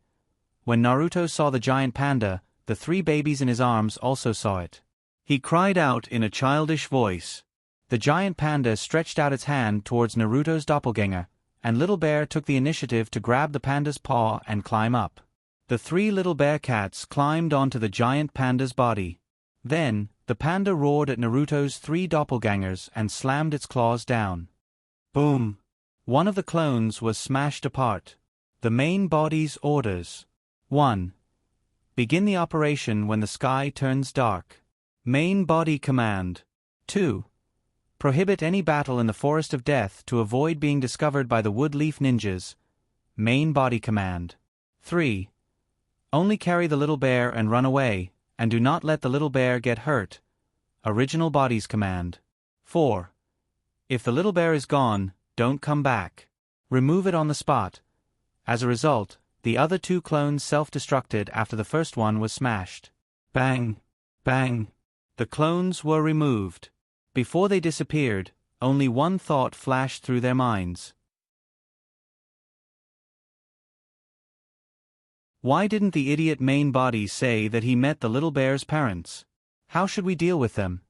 When Naruto saw the giant panda, the 3 babies in his arms also saw it. He cried out in a childish voice. The giant panda stretched out its hand towards Naruto's doppelganger, and Little Bear took the initiative to grab the panda's paw and climb up. The 3 little bear cats climbed onto the giant panda's body. Then, the panda roared at Naruto's 3 doppelgangers and slammed its claws down. Boom! One of the clones was smashed apart. The main body's orders. 1. Begin the operation when the sky turns dark. Main body command. 2. Prohibit any battle in the Forest of Death to avoid being discovered by the Woodleaf Ninjas. Main body command. 3. Only carry the little bear and run away, and do not let the little bear get hurt. Original body's command. 4. If the little bear is gone, don't come back. Remove it on the spot. As a result, the other 2 clones self-destructed after the first one was smashed. Bang! Bang! The clones were removed. Before they disappeared, only one thought flashed through their minds. Why didn't the idiot main body say that he met the little bear's parents? How should we deal with them?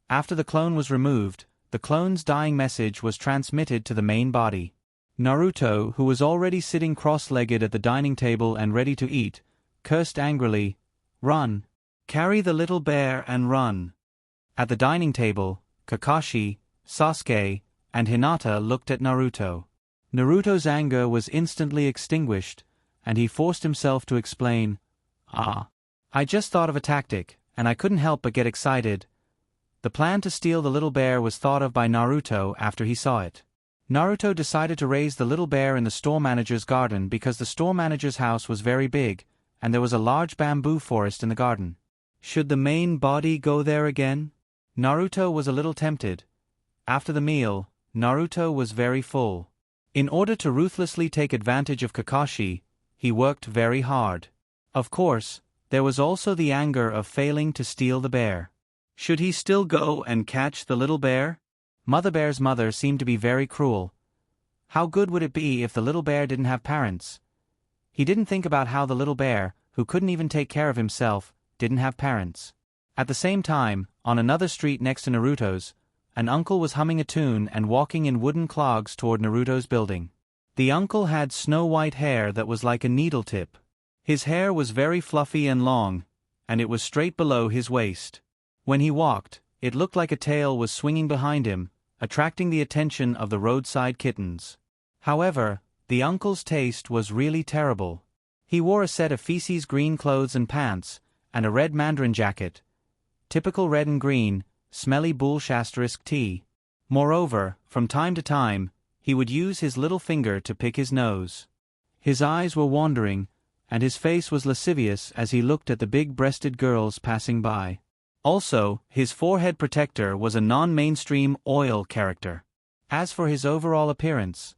After the clone was removed, the clone's dying message was transmitted to the main body. Naruto, who was already sitting cross-legged at the dining table and ready to eat, cursed angrily, "Run! Carry the little bear and run!" At the dining table, Kakashi, Sasuke, and Hinata looked at Naruto. Naruto's anger was instantly extinguished, and he forced himself to explain, I just thought of a tactic, and I couldn't help but get excited." The plan to steal the little bear was thought of by Naruto after he saw it. Naruto decided to raise the little bear in the store manager's garden because the store manager's house was very big, and there was a large bamboo forest in the garden. Should the main body go there again? Naruto was a little tempted. After the meal, Naruto was very full. In order to ruthlessly take advantage of Kakashi, he worked very hard. Of course, there was also the anger of failing to steal the bear. Should he still go and catch the little bear? Mother Bear's mother seemed to be very cruel. How good would it be if the little bear didn't have parents? He didn't think about how the little bear, who couldn't even take care of himself, didn't have parents. At the same time, on another street next to Naruto's, an uncle was humming a tune and walking in wooden clogs toward Naruto's building. The uncle had snow-white hair that was like a needle tip. His hair was very fluffy and long, and it was straight below his waist. When he walked, it looked like a tail was swinging behind him, attracting the attention of the roadside kittens. However, the uncle's taste was really terrible. He wore a set of feces green clothes and pants, and a red mandarin jacket. Typical red and green, smelly bullsh** tea. Moreover, from time to time, he would use his little finger to pick his nose. His eyes were wandering, and his face was lascivious as he looked at the big-breasted girls passing by. Also, his forehead protector was a non-mainstream oil character. As for his overall appearance,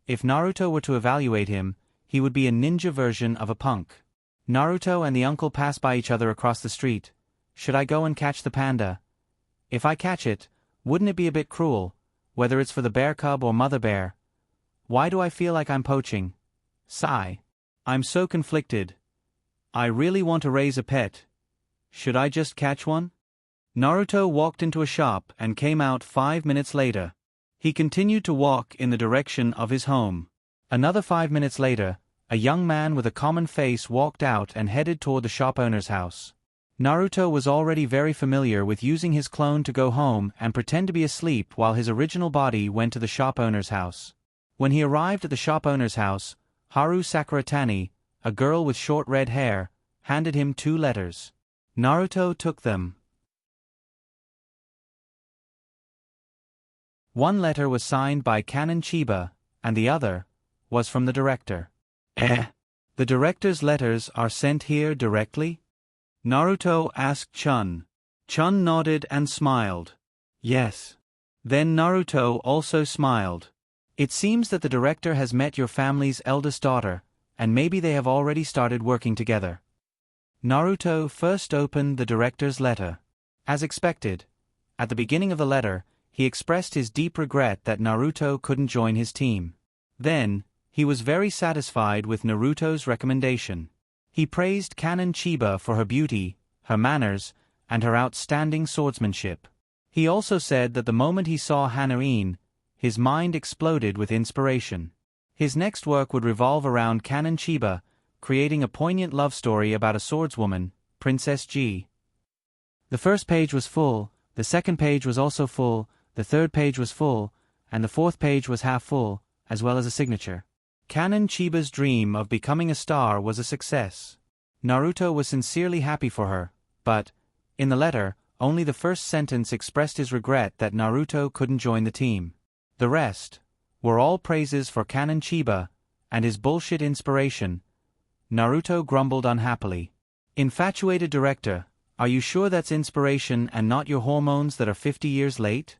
if Naruto were to evaluate him, he would be a ninja version of a punk. Naruto and the uncle pass by each other across the street. Should I go and catch the panda? If I catch it, wouldn't it be a bit cruel, whether it's for the bear cub or mother bear? Why do I feel like I'm poaching? Sigh. I'm so conflicted. I really want to raise a pet. Should I just catch one? Naruto walked into a shop and came out 5 minutes later. He continued to walk in the direction of his home. Another 5 minutes later, a young man with a common face walked out and headed toward the shop owner's house. Naruto was already very familiar with using his clone to go home and pretend to be asleep while his original body went to the shop owner's house. When he arrived at the shop owner's house, Haru Sakuratani, a girl with short red hair, handed him 2 letters. Naruto took them. One letter was signed by Canon Chiba, and the other was from the director. The director's letters are sent here directly? Naruto asked Chun. Chun nodded and smiled. Yes. Then Naruto also smiled. It seems that the director has met your family's eldest daughter, and maybe they have already started working together. Naruto first opened the director's letter. As expected, at the beginning of the letter, he expressed his deep regret that Naruto couldn't join his team. Then, he was very satisfied with Naruto's recommendation. He praised Canon Chiba for her beauty, her manners, and her outstanding swordsmanship. He also said that the moment he saw Hanaine, his mind exploded with inspiration. His next work would revolve around Canon Chiba, creating a poignant love story about a swordswoman, Princess G. The first page was full, the second page was also full, the third page was full, and the fourth page was half full, as well as a signature. Canon Chiba's dream of becoming a star was a success. Naruto was sincerely happy for her, but, in the letter, only the first sentence expressed his regret that Naruto couldn't join the team. The rest were all praises for Canon Chiba and his bullshit inspiration. Naruto grumbled unhappily. Infatuated director, are you sure that's inspiration and not your hormones that are 50 years late?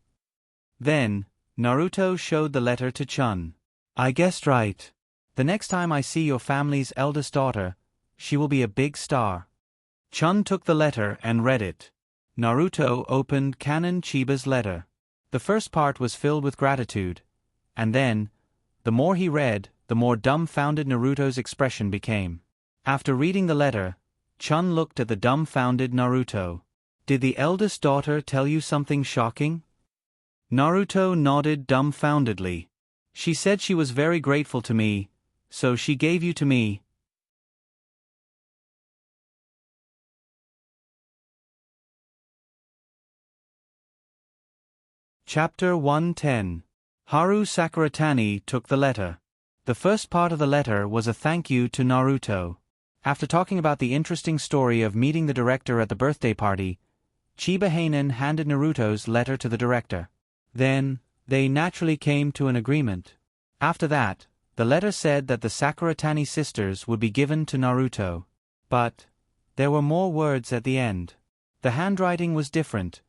Then, Naruto showed the letter to Chun. I guessed right. The next time I see your family's eldest daughter, she will be a big star. Chun took the letter and read it. Naruto opened Canon Chiba's letter. The first part was filled with gratitude, and then, the more he read, the more dumbfounded Naruto's expression became. After reading the letter, Chun looked at the dumbfounded Naruto. Did the eldest daughter tell you something shocking? Naruto nodded dumbfoundedly. She said she was very grateful to me, so she gave you to me. Chapter 110. Haru Sakuratani took the letter. The first part of the letter was a thank you to Naruto. After talking about the interesting story of meeting the director at the birthday party, Chiba Heinen handed Naruto's letter to the director. Then, they naturally came to an agreement. After that, the letter said that the Sakuratani sisters would be given to Naruto. But there were more words at the end. The handwriting was different.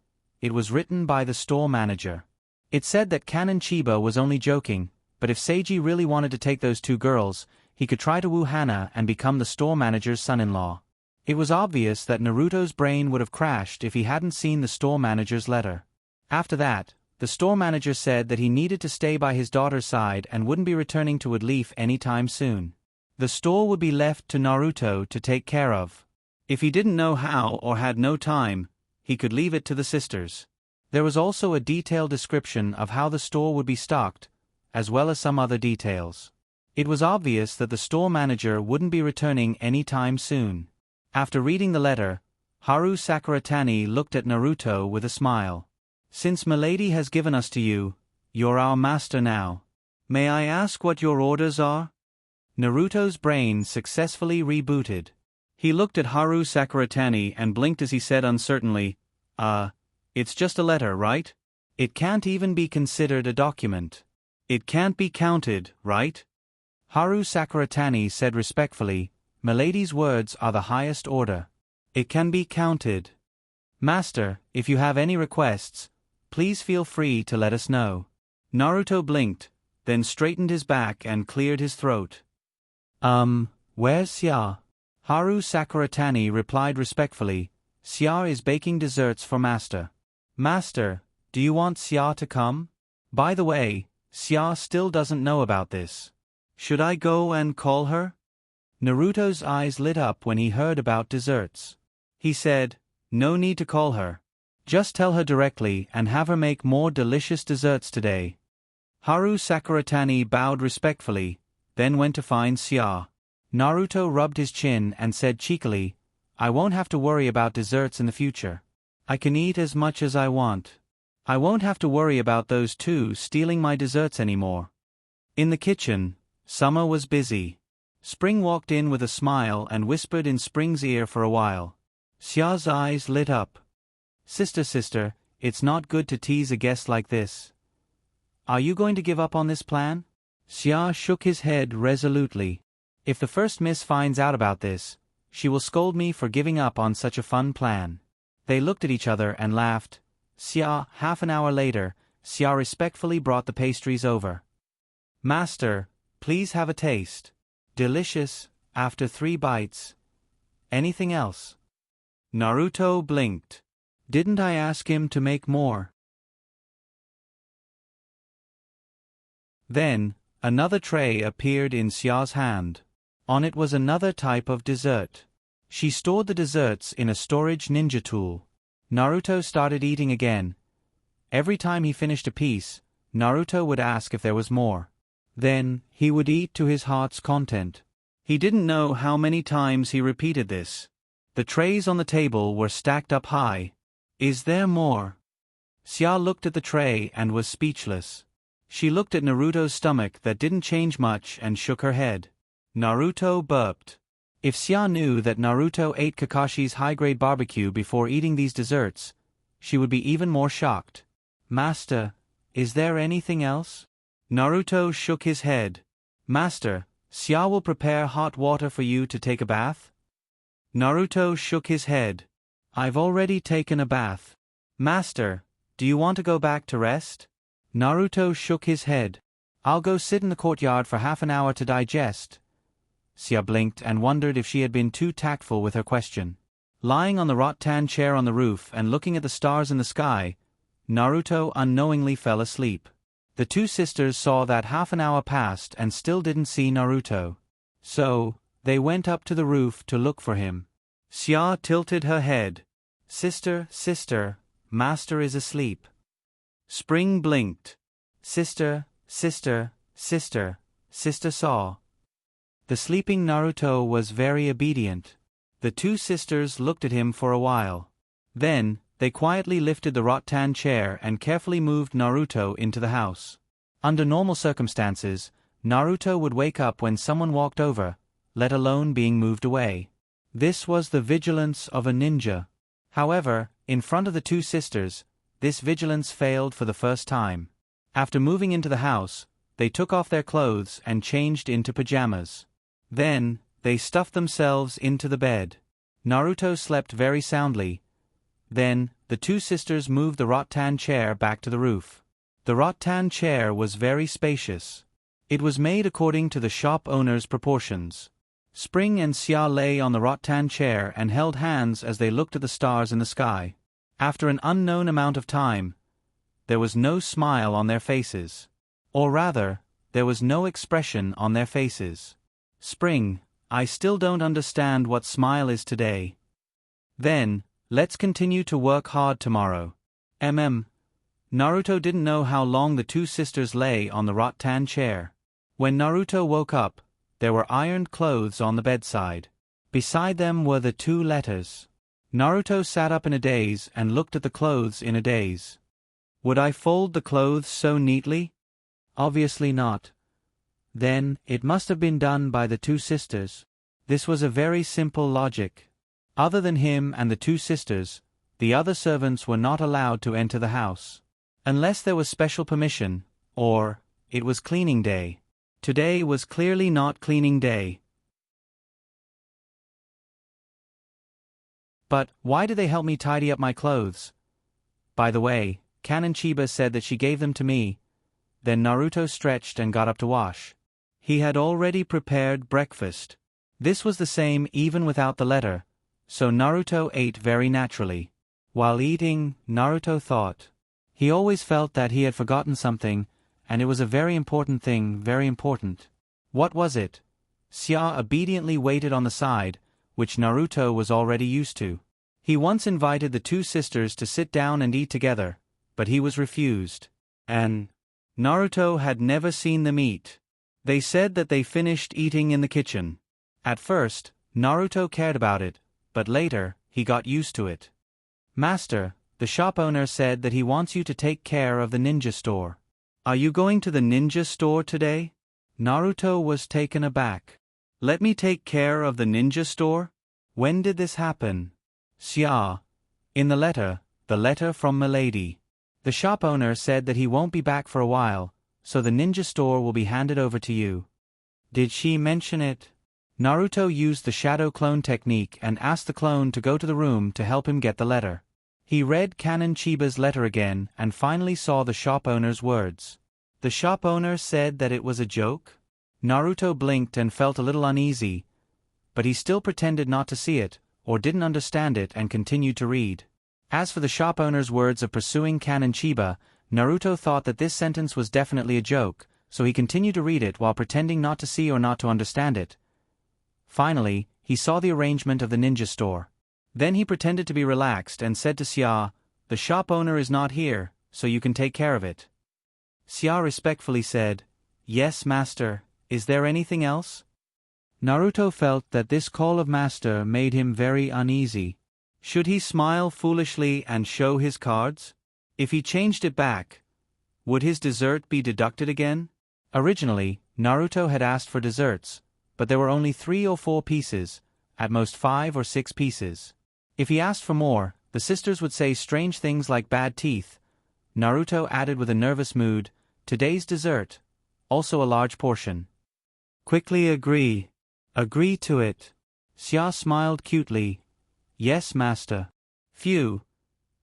It was written by the store manager. It said that Canon Chiba was only joking, but if Seiji really wanted to take those 2 girls, he could try to woo Hana and become the store manager's son-in-law. It was obvious that Naruto's brain would have crashed if he hadn't seen the store manager's letter. After that, the store manager said that he needed to stay by his daughter's side and wouldn't be returning to Woodleaf anytime soon. The store would be left to Naruto to take care of. If he didn't know how or had no time, he could leave it to the sisters. There was also a detailed description of how the store would be stocked, as well as some other details. It was obvious that the store manager wouldn't be returning any time soon. After reading the letter, Haru Sakuratani looked at Naruto with a smile. Since Milady has given us to you, you're our master now. May I ask what your orders are? Naruto's brain successfully rebooted. He looked at Haru Sakuratani and blinked as he said uncertainly, it's just a letter, right? It can't even be considered a document. It can't be counted, right? Haru Sakuratani said respectfully, "Milady's words are the highest order. It can be counted. Master, if you have any requests, please feel free to let us know." Naruto blinked, then straightened his back and cleared his throat. Where's Xia?" Haru Sakuratani replied respectfully, "Xia is baking desserts for Master." "Master, do you want Xia to come? By the way, Xia still doesn't know about this. Should I go and call her?" Naruto's eyes lit up when he heard about desserts. He said, "No need to call her. Just tell her directly and have her make more delicious desserts today." Haru Sakuratani bowed respectfully, then went to find Xia. Naruto rubbed his chin and said cheekily, "I won't have to worry about desserts in the future. I can eat as much as I want. I won't have to worry about those two stealing my desserts anymore." In the kitchen, Summer was busy. Spring walked in with a smile and whispered in Spring's ear for a while. Xia's eyes lit up. Sister, it's not good to tease a guest like this. Are you going to give up on this plan?" Xia shook his head resolutely. "If the first miss finds out about this, she will scold me for giving up on such a fun plan." They looked at each other and laughed. Half an hour later, Xia respectfully brought the pastries over. "Master, please have a taste. Delicious, after 3 bites. Anything else?" Naruto blinked. "Didn't I ask him to make more?" Then, another tray appeared in Xia's hand. On it was another type of dessert. She stored the desserts in a storage ninja tool. Naruto started eating again. Every time he finished a piece, Naruto would ask if there was more. Then, he would eat to his heart's content. He didn't know how many times he repeated this. The trays on the table were stacked up high. "Is there more?" Xia looked at the tray and was speechless. She looked at Naruto's stomach that didn't change much and shook her head. Naruto burped. If Xia knew that Naruto ate Kakashi's high-grade barbecue before eating these desserts, she would be even more shocked. "Master, is there anything else?" Naruto shook his head. "Master, Xia will prepare hot water for you to take a bath." Naruto shook his head. "I've already taken a bath." "Master, do you want to go back to rest?" Naruto shook his head. "I'll go sit in the courtyard for half an hour to digest." Xia blinked and wondered if she had been too tactful with her question. Lying on the rattan chair on the roof and looking at the stars in the sky, Naruto unknowingly fell asleep. The two sisters saw that half an hour passed and still didn't see Naruto. So, they went up to the roof to look for him. Xia tilted her head. Sister, Master is asleep." Spring blinked. Sister saw." The sleeping Naruto was very obedient. The two sisters looked at him for a while. Then, they quietly lifted the rattan chair and carefully moved Naruto into the house. Under normal circumstances, Naruto would wake up when someone walked over, let alone being moved away. This was the vigilance of a ninja. However, in front of the two sisters, this vigilance failed for the first time. After moving into the house, they took off their clothes and changed into pajamas. Then, they stuffed themselves into the bed. Naruto slept very soundly. Then, the two sisters moved the rattan chair back to the roof. The rattan chair was very spacious. It was made according to the shop owner's proportions. Spring and Xia lay on the rattan chair and held hands as they looked at the stars in the sky. After an unknown amount of time, there was no smile on their faces. Or rather, there was no expression on their faces. "Spring, I still don't understand what smile is today." "Then, let's continue to work hard tomorrow." Naruto didn't know how long the two sisters lay on the rattan chair. When Naruto woke up, there were ironed clothes on the bedside. Beside them were the two letters. Naruto sat up in a daze and looked at the clothes in a daze. Would I fold the clothes so neatly? Obviously not. Then, it must have been done by the two sisters. This was a very simple logic. Other than him and the two sisters, the other servants were not allowed to enter the house. Unless there was special permission, or, it was cleaning day. Today was clearly not cleaning day. But, why do they help me tidy up my clothes? By the way, Canon Chiba said that she gave them to me. Then Naruto stretched and got up to wash. He had already prepared breakfast. This was the same even without the letter, so Naruto ate very naturally. While eating, Naruto thought. He always felt that he had forgotten something, and it was a very important thing, very important. What was it? Xia obediently waited on the side, which Naruto was already used to. He once invited the two sisters to sit down and eat together, but he was refused. And Naruto had never seen them eat. They said that they finished eating in the kitchen. At first, Naruto cared about it, but later, he got used to it. Master, the shop owner said that he wants you to take care of the ninja store. Are you going to the ninja store today? Naruto was taken aback. Let me take care of the ninja store? When did this happen? Xia. In the letter from Milady. The shop owner said that he won't be back for a while, so the ninja store will be handed over to you. Did she mention it? Naruto used the shadow clone technique and asked the clone to go to the room to help him get the letter. He read Canon Chiba's letter again and finally saw the shop owner's words. The shop owner said that it was a joke? Naruto blinked and felt a little uneasy, but he still pretended not to see it, or didn't understand it, and continued to read. As for the shop owner's words of pursuing Canon Chiba, Naruto thought that this sentence was definitely a joke, so he continued to read it while pretending not to see or not to understand it. Finally, he saw the arrangement of the ninja store. Then he pretended to be relaxed and said to Xia, "The shop owner is not here, so you can take care of it." Xia respectfully said, "Yes, master, is there anything else?" Naruto felt that this call of master made him very uneasy. Should he smile foolishly and show his cards? If he changed it back, would his dessert be deducted again? Originally, Naruto had asked for desserts, but there were only 3 or 4 pieces, at most 5 or 6 pieces. If he asked for more, the sisters would say strange things like bad teeth. Naruto added with a nervous mood, "Today's dessert, also a large portion." Quickly agree to it. Xia smiled cutely. "Yes, master." Phew.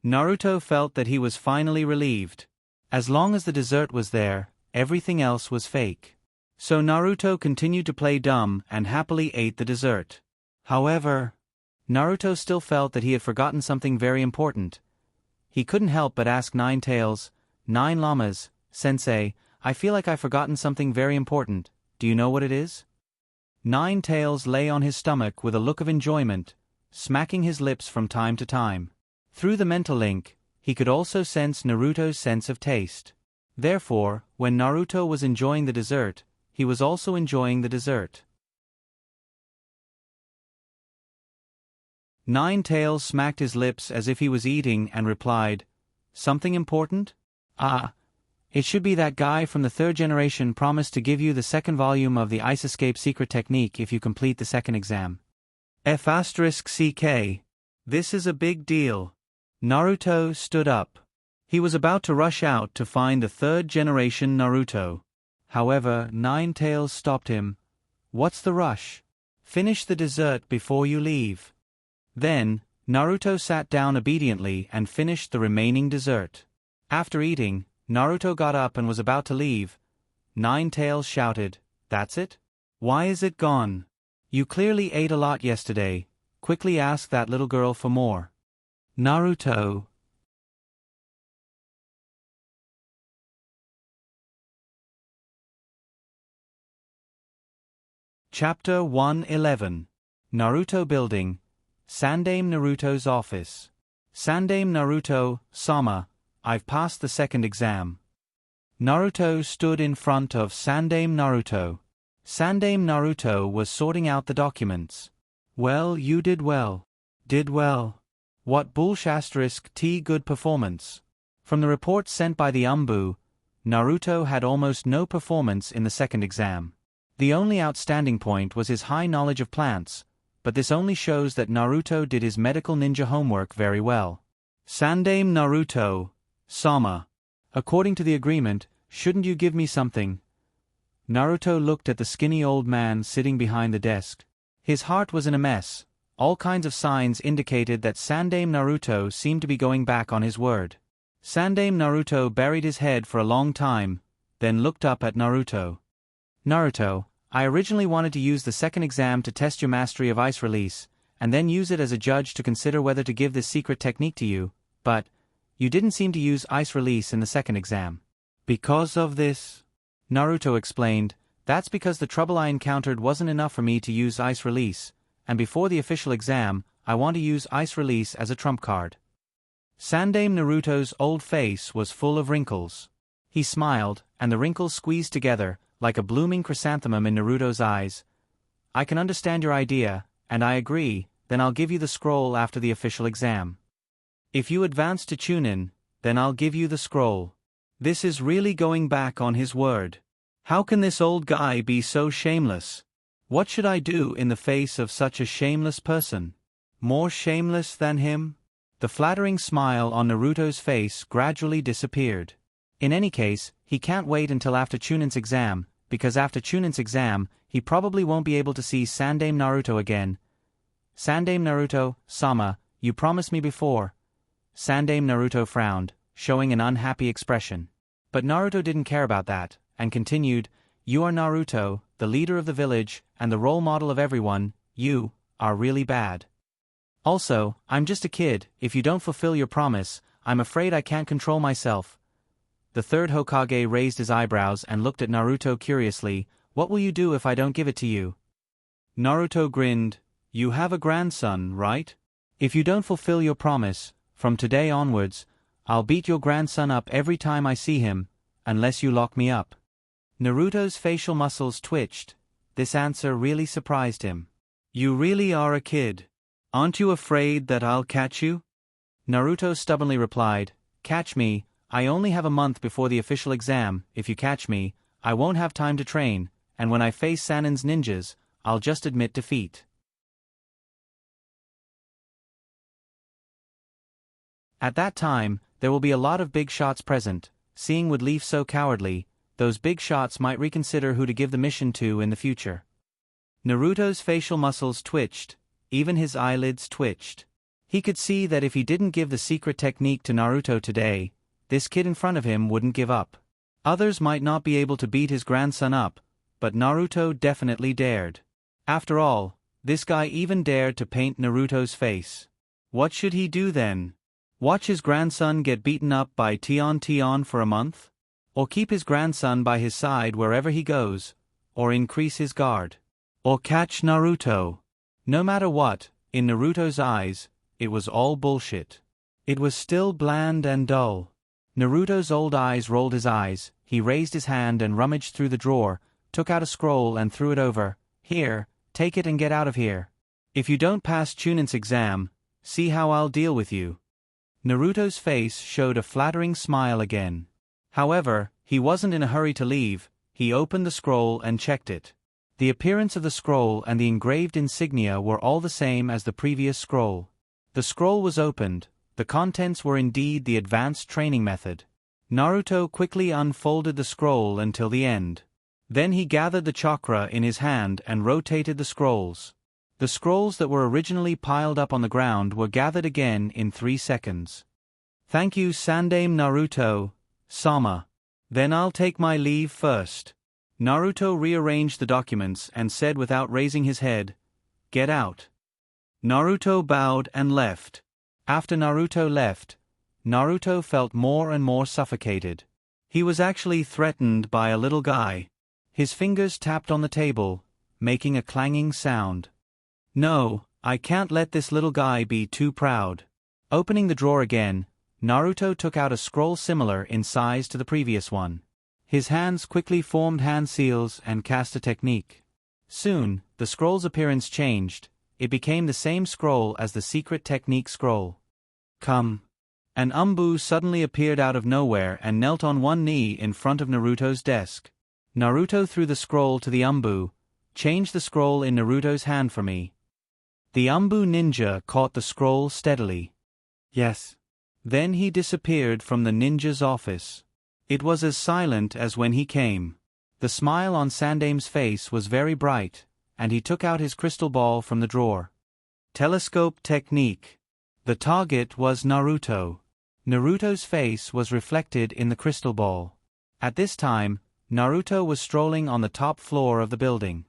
Naruto felt that he was finally relieved. As long as the dessert was there, everything else was fake. So Naruto continued to play dumb and happily ate the dessert. However, Naruto still felt that he had forgotten something very important. He couldn't help but ask Nine Tails, "Nine Llamas, Sensei, I feel like I've forgotten something very important. Do you know what it is?" Nine Tails lay on his stomach with a look of enjoyment, smacking his lips from time to time. Through the mental link, he could also sense Naruto's sense of taste. Therefore, when Naruto was enjoying the dessert, he was also enjoying the dessert. Nine Tails smacked his lips as if he was eating and replied, "Something important? It should be that guy from the 3rd generation promised to give you the 2nd volume of the Ice Escape secret technique if you complete the 2nd exam. F***CK. This is a big deal." Naruto stood up. He was about to rush out to find the 3rd generation Naruto. However, Nine Tails stopped him. "What's the rush? Finish the dessert before you leave." Then, Naruto sat down obediently and finished the remaining dessert. After eating, Naruto got up and was about to leave. Nine Tails shouted, "That's it? Why is it gone? You clearly ate a lot yesterday. Quickly ask that little girl for more." Naruto. Chapter 111. Naruto Building. Sandame Naruto's Office. Sandame Naruto, Sama, I've passed the 2nd exam. Naruto stood in front of Sandame Naruto. Sandame Naruto was sorting out the documents. "Well, you did well. Did well. What *T good performance." From the reports sent by the Naruto had almost no performance in the 2nd exam. The only outstanding point was his high knowledge of plants, but this only shows that Naruto did his medical ninja homework very well. Sandame Naruto, Sama. According to the agreement, shouldn't you give me something? Naruto looked at the skinny old man sitting behind the desk. His heart was in a mess. All kinds of signs indicated that Sandame Naruto seemed to be going back on his word. Sandame Naruto buried his head for a long time, then looked up at Naruto. Naruto, I originally wanted to use the second exam to test your mastery of ice release, and then use it as a judge to consider whether to give this secret technique to you, but you didn't seem to use ice release in the second exam. Because of this? Naruto explained, that's because the trouble I encountered wasn't enough for me to use ice release, and before the official exam, I want to use ice release as a trump card. Sandame Naruto's old face was full of wrinkles. He smiled, and the wrinkles squeezed together, like a blooming chrysanthemum in Naruto's eyes. I can understand your idea, and I agree, then I'll give you the scroll after the official exam. If you advance to Chunin, then I'll give you the scroll. This is really going back on his word. How can this old guy be so shameless? What should I do in the face of such a shameless person? More shameless than him? The flattering smile on Naruto's face gradually disappeared. In any case, he can't wait until after Chunin's exam, because after Chunin's exam, he probably won't be able to see Sandame Naruto again. Sandame Naruto, Sama, you promised me before. Sandame Naruto frowned, showing an unhappy expression. But Naruto didn't care about that, and continued, you are Naruto, the leader of the village, and the role model of everyone. You are really bad. Also, I'm just a kid. If you don't fulfill your promise, I'm afraid I can't control myself. The third Hokage raised his eyebrows and looked at Naruto curiously. What will you do if I don't give it to you? Naruto grinned. You have a grandson, right? If you don't fulfill your promise, from today onwards, I'll beat your grandson up every time I see him, unless you lock me up. Naruto's facial muscles twitched. This answer really surprised him. You really are a kid. Aren't you afraid that I'll catch you? Naruto stubbornly replied, catch me, I only have a month before the official exam. If you catch me, I won't have time to train, and when I face Sanin's ninjas, I'll just admit defeat. At that time, there will be a lot of big shots present. Seeing would leave so cowardly, those big shots might reconsider who to give the mission to in the future. Naruto's facial muscles twitched, even his eyelids twitched. He could see that if he didn't give the secret technique to Naruto today, this kid in front of him wouldn't give up. Others might not be able to beat his grandson up, but Naruto definitely dared. After all, this guy even dared to paint Naruto's face. What should he do then? Watch his grandson get beaten up by Tion for a month? Or keep his grandson by his side wherever he goes? Or increase his guard? Or catch Naruto? No matter what, in Naruto's eyes, it was all bullshit. It was still bland and dull. Naruto's old eyes rolled his eyes. He raised his hand and rummaged through the drawer, took out a scroll and threw it over. Here, take it and get out of here. If you don't pass Chunin's exam, see how I'll deal with you. Naruto's face showed a flattering smile again. However, he wasn't in a hurry to leave. He opened the scroll and checked it. The appearance of the scroll and the engraved insignia were all the same as the previous scroll. The scroll was opened. The contents were indeed the advanced training method. Naruto quickly unfolded the scroll until the end. Then he gathered the chakra in his hand and rotated the scrolls. The scrolls that were originally piled up on the ground were gathered again in 3 seconds. Thank you, Sandame Naruto, Sama. Then I'll take my leave first. Naruto rearranged the documents and said without raising his head, get out. Naruto bowed and left. After Naruto left, Naruto felt more and more suffocated. He was actually threatened by a little guy. His fingers tapped on the table, making a clanging sound. No, I can't let this little guy be too proud. Opening the drawer again, Naruto took out a scroll similar in size to the previous one. His hands quickly formed hand seals and cast a technique. Soon, the scroll's appearance changed. It became the same scroll as the secret technique scroll. Come. An Umbu suddenly appeared out of nowhere and knelt on one knee in front of Naruto's desk. Naruto threw the scroll to the Umbu. Change the scroll in Naruto's hand for me. The Umbu ninja caught the scroll steadily. Yes. Then he disappeared from the ninja's office. It was as silent as when he came. The smile on Sandame's face was very bright, and he took out his crystal ball from the drawer. Telescope technique. The target was Naruto. Naruto's face was reflected in the crystal ball. At this time, Naruto was strolling on the top floor of the building.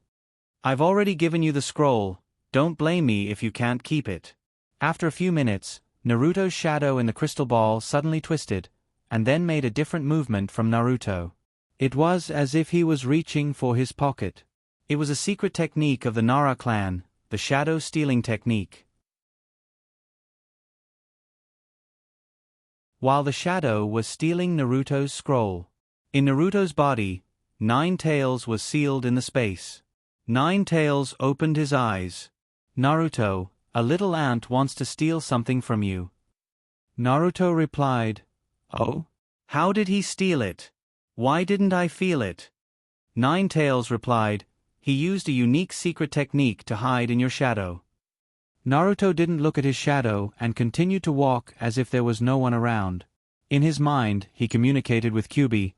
I've already given you the scroll, don't blame me if you can't keep it. After a few minutes, Naruto's shadow in the crystal ball suddenly twisted, and then made a different movement from Naruto. It was as if he was reaching for his pocket. It was a secret technique of the Nara clan, the shadow stealing technique. While the shadow was stealing Naruto's scroll, in Naruto's body, Nine Tails was sealed in the space. Nine Tails opened his eyes. Naruto, a little ant wants to steal something from you. Naruto replied, Oh? How did he steal it? Why didn't I feel it? Nine Tails replied, He used a unique secret technique to hide in your shadow. Naruto didn't look at his shadow and continued to walk as if there was no one around. In his mind, he communicated with Kyubi,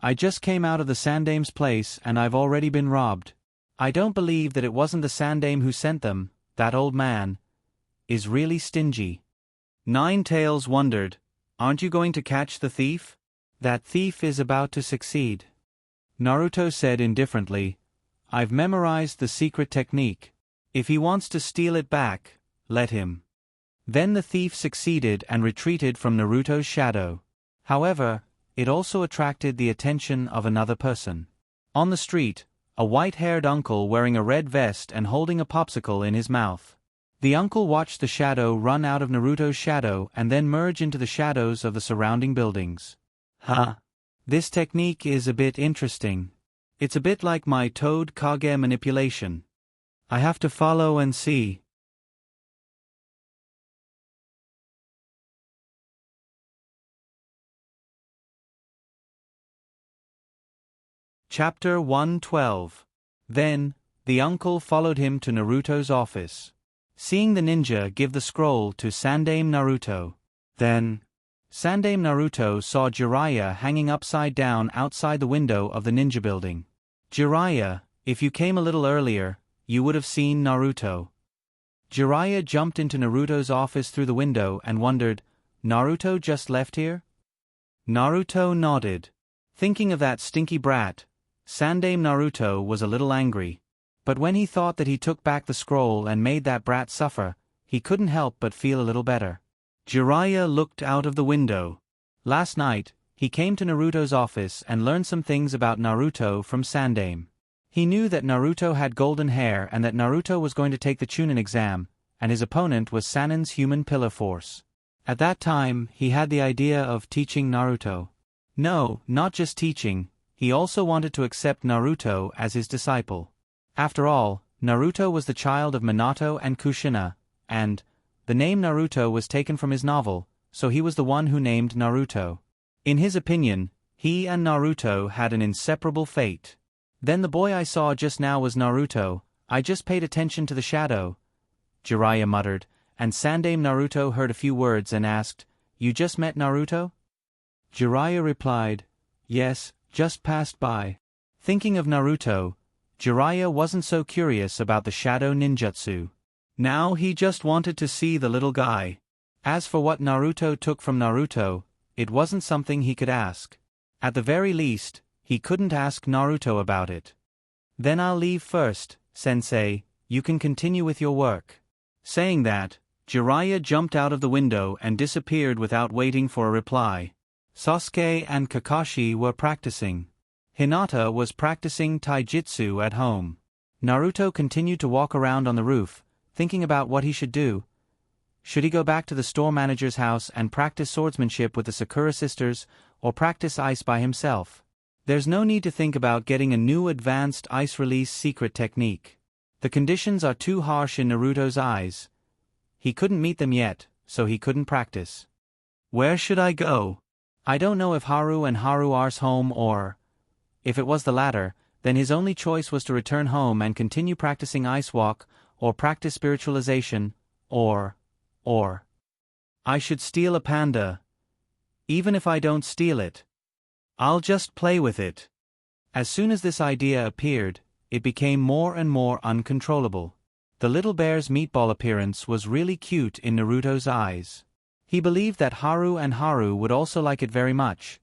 I just came out of the Sandame's place and I've already been robbed. I don't believe that it wasn't the Sandame who sent them, that old man is really stingy. Nine Tails wondered, Aren't you going to catch the thief? That thief is about to succeed. Naruto said indifferently, I've memorized the secret technique. If he wants to steal it back, let him. Then the thief succeeded and retreated from Naruto's shadow. However, it also attracted the attention of another person. On the street, a white-haired uncle wearing a red vest and holding a popsicle in his mouth. The uncle watched the shadow run out of Naruto's shadow and then merge into the shadows of the surrounding buildings. This technique is a bit interesting. It's a bit like my Toad Kage manipulation. I have to follow and see. Chapter 112. Then, the uncle followed him to Naruto's office. Seeing the ninja give the scroll to Sandame Naruto. Then, Sandame Naruto saw Jiraiya hanging upside down outside the window of the ninja building. Jiraiya, if you came a little earlier, you would have seen Naruto. Jiraiya jumped into Naruto's office through the window and wondered, Naruto just left here? Naruto nodded. Thinking of that stinky brat, Sandame Naruto was a little angry. But when he thought that he took back the scroll and made that brat suffer, he couldn't help but feel a little better. Jiraiya looked out of the window. Last night, he came to Naruto's office and learned some things about Naruto from Sandame. He knew that Naruto had golden hair and that Naruto was going to take the Chunin exam, and his opponent was Sannin's human pillar force. At that time, he had the idea of teaching Naruto. No, not just teaching, he also wanted to accept Naruto as his disciple. After all, Naruto was the child of Minato and Kushina, and the name Naruto was taken from his novel, so he was the one who named Naruto. In his opinion, he and Naruto had an inseparable fate. Then the boy I saw just now was Naruto, I just paid attention to the shadow, Jiraiya muttered, and Sandame Naruto heard a few words and asked, You just met Naruto? Jiraiya replied, Yes, just passed by. Thinking of Naruto, Jiraiya wasn't so curious about the shadow ninjutsu. Now he just wanted to see the little guy. As for what Naruto took from Naruto, it wasn't something he could ask. At the very least, he couldn't ask Naruto about it. Then I'll leave first, sensei, you can continue with your work. Saying that, Jiraiya jumped out of the window and disappeared without waiting for a reply. Sasuke and Kakashi were practicing. Hinata was practicing taijutsu at home. Naruto continued to walk around on the roof, thinking about what he should do. Should he go back to the store manager's house and practice swordsmanship with the Sakura sisters, or practice ice by himself? There's no need to think about getting a new advanced ice release secret technique. The conditions are too harsh in Naruto's eyes. He couldn't meet them yet, so he couldn't practice. Where should I go? I don't know if Haru and Haru are's home or... If it was the latter, then his only choice was to return home and continue practicing ice walk, or practice spiritualization, or... I should steal a panda. Even if I don't steal it, I'll just play with it. As soon as this idea appeared, it became more and more uncontrollable. The little bear's meatball appearance was really cute in Naruto's eyes. He believed that Haru and Haru would also like it very much.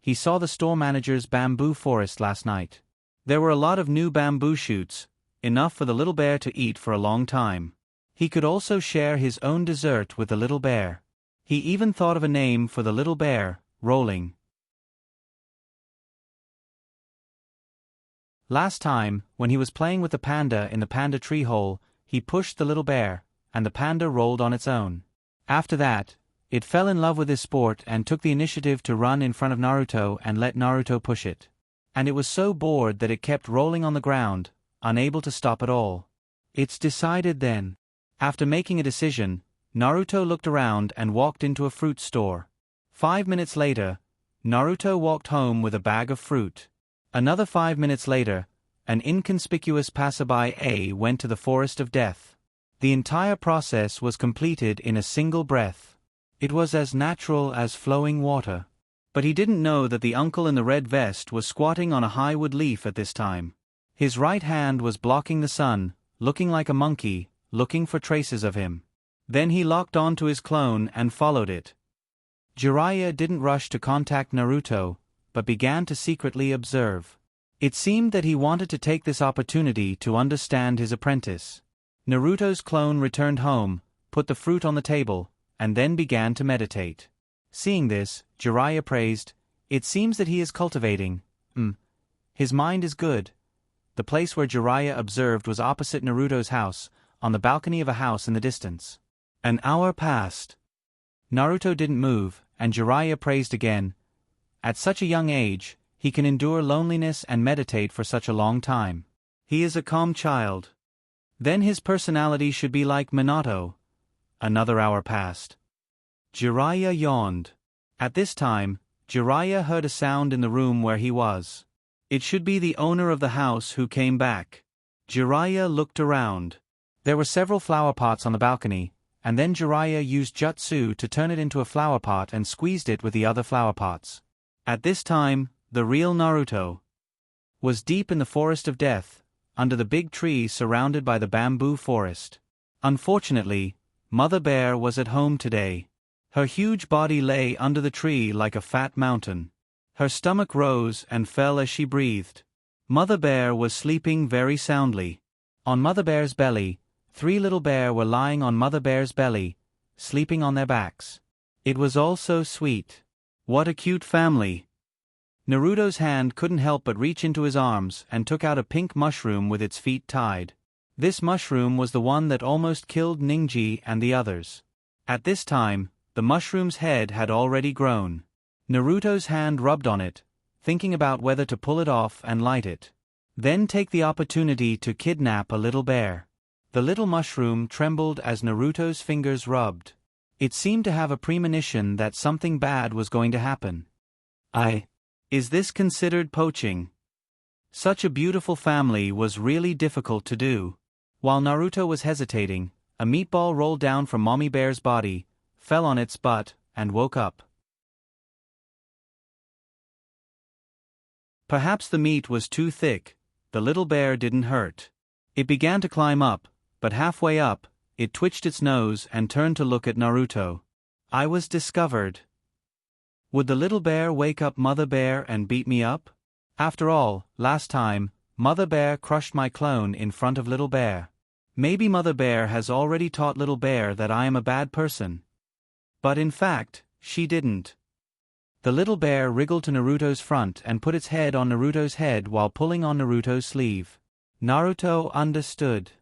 He saw the store manager's bamboo forest last night. There were a lot of new bamboo shoots, enough for the little bear to eat for a long time. He could also share his own dessert with the little bear. He even thought of a name for the little bear, Rolling. Last time, when he was playing with the panda in the panda tree hole, he pushed the little bear, and the panda rolled on its own. After that, it fell in love with his sport and took the initiative to run in front of Naruto and let Naruto push it. And it was so bored that it kept rolling on the ground, unable to stop at all. It's decided then. After making a decision, Naruto looked around and walked into a fruit store. 5 minutes later, Naruto walked home with a bag of fruit. Another 5 minutes later, an inconspicuous passerby went to the forest of death. The entire process was completed in a single breath. It was as natural as flowing water. But he didn't know that the uncle in the red vest was squatting on a high wood leaf at this time. His right hand was blocking the sun, looking like a monkey, looking for traces of him. Then he locked on to his clone and followed it. Jiraiya didn't rush to contact Naruto, but began to secretly observe. It seemed that he wanted to take this opportunity to understand his apprentice. Naruto's clone returned home, put the fruit on the table, and then began to meditate. Seeing this, Jiraiya praised, "It seems that he is cultivating. His mind is good." The place where Jiraiya observed was opposite Naruto's house, on the balcony of a house in the distance. An hour passed. Naruto didn't move, and Jiraiya praised again. At such a young age, he can endure loneliness and meditate for such a long time. He is a calm child. Then his personality should be like Minato. Another hour passed. Jiraiya yawned. At this time, Jiraiya heard a sound in the room where he was. It should be the owner of the house who came back. Jiraiya looked around. There were several flower pots on the balcony, and then Jiraiya used jutsu to turn it into a flower pot and squeezed it with the other flower pots. At this time, the real Naruto was deep in the forest of death, under the big tree surrounded by the bamboo forest. Unfortunately, Mother Bear was at home today. Her huge body lay under the tree like a fat mountain. Her stomach rose and fell as she breathed. Mother Bear was sleeping very soundly. On Mother Bear's belly, 3 little bears were lying on Mother Bear's belly, sleeping on their backs. It was all so sweet. What a cute family. Naruto's hand couldn't help but reach into his arms and took out a pink mushroom with its feet tied. This mushroom was the one that almost killed Ninji and the others. At this time, the mushroom's head had already grown. Naruto's hand rubbed on it, thinking about whether to pull it off and light it. Then take the opportunity to kidnap a little bear. The little mushroom trembled as Naruto's fingers rubbed. It seemed to have a premonition that something bad was going to happen. Is this considered poaching? Such a beautiful family was really difficult to do. While Naruto was hesitating, a meatball rolled down from Mommy Bear's body, fell on its butt, and woke up. Perhaps the meat was too thick. The little bear didn't hurt. It began to climb up, but halfway up, it twitched its nose and turned to look at Naruto. I was discovered. Would the little bear wake up Mother Bear and beat me up? After all, last time, Mother Bear crushed my clone in front of Little Bear. Maybe Mother Bear has already taught Little Bear that I am a bad person. But in fact, she didn't. The little bear wriggled to Naruto's front and put its head on Naruto's head while pulling on Naruto's sleeve. Naruto understood.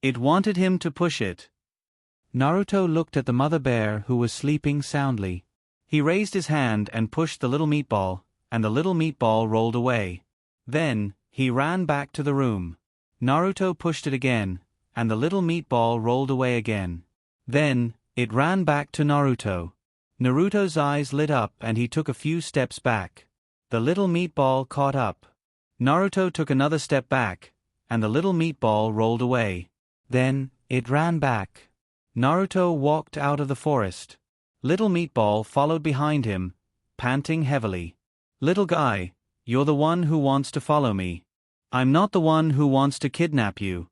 It wanted him to push it. Naruto looked at the mother bear who was sleeping soundly. He raised his hand and pushed the little meatball, and the little meatball rolled away. Then, he ran back to the room. Naruto pushed it again, and the little meatball rolled away again. Then, it ran back to Naruto. Naruto's eyes lit up and he took a few steps back. The little meatball caught up. Naruto took another step back, and the little meatball rolled away. Then, it ran back. Naruto walked out of the forest. Little meatball followed behind him, panting heavily. Little guy, You're the one who wants to follow me. I'm not the one who wants to kidnap you.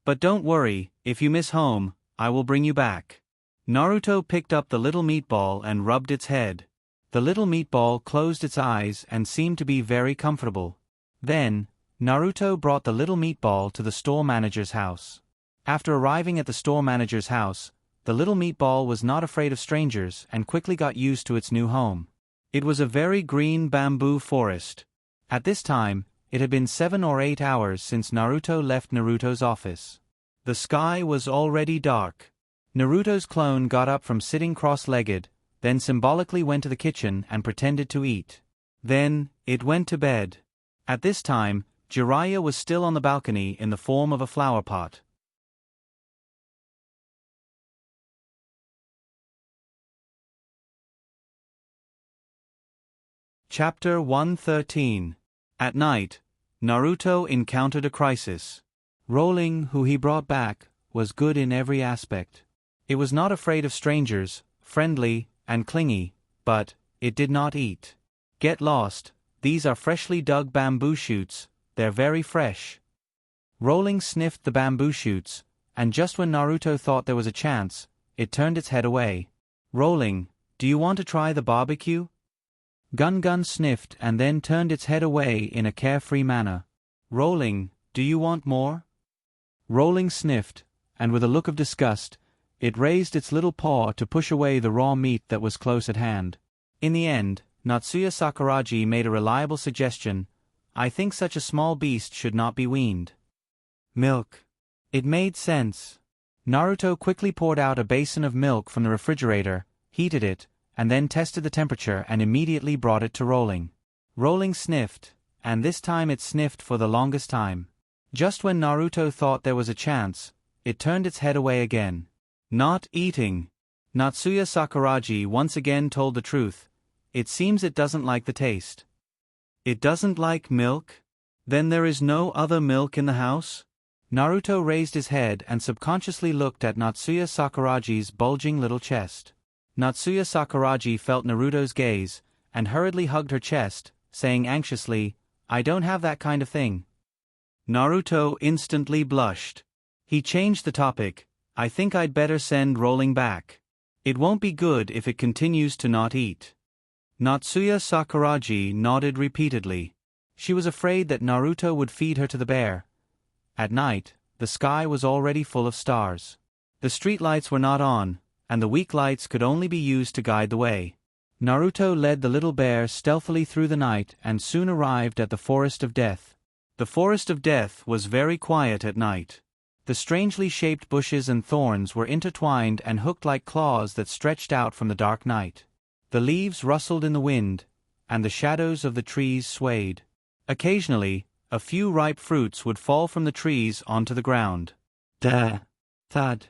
But don't worry, if you miss home, I will bring you back." Naruto picked up the little meatball and rubbed its head. The little meatball closed its eyes and seemed to be very comfortable. Then, Naruto brought the little meatball to the store manager's house. After arriving at the store manager's house, the little meatball was not afraid of strangers and quickly got used to its new home. It was a very green bamboo forest. At this time, it had been 7 or 8 hours since Naruto left Naruto's office. The sky was already dark. Naruto's clone got up from sitting cross-legged, then symbolically went to the kitchen and pretended to eat. Then, it went to bed. At this time, Jiraiya was still on the balcony in the form of a flower pot. Chapter 113. At night, Naruto encountered a crisis. Rolling, who he brought back, was good in every aspect. It was not afraid of strangers, friendly, and clingy, but it did not eat. Get lost, these are freshly dug bamboo shoots, they're very fresh. Rolling sniffed the bamboo shoots, and just when Naruto thought there was a chance, it turned its head away. Rolling, do you want to try the barbecue? Gun sniffed and then turned its head away in a carefree manner. Rolling, do you want more? Rolling sniffed, and with a look of disgust, it raised its little paw to push away the raw meat that was close at hand. In the end, Natsuya Sakuragi made a reliable suggestion. I think such a small beast should not be weaned. Milk. It made sense. Naruto quickly poured out a basin of milk from the refrigerator, heated it, and then tested the temperature and immediately brought it to Rolling. Rolling sniffed, and this time it sniffed for the longest time. Just when Naruto thought there was a chance, it turned its head away again. Not eating. Natsuya Sakuragi once again told the truth. It seems it doesn't like the taste. It doesn't like milk? Then there is no other milk in the house? Naruto raised his head and subconsciously looked at Natsuya Sakuragi's bulging little chest. Natsuya Sakuragi felt Naruto's gaze, and hurriedly hugged her chest, saying anxiously, I don't have that kind of thing. Naruto instantly blushed. He changed the topic. I think I'd better send Rolling back. It won't be good if it continues to not eat. Natsuya Sakuragi nodded repeatedly. She was afraid that Naruto would feed her to the bear. At night, the sky was already full of stars. The streetlights were not on, and the weak lights could only be used to guide the way. Naruto led the little bear stealthily through the night and soon arrived at the Forest of Death. The Forest of Death was very quiet at night. The strangely shaped bushes and thorns were intertwined and hooked like claws that stretched out from the dark night. The leaves rustled in the wind, and the shadows of the trees swayed. Occasionally, a few ripe fruits would fall from the trees onto the ground. Thud.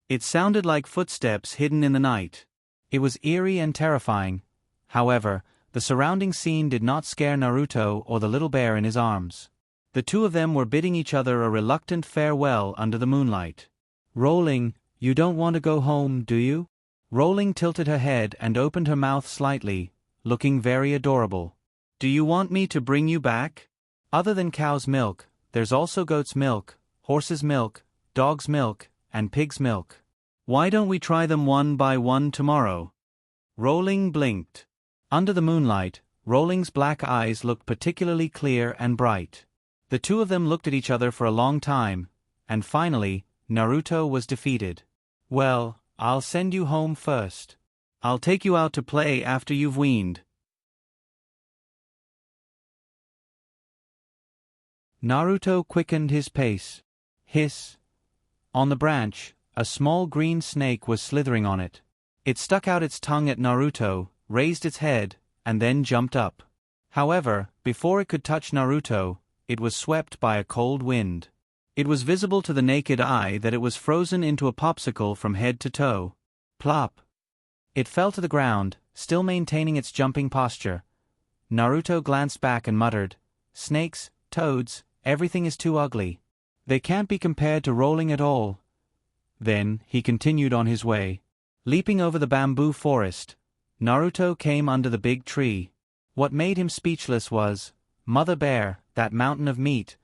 It sounded like footsteps hidden in the night. It was eerie and terrifying. However, the surrounding scene did not scare Naruto or the little bear in his arms. The two of them were bidding each other a reluctant farewell under the moonlight. Rolling, you don't want to go home, do you? Rolling tilted her head and opened her mouth slightly, looking very adorable. Do you want me to bring you back? Other than cow's milk, there's also goat's milk, horse's milk, dog's milk, and pig's milk. Why don't we try them one by one tomorrow? Rolling blinked. Under the moonlight, Rolling's black eyes looked particularly clear and bright. The two of them looked at each other for a long time, and finally, Naruto was defeated. Well, I'll send you home first. I'll take you out to play after you've weaned. Naruto quickened his pace. Hiss. On the branch, a small green snake was slithering on it. It stuck out its tongue at Naruto, raised its head, and then jumped up. However, before it could touch Naruto, it was swept by a cold wind. It was visible to the naked eye that it was frozen into a popsicle from head to toe. Plop. It fell to the ground, still maintaining its jumping posture. Naruto glanced back and muttered, Snakes, toads, everything is too ugly. They can't be compared to Rolling at all. Then, he continued on his way. Leaping over the bamboo forest, Naruto came under the big tree. What made him speechless was, Mother Bear, that mountain of meat,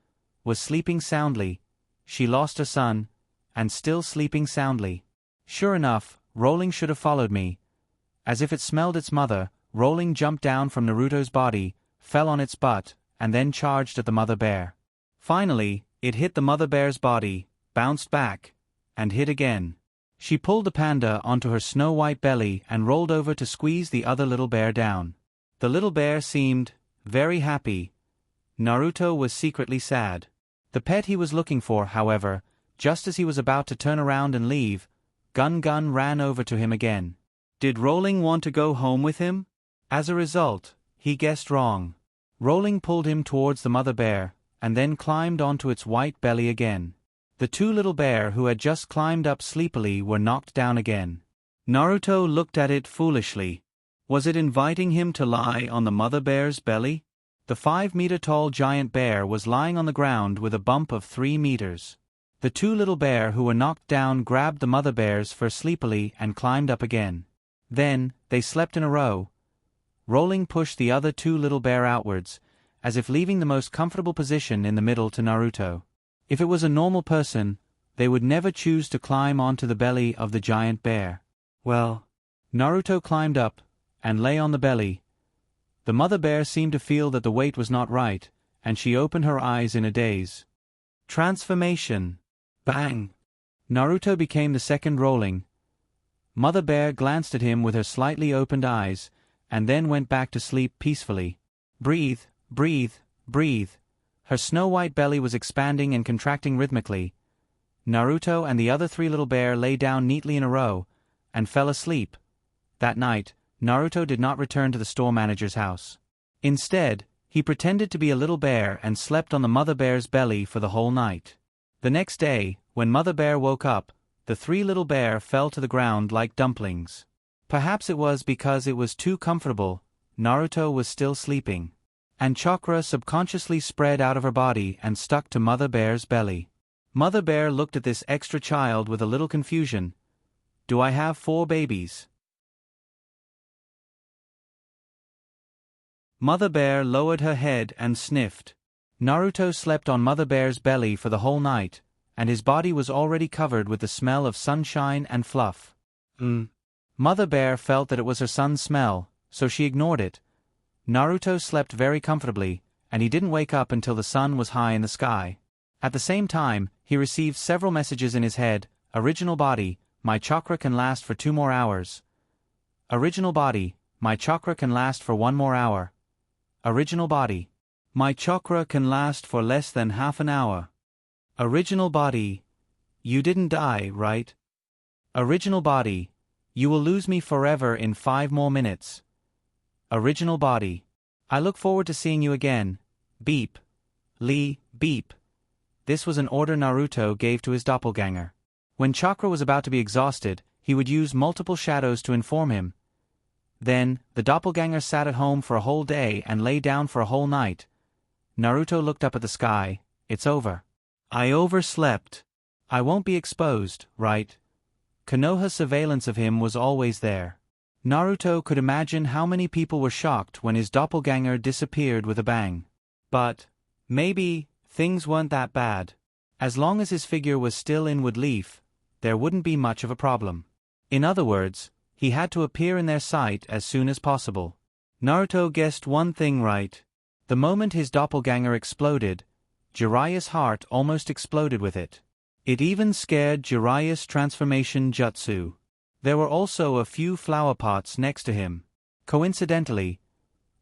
was sleeping soundly. She lost her son, and still sleeping soundly. Sure enough, Rolling should have followed me. As if it smelled its mother, Rolling jumped down from Naruto's body, fell on its butt, and then charged at the Mother Bear. Finally, it hit the Mother Bear's body, bounced back, and hit again. She pulled the panda onto her snow-white belly and rolled over to squeeze the other little bear down. The little bear seemed very happy. Naruto was secretly sad. The pet he was looking for, however, just as he was about to turn around and leave, Gun ran over to him again. Did Rolling want to go home with him? As a result, he guessed wrong. Rolling pulled him towards the Mother Bear, and then climbed onto its white belly again. The two little bear who had just climbed up sleepily were knocked down again. Naruto looked at it foolishly. Was it inviting him to lie on the Mother Bear's belly? The 5-meter-tall giant bear was lying on the ground with a bump of 3 meters. The two little bear who were knocked down grabbed the Mother Bear's fur sleepily and climbed up again. Then, they slept in a row. Rolling pushed the other two little bear outwards, as if leaving the most comfortable position in the middle to Naruto. If it was a normal person, they would never choose to climb onto the belly of the giant bear. Well, Naruto climbed up, and lay on the belly. The Mother Bear seemed to feel that the weight was not right, and she opened her eyes in a daze. Transformation. Bang! Naruto became the second Rolling. Mother Bear glanced at him with her slightly opened eyes, and then went back to sleep peacefully. Breathe, breathe, breathe. Her snow-white belly was expanding and contracting rhythmically. Naruto and the other 3 little bear lay down neatly in a row, and fell asleep. That night, Naruto did not return to the store manager's house. Instead, he pretended to be a little bear and slept on the Mother Bear's belly for the whole night. The next day, when Mother Bear woke up, the 3 little bear fell to the ground like dumplings. Perhaps it was because it was too comfortable. Naruto was still sleeping, and chakra subconsciously spread out of her body and stuck to Mother Bear's belly. Mother Bear looked at this extra child with a little confusion. Do I have 4 babies? Mother Bear lowered her head and sniffed. Naruto slept on Mother Bear's belly for the whole night, and his body was already covered with the smell of sunshine and fluff. Mother Bear felt that it was her son's smell, so she ignored it. Naruto slept very comfortably, and he didn't wake up until the sun was high in the sky. At the same time, he received several messages in his head. Original body, my chakra can last for 2 more hours. Original body, my chakra can last for 1 more hour. Original body, my chakra can last for less than half an hour. Original body, you didn't die, right? Original body, you will lose me forever in 5 more minutes. Original body, I look forward to seeing you again. Beep. Lee, beep. This was an order Naruto gave to his doppelganger. When chakra was about to be exhausted, he would use multiple shadows to inform him. Then, the doppelganger sat at home for a whole day and lay down for a whole night. Naruto looked up at the sky. It's over. I overslept. I won't be exposed, right? Konoha's surveillance of him was always there. Naruto could imagine how many people were shocked when his doppelganger disappeared with a bang. But, maybe, things weren't that bad. As long as his figure was still in wood leaf, there wouldn't be much of a problem. In other words, he had to appear in their sight as soon as possible. Naruto guessed one thing right. The moment his doppelganger exploded, Jiraiya's heart almost exploded with it. It even scared Jiraiya's transformation jutsu. There were also a few flower pots next to him. Coincidentally,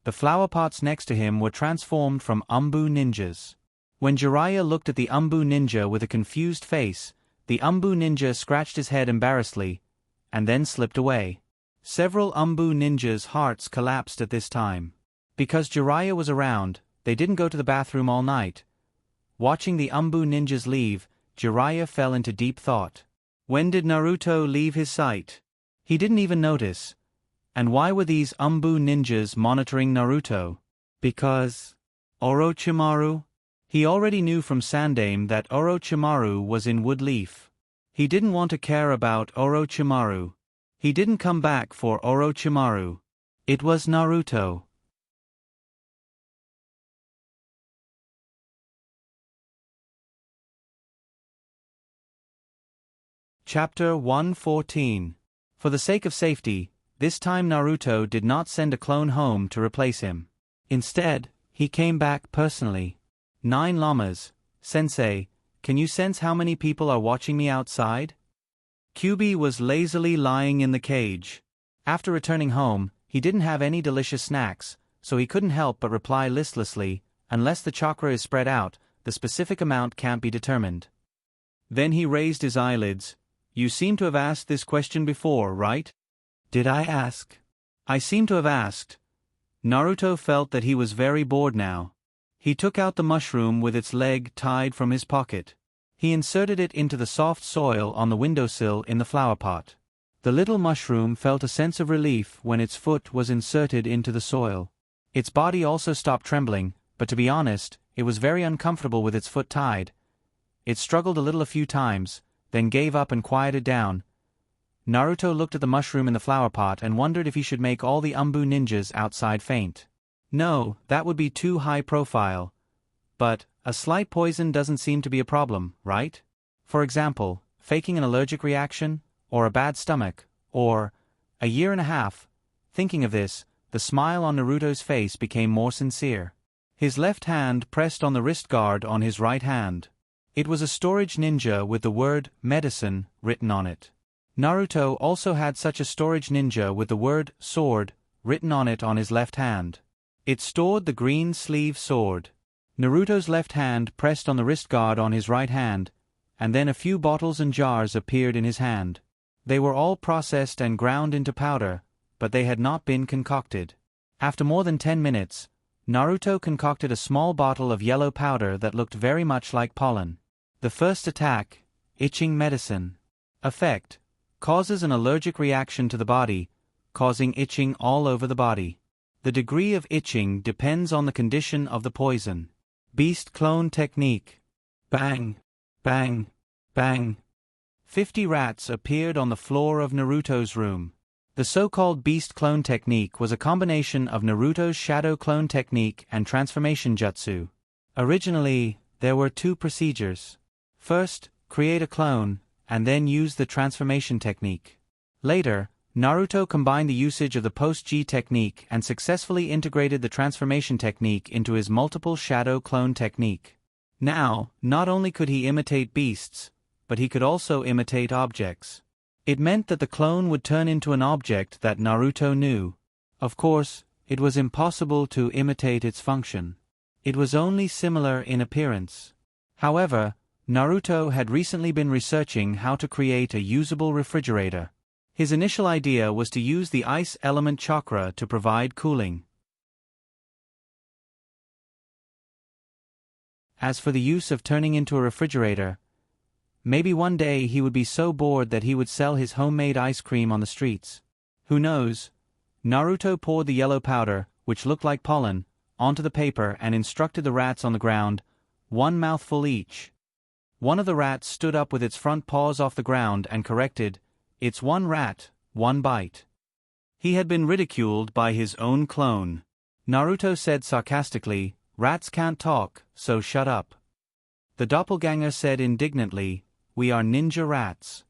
the flower pots next to him were transformed from Umbu ninjas. When Jiraiya looked at the Umbu ninja with a confused face, the Umbu ninja scratched his head embarrassedly, and then slipped away. Several Umbu ninjas' hearts collapsed at this time. Because Jiraiya was around, they didn't go to the bathroom all night. Watching the Umbu ninjas leave, Jiraiya fell into deep thought. When did Naruto leave his sight? He didn't even notice. And why were these Umbu ninjas monitoring Naruto? Because Orochimaru? He already knew from Sandaime that Orochimaru was in Woodleaf. He didn't want to care about Orochimaru. He didn't come back for Orochimaru. It was Naruto. Chapter 114. For the sake of safety, this time Naruto did not send a clone home to replace him. Instead, he came back personally. 9 llamas. Sensei, can you sense how many people are watching me outside? Kyubi was lazily lying in the cage. After returning home, he didn't have any delicious snacks, so he couldn't help but reply listlessly, unless the chakra is spread out, the specific amount can't be determined. Then he raised his eyelids. You seem to have asked this question before, right? Did I ask? I seem to have asked. Naruto felt that he was very bored now. He took out the mushroom with its leg tied from his pocket. He inserted it into the soft soil on the windowsill in the flower pot. The little mushroom felt a sense of relief when its foot was inserted into the soil. Its body also stopped trembling, but to be honest, it was very uncomfortable with its foot tied. It struggled a few times, then gave up and quieted down. Naruto looked at the mushroom in the flower pot and wondered if he should make all the Umbu ninjas outside faint. No, that would be too high profile. But a slight poison doesn't seem to be a problem, right? For example, faking an allergic reaction, or a bad stomach, or a year and a half. Thinking of this, the smile on Naruto's face became more sincere. His left hand pressed on the wrist guard on his right hand. It was a storage ninja with the word medicine written on it. Naruto also had such a storage ninja with the word sword written on it on his left hand. It stored the green sleeve sword. Naruto's left hand pressed on the wrist guard on his right hand, and then a few bottles and jars appeared in his hand. They were all processed and ground into powder, but they had not been concocted. After more than 10 minutes, Naruto concocted a small bottle of yellow powder that looked very much like pollen. The first attack, itching medicine. Effect, causes an allergic reaction to the body, causing itching all over the body. The degree of itching depends on the condition of the poison. Beast clone technique. Bang, bang, bang. 50 rats appeared on the floor of Naruto's room. The so-called beast clone technique was a combination of Naruto's shadow clone technique and transformation jutsu. Originally, there were 2 procedures. First, create a clone, and then use the transformation technique. Later, Naruto combined the usage of the post-G technique and successfully integrated the transformation technique into his multiple shadow clone technique. Now, not only could he imitate beasts, but he could also imitate objects. It meant that the clone would turn into an object that Naruto knew. Of course, it was impossible to imitate its function. It was only similar in appearance. However, Naruto had recently been researching how to create a usable refrigerator. His initial idea was to use the ice element chakra to provide cooling. As for the use of turning into a refrigerator, maybe one day he would be so bored that he would sell his homemade ice cream on the streets. Who knows? Naruto poured the yellow powder, which looked like pollen, onto the paper and instructed the rats on the ground, 1 mouthful each. One of the rats stood up with its front paws off the ground and corrected, "It's 1 rat, 1 bite." He had been ridiculed by his own clone. Naruto said sarcastically, "Rats can't talk, so shut up." The doppelganger said indignantly, "We are ninja rats."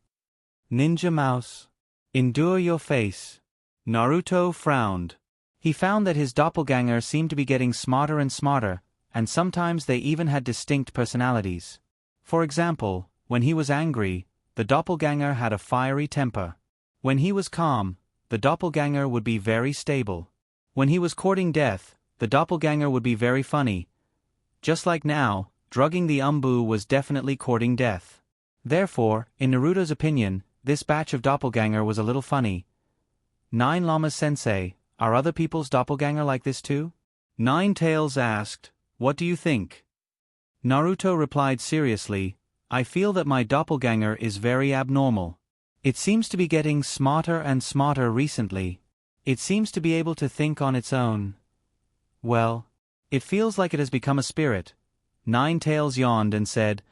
Ninja mouse. Endure your face. Naruto frowned. He found that his doppelganger seemed to be getting smarter and smarter, and sometimes they even had distinct personalities. For example, when he was angry, the doppelganger had a fiery temper. When he was calm, the doppelganger would be very stable. When he was courting death, the doppelganger would be very funny. Just like now, drugging the Umbu was definitely courting death. Therefore, in Naruto's opinion, this batch of doppelganger was a little funny. 9 Llamas Sensei, are other people's doppelganger like this too? 9 Tails asked, "What do you think?" Naruto replied seriously, "I feel that my doppelganger is very abnormal. It seems to be getting smarter and smarter recently. It seems to be able to think on its own. Well, it feels like it has become a spirit." 9 Tails yawned and said,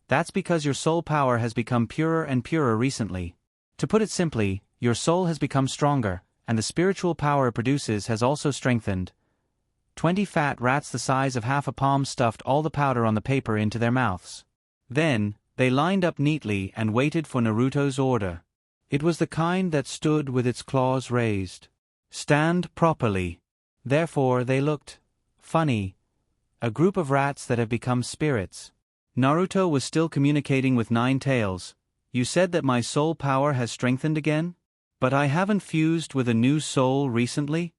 "That's because your soul power has become purer and purer recently. To put it simply, your soul has become stronger, and the spiritual power it produces has also strengthened." 20 fat rats the size of half a palm stuffed all the powder on the paper into their mouths. Then, They lined up neatly and waited for Naruto's order. It was the kind that stood with its claws raised. Stand properly. Therefore they looked funny. A group of rats that have become spirits. Naruto was still communicating with Nine Tails. You said that my soul power has strengthened again? But I haven't fused with a new soul recently?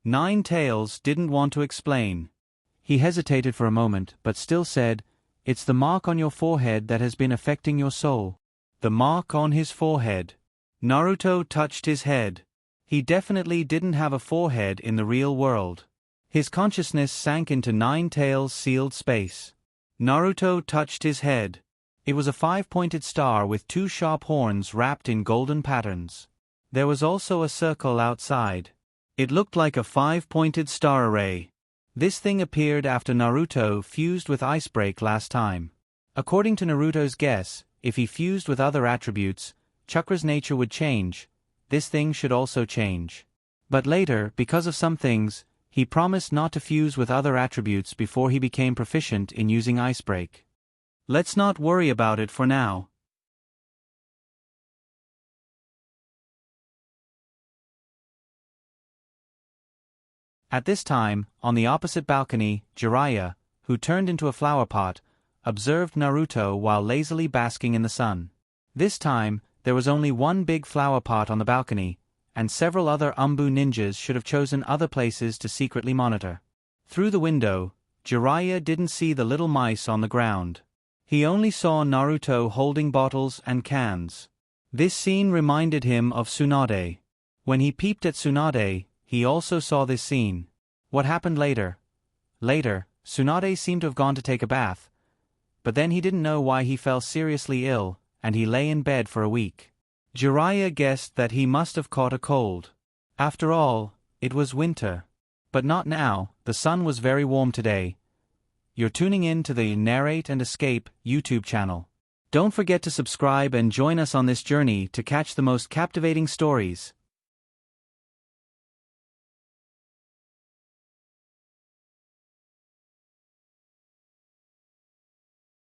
Nine Tails didn't want to explain. He hesitated for a moment, but still said, "It's the mark on your forehead that has been affecting your soul." The mark on his forehead. Naruto touched his head. He definitely didn't have a forehead in the real world. His consciousness sank into Nine Tails' sealed space. Naruto touched his head. It was a 5-pointed star with 2 sharp horns wrapped in golden patterns. There was also a circle outside. It looked like a 5-pointed star array. This thing appeared after Naruto fused with Icebreak last time. According to Naruto's guess, if he fused with other attributes, Chakra's nature would change. This thing should also change. But later, because of some things, he promised not to fuse with other attributes before he became proficient in using Icebreak. Let's not worry about it for now. At this time, on the opposite balcony, Jiraiya, who turned into a flower pot, observed Naruto while lazily basking in the sun. This time, there was only one big flower pot on the balcony, and several other Umbu ninjas should have chosen other places to secretly monitor. Through the window, Jiraiya didn't see the little mice on the ground. He only saw Naruto holding bottles and cans. This scene reminded him of Tsunade. When he peeped at Tsunade, he also saw this scene. What happened later? Later, Tsunade seemed to have gone to take a bath, but then he didn't know why he fell seriously ill, and he lay in bed for a week. Jiraiya guessed that he must have caught a cold. After all, it was winter. But not now, the sun was very warm today. You're tuning in to the Narrate and Escape YouTube channel. Don't forget to subscribe and join us on this journey to catch the most captivating stories.